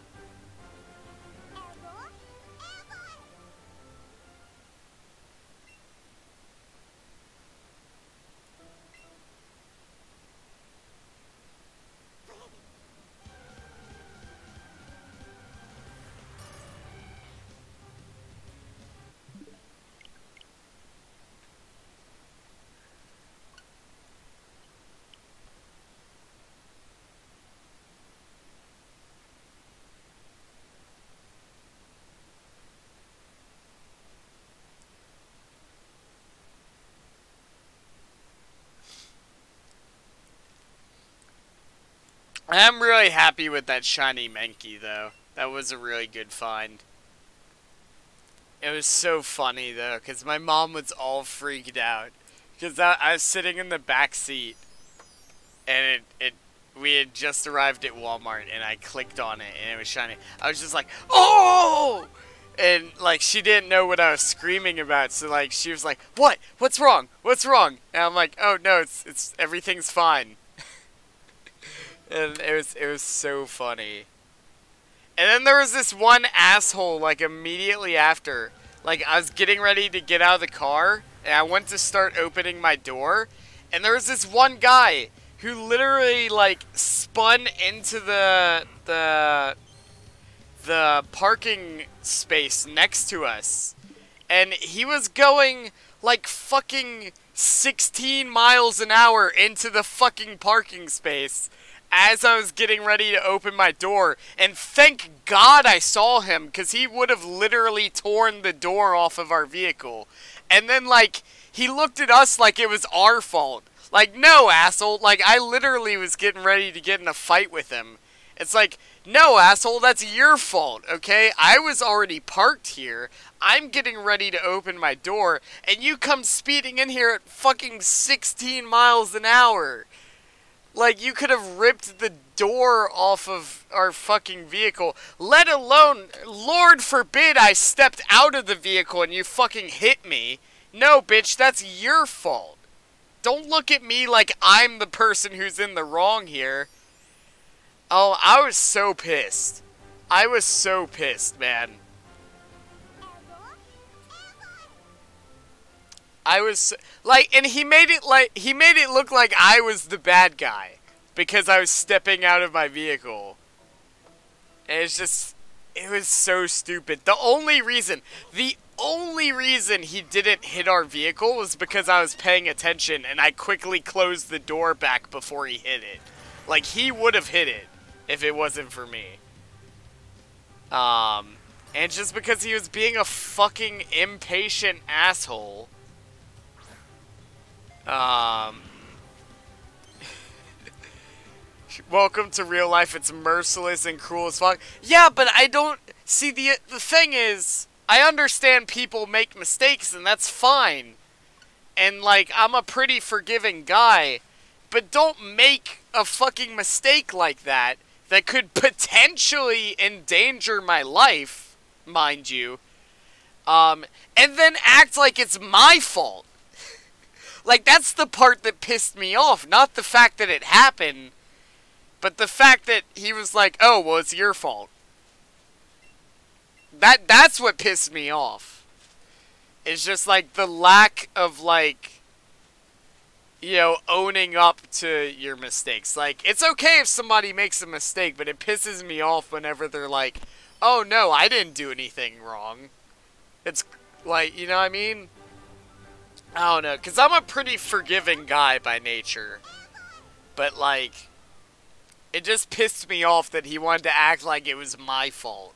I'm really happy with that shiny Menki, though. That was a really good find. It was so funny, though, because my mom was all freaked out. Because I was sitting in the back seat, and we had just arrived at Walmart, and I clicked on it, and it was shiny. I was just like, oh! And, like, she didn't know what I was screaming about, so, like, she was like, what? What's wrong? What's wrong? And I'm like, oh, no, it's everything's fine. And it was so funny. And then there was this one asshole, like, immediately after. Like, I was getting ready to get out of the car, and I went to start opening my door, and there was this one guy who literally, like, spun into the parking space next to us. And he was going, like, fucking 16 miles an hour into the fucking parking space as I was getting ready to open my door. And thank God I saw him, because he would have literally torn the door off of our vehicle. And then, like, he looked at us like it was our fault. Like, no, asshole. Like, I literally was getting ready to get in a fight with him. It's like, no, asshole, that's your fault, okay? I was already parked here. I'm getting ready to open my door, and you come speeding in here at fucking 16 miles an hour. Like, you could have ripped the door off of our fucking vehicle, let alone, Lord forbid I stepped out of the vehicle and you fucking hit me. No, bitch, that's your fault. Don't look at me like I'm the person who's in the wrong here. Oh, I was so pissed. I was so pissed, man. I was like, and he made it look like I was the bad guy because I was stepping out of my vehicle. And it's just, it was so stupid. The only reason he didn't hit our vehicle was because I was paying attention and I quickly closed the door back before he hit it. Like, he would have hit it if it wasn't for me. And just because he was being a fucking impatient asshole. Welcome to real life. It's merciless and cruel as fuck. Yeah, but I don't see the thing is, I understand people make mistakes and that's fine. And like, I'm a pretty forgiving guy, but don't make a fucking mistake like that could potentially endanger my life, mind you. And then act like it's my fault. Like, that's the part that pissed me off. Not the fact that it happened, but the fact that he was like, oh, well, it's your fault. That's what pissed me off. It's just, like, the lack of, like, you know, owning up to your mistakes. Like, it's okay if somebody makes a mistake, but it pisses me off whenever they're like, oh, no, I didn't do anything wrong. It's, like, you know what I mean? I don't know, because I'm a pretty forgiving guy by nature. But, like, it just pissed me off that he wanted to act like it was my fault.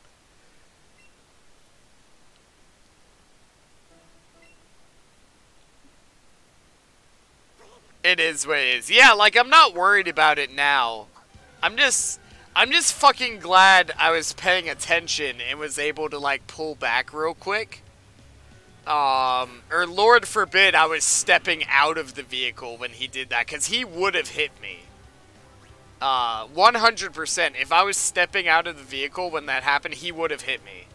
It is what it is. Yeah, like, I'm not worried about it now. I'm just fucking glad I was paying attention and was able to, like, pull back real quick. Or Lord forbid I was stepping out of the vehicle when he did that, because he would have hit me. 100%. If I was stepping out of the vehicle when that happened, he would have hit me.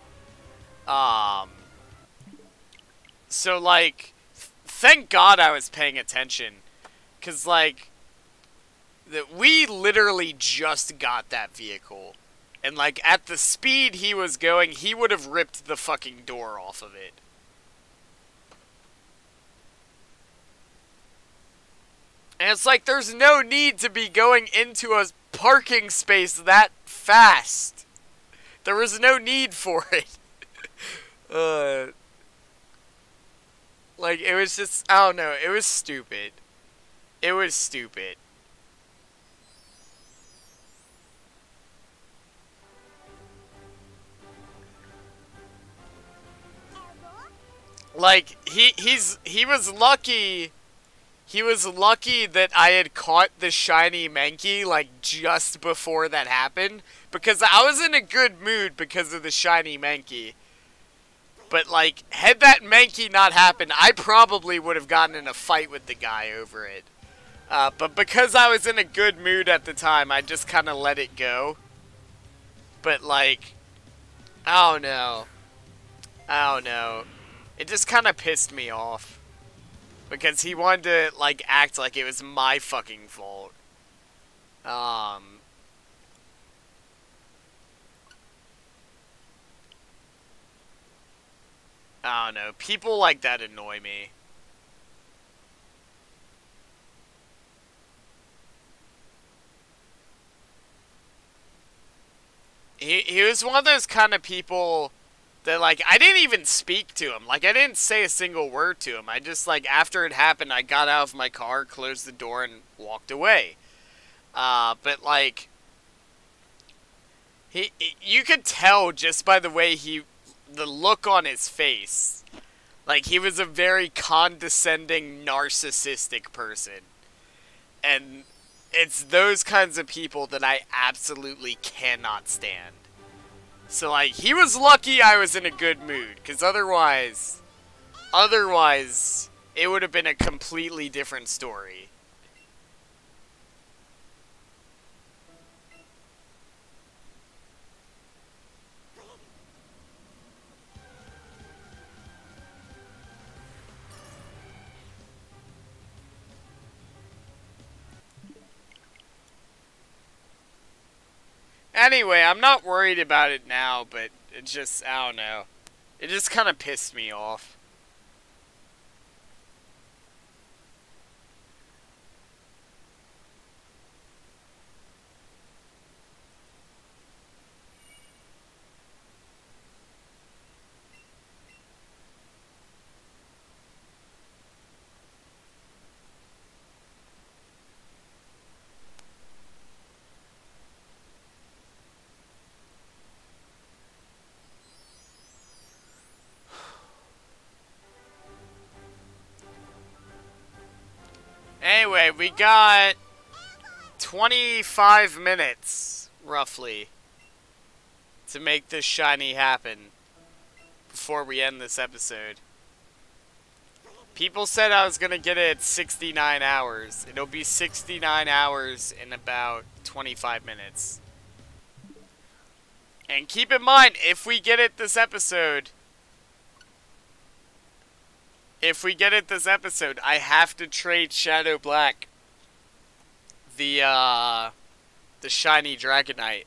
So, like, thank God I was paying attention. Because, like, we literally just got that vehicle. And, like, at the speed he was going, he would have ripped the fucking door off of it. And it's like, there's no need to be going into a parking space that fast. There was no need for it. Like, it was just, I don't know, it was stupid. It was stupid. Like, he was lucky. he was lucky that I had caught the shiny Mankey, like, just before that happened. Because I was in a good mood because of the shiny Mankey. But, like, had that Mankey not happened, I probably would have gotten in a fight with the guy over it. But because I was in a good mood at the time, I just kind of let it go. But, like, I don't know. I don't know. It just kind of pissed me off. Because he wanted to, like, act like it was my fucking fault. I don't know. People like that annoy me. He was one of those kind of people that, like, I didn't even speak to him. Like, I didn't say a single word to him. I just, like, after it happened, I got out of my car, closed the door, and walked away. But, like, you could tell just by the way the look on his face. Like, he was a very condescending, narcissistic person. And it's those kinds of people that I absolutely cannot stand. So, like, he was lucky I was in a good mood, because otherwise, it would have been a completely different story. Anyway, I'm not worried about it now, but it just, I don't know. It just kind of pissed me off. Anyway, we got 25 minutes, roughly, to make this shiny happen before we end this episode. People said I was going to get it at 69 hours. It'll be 69 hours in about 25 minutes. And keep in mind, if we get it this episode, I have to trade Shadow Black the shiny Dragonite.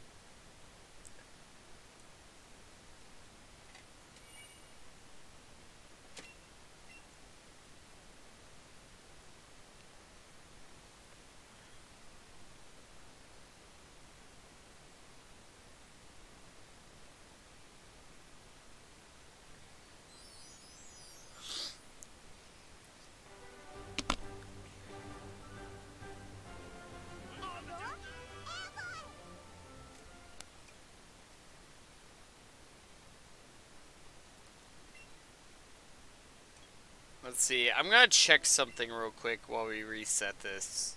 Let's see, I'm gonna check something real quick while we reset this.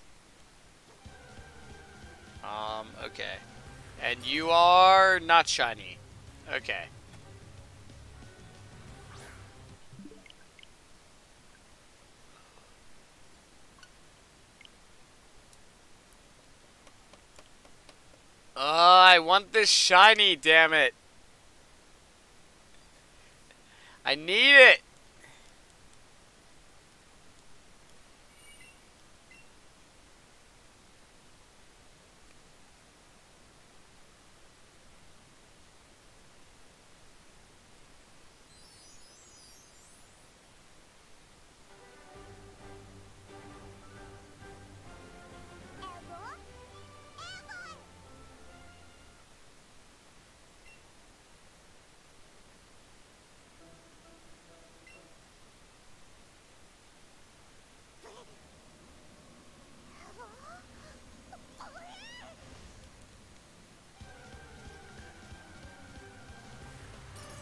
Okay. And you are not shiny. Okay. I want this shiny, damn it. I need it.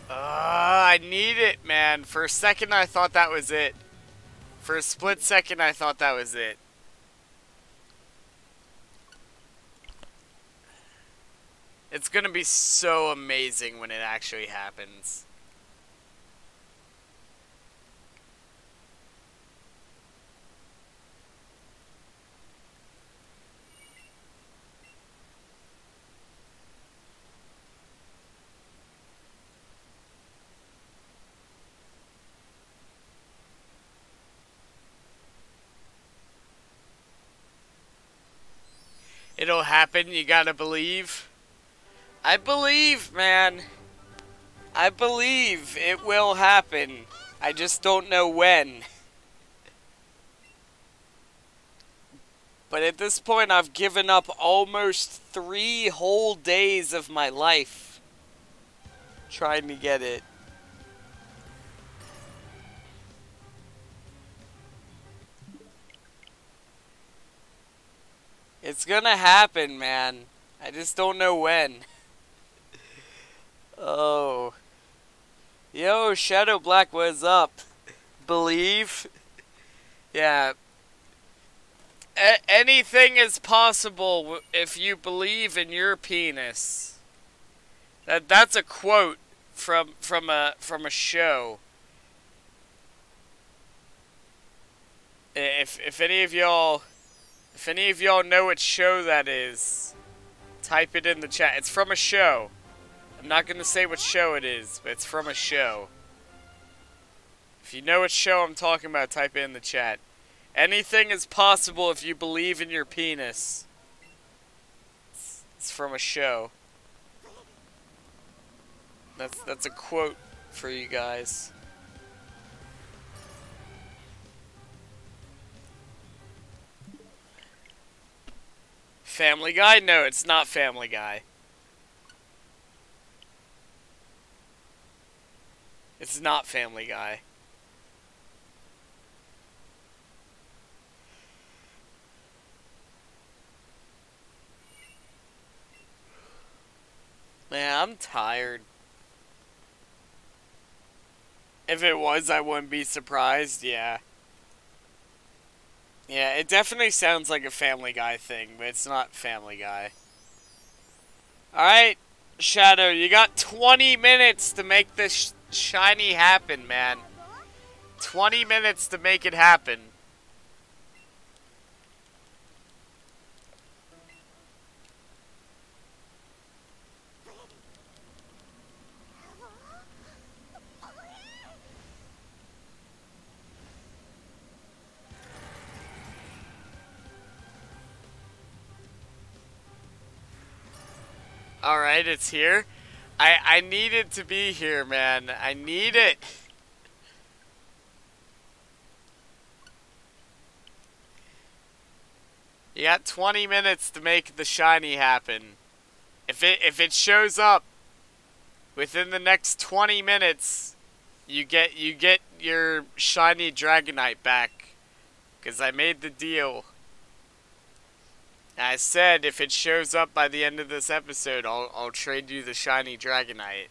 I need it, man. For a second, I thought that was it. For a split second, I thought that was it. It's gonna be so amazing when it actually happens. It'll happen, you gotta believe. I believe, man. I believe it will happen. I just don't know when. But at this point, I've given up almost 3 whole days of my life trying to get it. It's gonna happen, man. I just don't know when. Oh. Yo, Shadow Black, what's up? Believe? Yeah. Anything is possible if you believe in your penis. That's a quote from a show. If any of y'all know what show that is, type it in the chat. It's from a show. I'm not going to say what show it is, but it's from a show. If you know what show I'm talking about, type it in the chat. Anything is possible if you believe in your penis. It's from a show. That's a quote for you guys. Family Guy? No, it's not Family Guy. It's not Family Guy. Man, I'm tired. If it was, I wouldn't be surprised, yeah. Yeah, it definitely sounds like a Family Guy thing, but it's not Family Guy. Alright, Shadow, you got 20 minutes to make this shiny happen, man. 20 minutes to make it happen. Alright, it's here. I need it to be here, man. I need it. You got 20 minutes to make the shiny happen. If it shows up within the next 20 minutes, you get your shiny Dragonite back. 'Cause I made the deal. I said if it shows up by the end of this episode, I'll trade you the shiny Dragonite.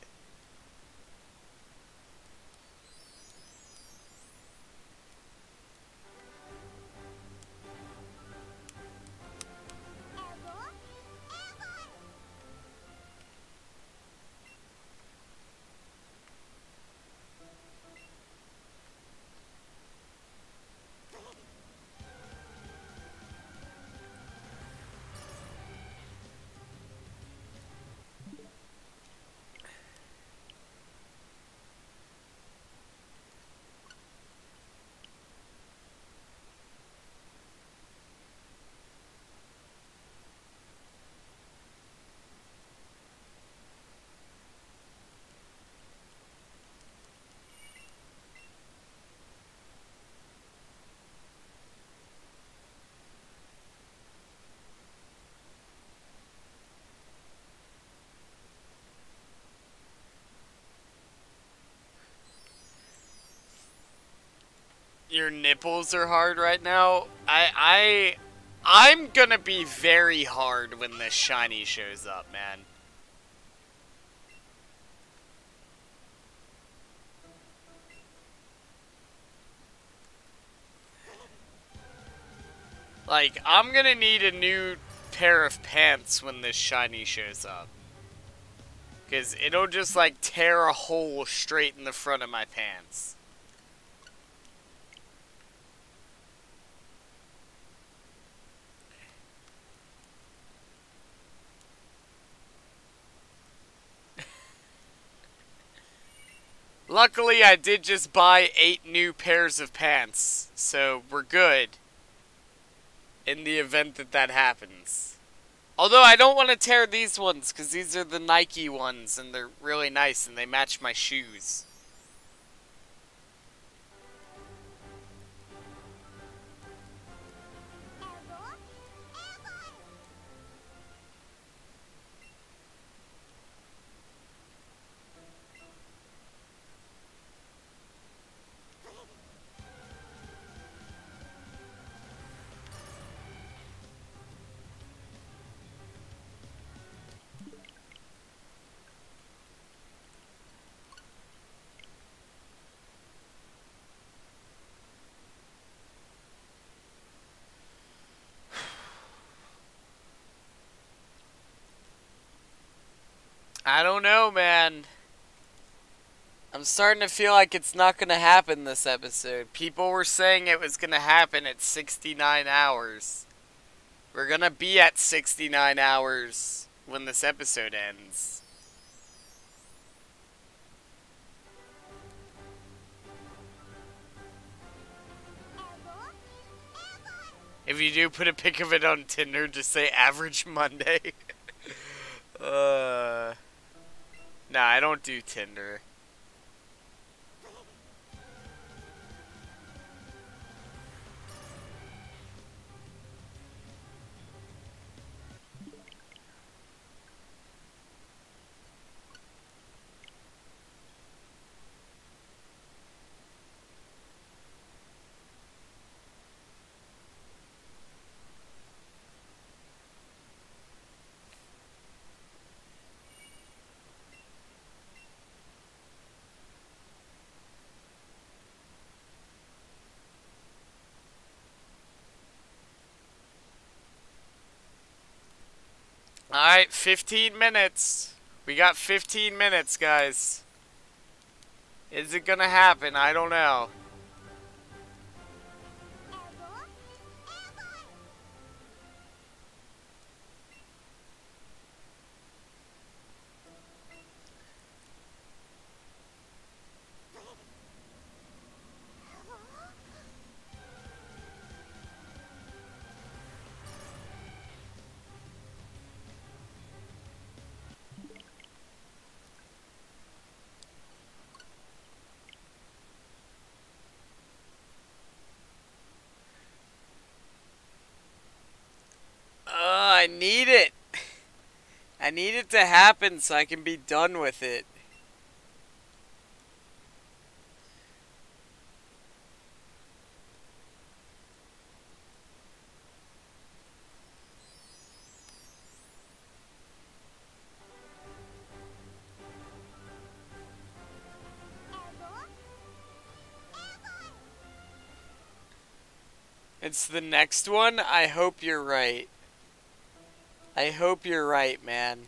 Your nipples are hard right now. I'm gonna be very hard when this shiny shows up, man. Like, I'm gonna need a new pair of pants when this shiny shows up. Because it'll just, like, tear a hole straight in the front of my pants. Luckily, I did just buy 8 new pairs of pants, so we're good in the event that that happens. Although I don't want to tear these ones, because these are the Nike ones, and they're really nice, and they match my shoes. I don't know, man. I'm starting to feel like it's not going to happen this episode. People were saying it was going to happen at 69 hours. We're going to be at 69 hours when this episode ends. If you do put a pic of it on Tinder, just say average Monday. Nah, I don't do Tinder. Alright, 15 minutes. We got 15 minutes, guys. Is it gonna happen? I don't know. I need it. I need it to happen so I can be done with it. It's the next one? I hope you're right. I hope you're right, man.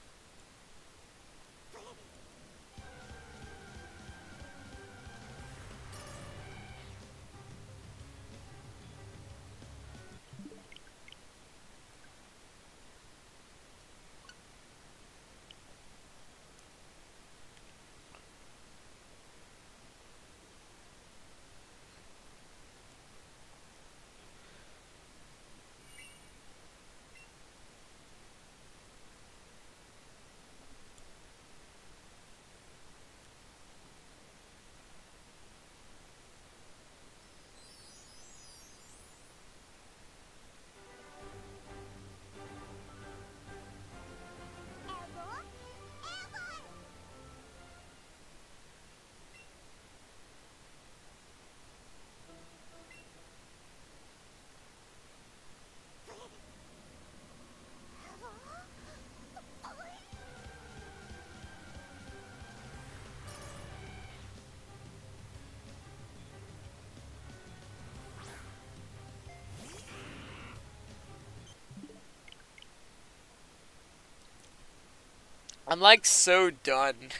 I'm like so done.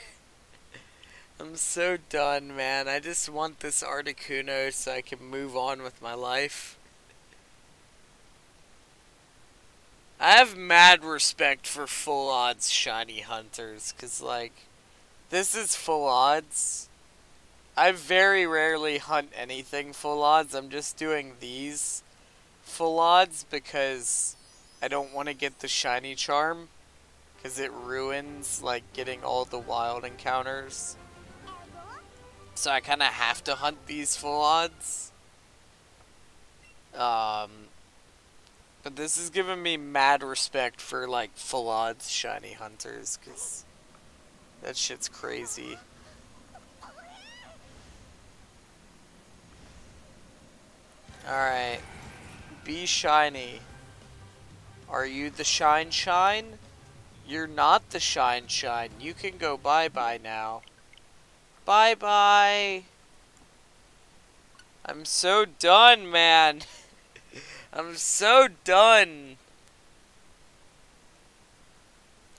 I'm so done, man. I just want this Articuno so I can move on with my life. I have mad respect for full odds shiny hunters, cause like, this is full odds. I very rarely hunt anything full odds. I'm just doing these full odds because I don't want to get the shiny charm, because it ruins like getting all the wild encounters. So I kind of have to hunt these full odds. But this is giving me mad respect for like full odds shiny hunters, because that shit's crazy. Alright. Be shiny. Are you the shine shine? You're not the shine shine. You can go bye-bye now. Bye-bye. I'm so done, man. I'm so done.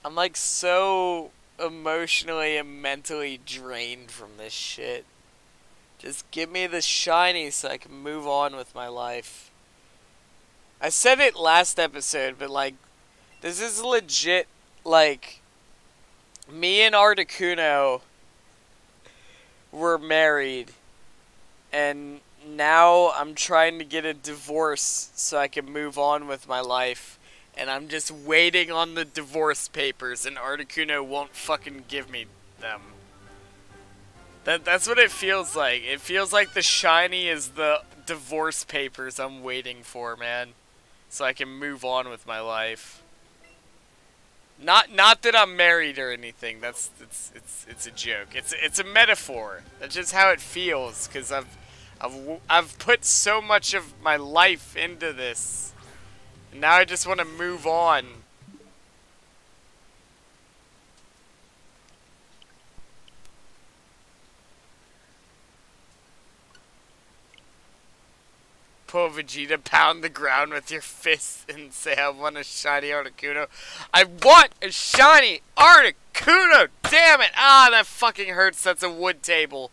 I'm like so emotionally and mentally drained from this shit. Just give me the shiny so I can move on with my life. I said it last episode, but like, this is legit, like, me and Articuno were married, and now I'm trying to get a divorce so I can move on with my life, and I'm just waiting on the divorce papers, and Articuno won't fucking give me them. That's what it feels like. It feels like the shiny is the divorce papers I'm waiting for, man, so I can move on with my life. Not that I'm married or anything. It's a joke. It's a metaphor. That's just how it feels, because I've put so much of my life into this, and now I just want to move on. Pull Vegeta, pound the ground with your fists, and say, I want a shiny Articuno. I want a shiny Articuno! Damn it! Ah, that fucking hurts. That's a wood table.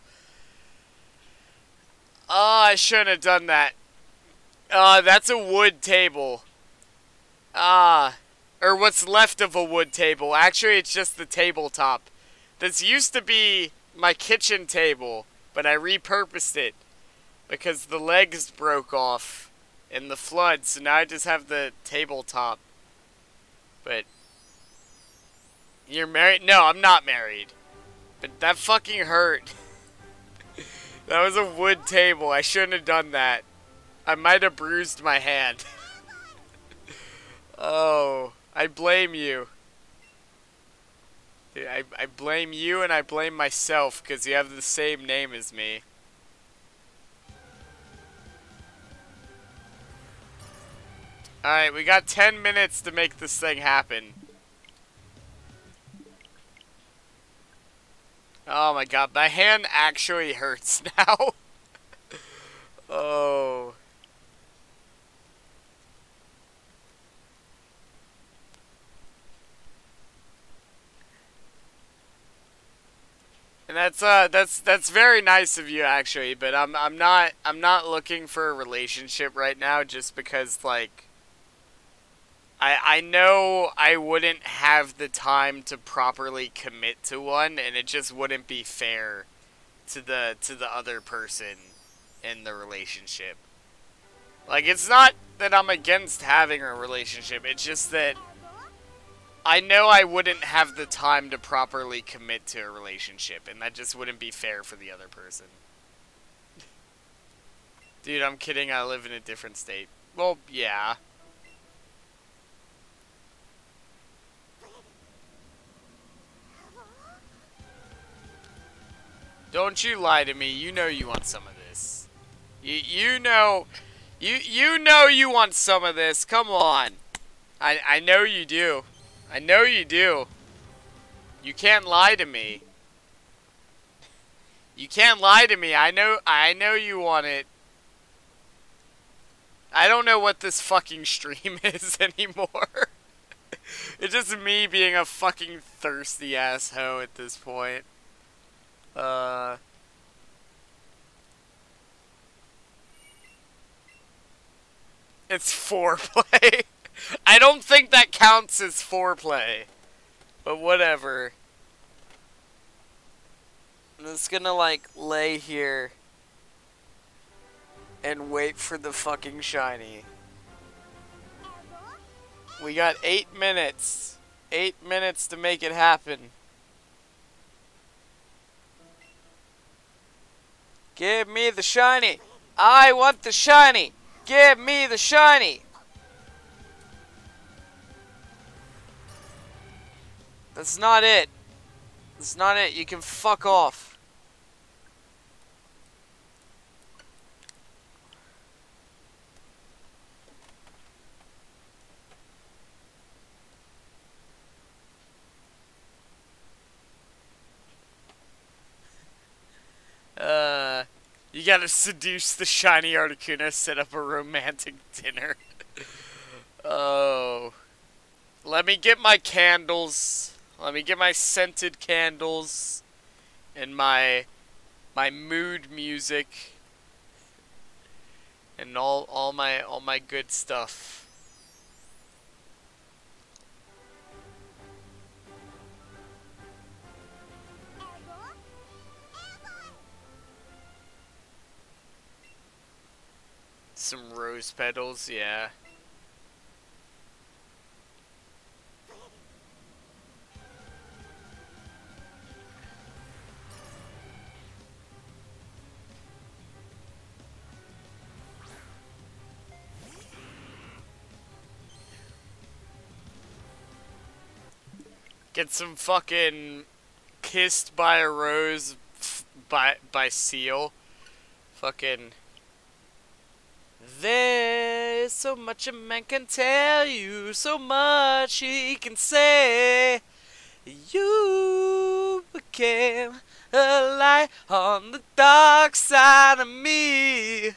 Oh, I shouldn't have done that. That's a wood table. Or what's left of a wood table. Actually, it's just the tabletop. This used to be my kitchen table, but I repurposed it because the legs broke off in the flood, so now I just have the tabletop. But you're married? No, I'm not married. But that fucking hurt. That was a wood table. I shouldn't have done that. I might have bruised my hand. Oh, I blame you. Dude, I blame you, and I blame myself because you have the same name as me. Alright, we got 10 minutes to make this thing happen. Oh my god, my hand actually hurts now. Oh. And that's very nice of you actually, but I'm not looking for a relationship right now just because like I know I wouldn't have the time to properly commit to one, and it just wouldn't be fair to the other person in the relationship. Like, it's not that I'm against having a relationship, it's just that I know I wouldn't have the time to properly commit to a relationship, and that just wouldn't be fair for the other person. Dude, I'm kidding, I live in a different state. Well, yeah. Don't you lie to me. You know you want some of this. You know you want some of this. Come on. I know you do. I know you do. You can't lie to me. You can't lie to me. I know you want it. I don't know what this fucking stream is anymore. It's just me being a fucking thirsty ass hoe at this point. It's foreplay. I don't think that counts as foreplay. But whatever. I'm just gonna, like, lay here and wait for the fucking shiny. We got 8 minutes. 8 minutes to make it happen. Give me the shiny. I want the shiny. Give me the shiny. That's not it. That's not it. You can fuck off. You gotta seduce the shiny Articuno, set up a romantic dinner. Oh. Let me get my candles. Let me get my scented candles. And my mood music. And all my good stuff. Some rose petals, yeah. Get some fucking kissed by a rose by seal. Fucking. There's so much a man can tell you, so much he can say. You became a light on the dark side of me.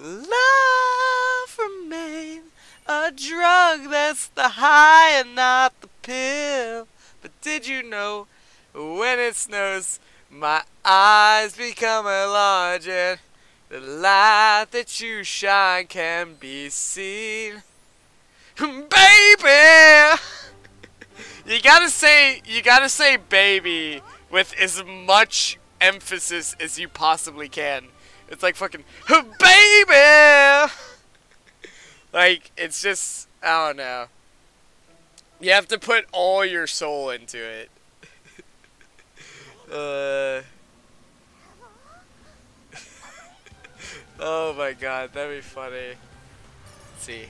Love remain a drug that's the high and not the pill. But did you know when it snows, my eyes become larger? The light that you shine can be seen. Baby! You gotta say baby with as much emphasis as you possibly can. It's like fucking baby! Like, it's just, I don't know. You have to put all your soul into it. Oh my god, that'd be funny. Let's see.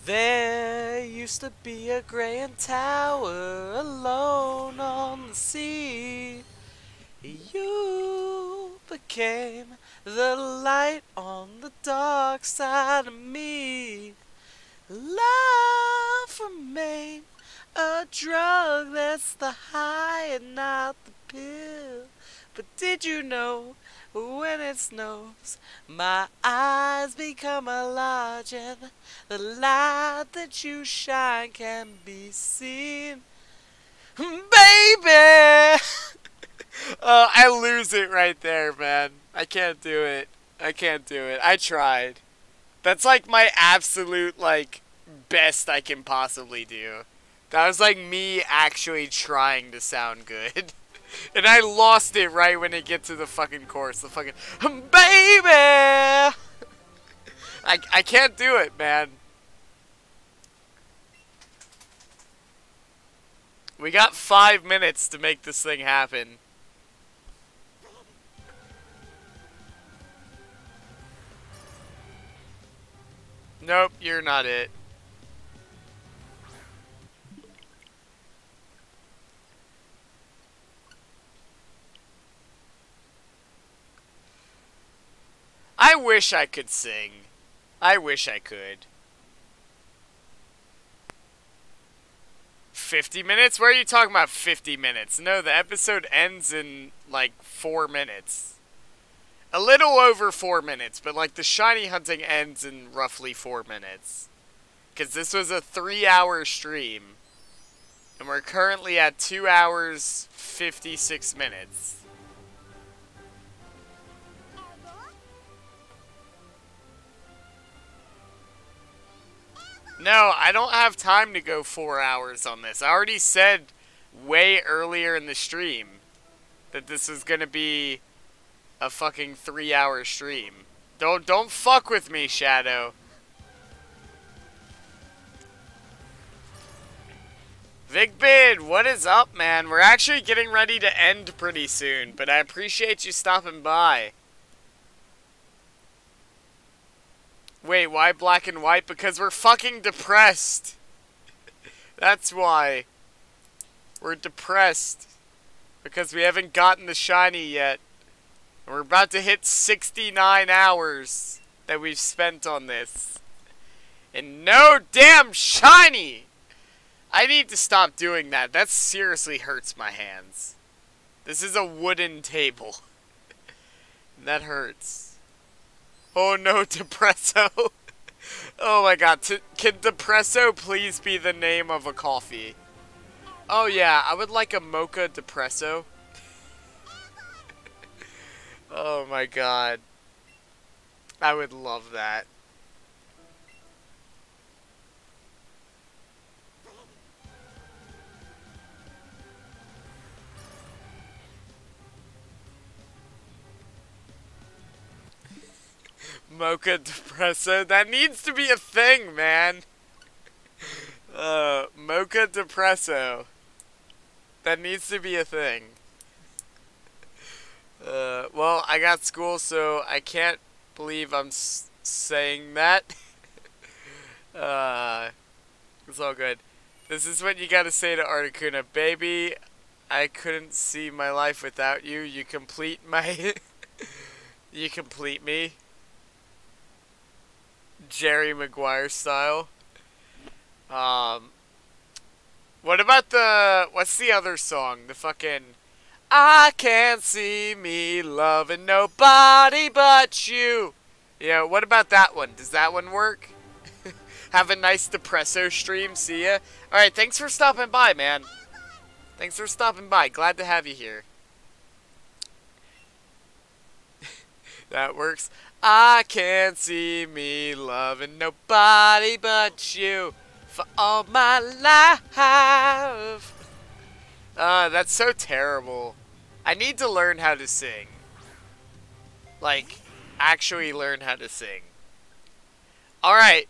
There used to be a grand tower alone on the sea. You became the light on the dark side of me. Love remained a drug that's the high and not the pill. But did you know when it snows, my eyes become larger? The light that you shine can be seen. Baby! I lose it right there, man. I can't do it. I can't do it. I tried. That's like my absolute, like, best I can possibly do. That was like me actually trying to sound good. And I lost it right when it gets to the fucking chorus. The fucking, baby! I can't do it, man. We got 5 minutes to make this thing happen. Nope, you're not it. I wish I could sing. I wish I could. 50 minutes? Where are you talking about 50 minutes? No, the episode ends in, like, 4 minutes. A little over 4 minutes, but, like, the shiny hunting ends in roughly 4 minutes. because this was a 3-hour stream. And we're currently at 2 hours, 56 minutes. No, I don't have time to go 4 hours on this. I already said way earlier in the stream that this was gonna be a fucking 3-hour stream. Don't fuck with me, Shadow. Vigbid, what is up, man? We're actually getting ready to end pretty soon, but I appreciate you stopping by. Wait, why black and white? Because we're fucking depressed. That's why. We're depressed. Because we haven't gotten the shiny yet. And we're about to hit 69 hours that we've spent on this. And no damn shiny! I need to stop doing that. That seriously hurts my hands. This is a wooden table. That hurts. Oh no, Depresso. Oh my god. Can Depresso please be the name of a coffee? Oh yeah, I would like a mocha Depresso. Oh my god. I would love that. Mocha Depresso. That needs to be a thing, man. Mocha Depresso. That needs to be a thing. Well, I got school, so I can't believe I'm saying that. It's all good. This is what you gotta say to Articuno. Baby, I couldn't see my life without you. You complete my... You complete me. Jerry Maguire style. What about what's the other song? The fucking I can't see me loving nobody but you. Yeah, what about that one? Does that one work? Have a nice Depresso stream. See ya. Alright, thanks for stopping by, man. Thanks for stopping by. Glad to have you here. That works. I can't see me loving nobody but you for all my life. That's so terrible. I need to learn how to sing. Like, actually learn how to sing. Alright.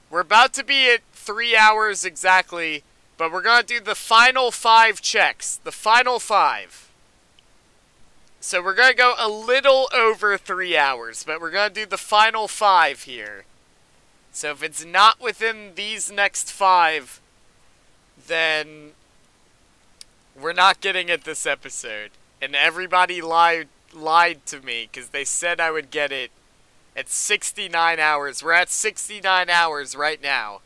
We're about to be at 3 hours exactly, but we're gonna do the final 5 checks. The final 5. So we're going to go a little over 3 hours, but we're going to do the final 5 here. So if it's not within these next 5, then we're not getting it this episode. And everybody lied to me because they said I would get it at 69 hours. We're at 69 hours right now.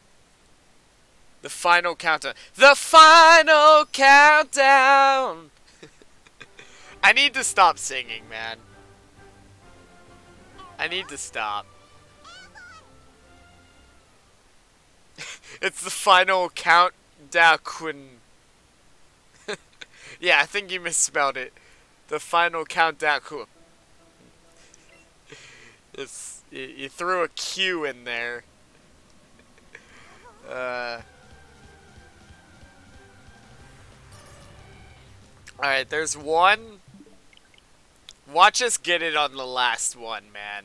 The final countdown. The final countdown! I need to stop singing, man. I need to stop. It's the final countdown. Yeah, I think you misspelled it. The final countdown. It's, you threw a Q in there. Alright, there's one. Watch us get it on the last one, man.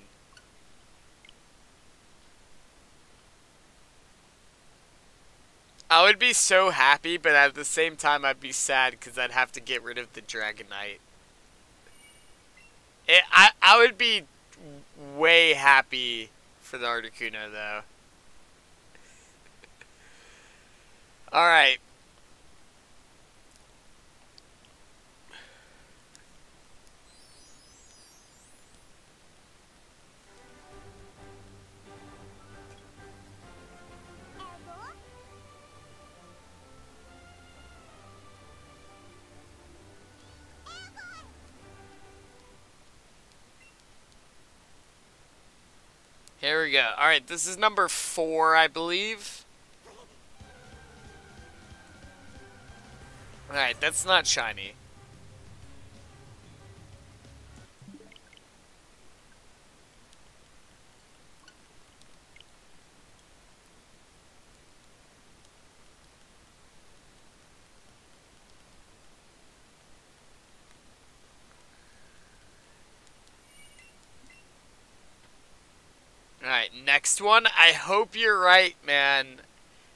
I would be so happy, but at the same time I'd be sad because I'd have to get rid of the Dragonite. I would be way happy for the Articuno, though. Alright. Here we go. Alright, this is number 4, I believe. Alright, that's not shiny. Alright, next one. I hope you're right, man.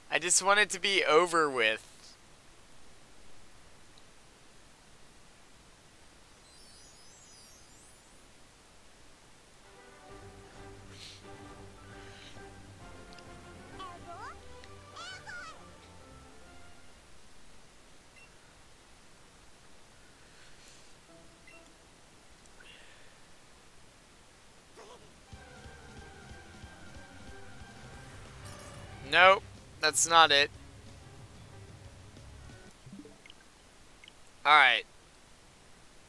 I just want it to be over with. Nope, that's not it. Alright.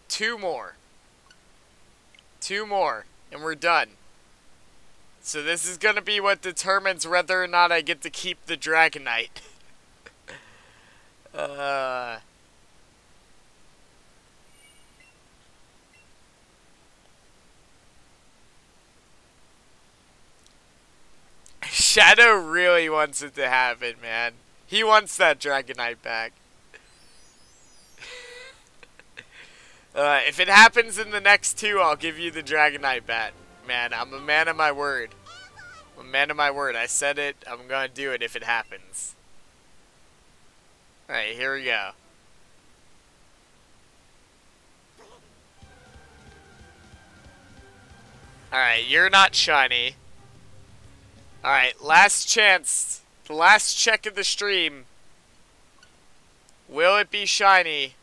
2 more. 2 more, and we're done. So this is gonna be what determines whether or not I get to keep the Dragonite. Shadow really wants it to happen, man. He wants that Dragonite back. If it happens in the next 2, I'll give you the Dragonite back. Man, I'm a man of my word. I'm a man of my word. I said it. I'm gonna do it if it happens. Alright, here we go. Alright, you're not shiny. Alright, last chance. The last check of the stream. Will it be shiny?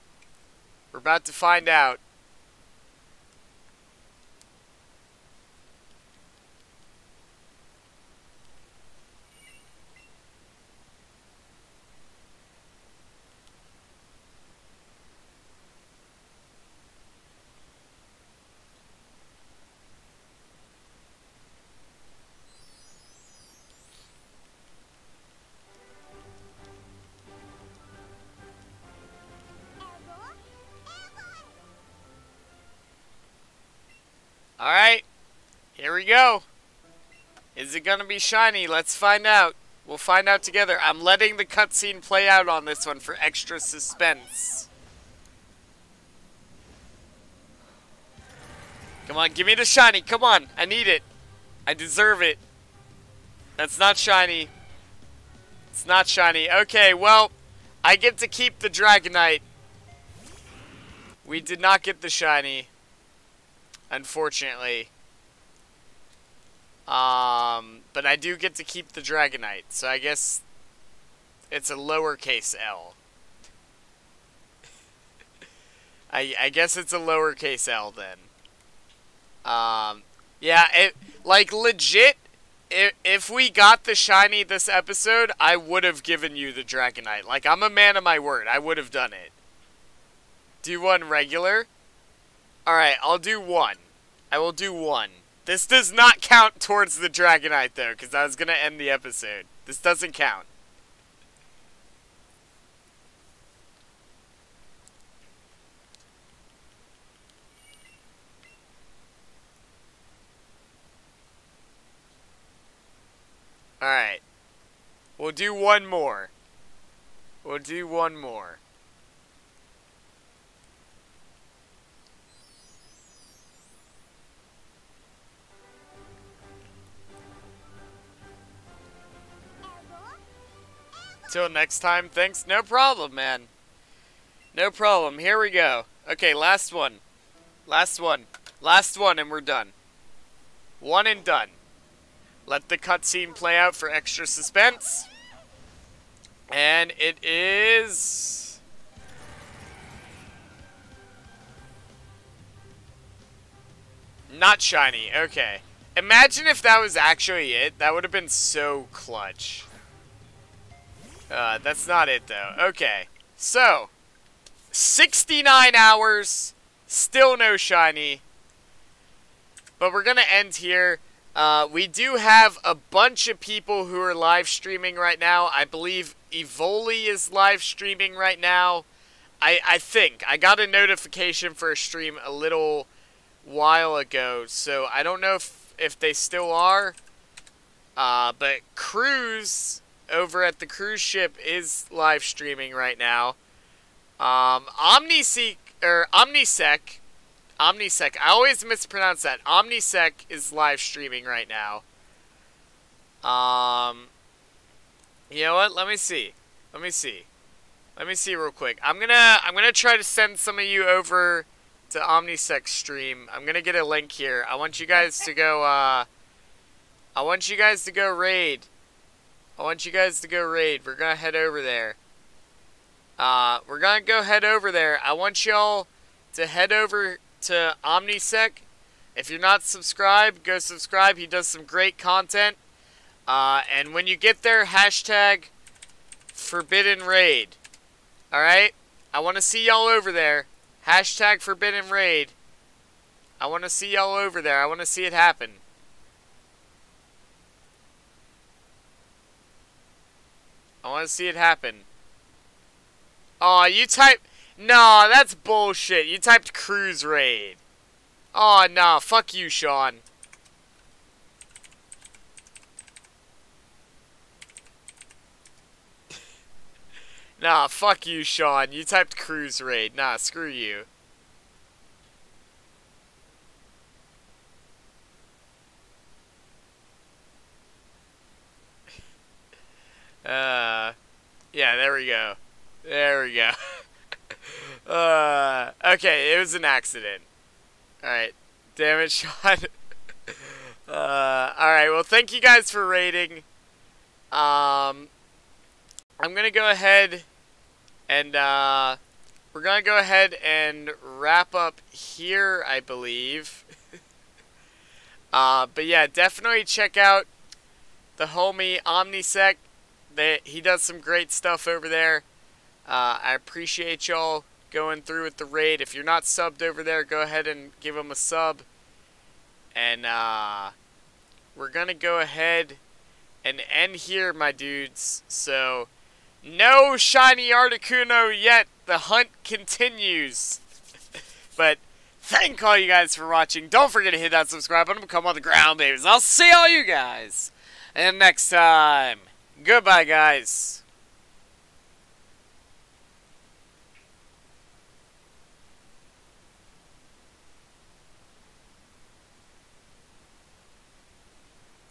We're about to find out. Alright, here we go. Is it gonna be shiny? Let's find out. We'll find out together. I'm letting the cutscene play out on this one for extra suspense. Come on, give me the shiny. Come on, I need it. I deserve it. That's not shiny. It's not shiny. Okay, well, I get to keep the Dragonite. We did not get the shiny. Unfortunately. But I do get to keep the Dragonite, so I guess it's a lowercase L. I guess it's a lowercase L then. Yeah, like legit, if we got the shiny this episode, I would have given you the Dragonite. Like, I'm a man of my word. I would have done it. Do 1 regular? Alright, I'll do 1. I will do 1. This does not count towards the Dragonite, though, because I was going to end the episode. This doesn't count. Alright. We'll do 1 more. We'll do 1 more. Till next time, thanks. No problem, man. No problem. Here we go. Okay, last one. Last one. Last one, and we're done. 1 and done. Let the cutscene play out for extra suspense. And it is... not shiny. Okay. Imagine if that was actually it. That would have been so clutch. That's not it, though. Okay. So, 69 hours. Still no shiny. But we're going to end here. We do have a bunch of people who are live streaming right now. I believe eevee is live streaming right now. I think. I got a notification for a stream a little while ago, so I don't know if they still are. But Cruise over at the cruise ship is live streaming right now. Omnisec, I always mispronounce that. Omnisec is live streaming right now. You know what? Let me see real quick. I'm gonna try to send some of you over to Omnisec's stream. I'm gonna get a link here. I want you guys to go raid. I want you guys to go raid. We're gonna head over there. We're gonna go head over there. I want y'all to head over to Omnisec. If you're not subscribed, go subscribe. He does some great content. And when you get there, hashtag Forbidden Raid. Alright? I want to see y'all over there. Hashtag Forbidden Raid. I want to see y'all over there. I want to see it happen. I want to see it happen. Aw, you type... No, that's bullshit. You typed Cruise Raid. Aw, nah. Fuck you, Sean. Nah, fuck you, Sean. You typed Cruise Raid. Nah, screw you. Yeah, there we go. There we go. Okay, it was an accident. Alright. Damn it, Sean. Alright, well, thank you guys for raiding. I'm gonna go ahead and, we're gonna go ahead and wrap up here, I believe. But yeah, definitely check out the homie Omnisec. He does some great stuff over there. I appreciate y'all going through with the raid. If you're not subbed over there, go ahead and give him a sub. And we're going to go ahead and end here, my dudes. So, no shiny Articuno yet. The hunt continues. But thank all you guys for watching. Don't forget to hit that subscribe button and become on the ground, babies. I'll see all you guys. And next time, goodbye, guys.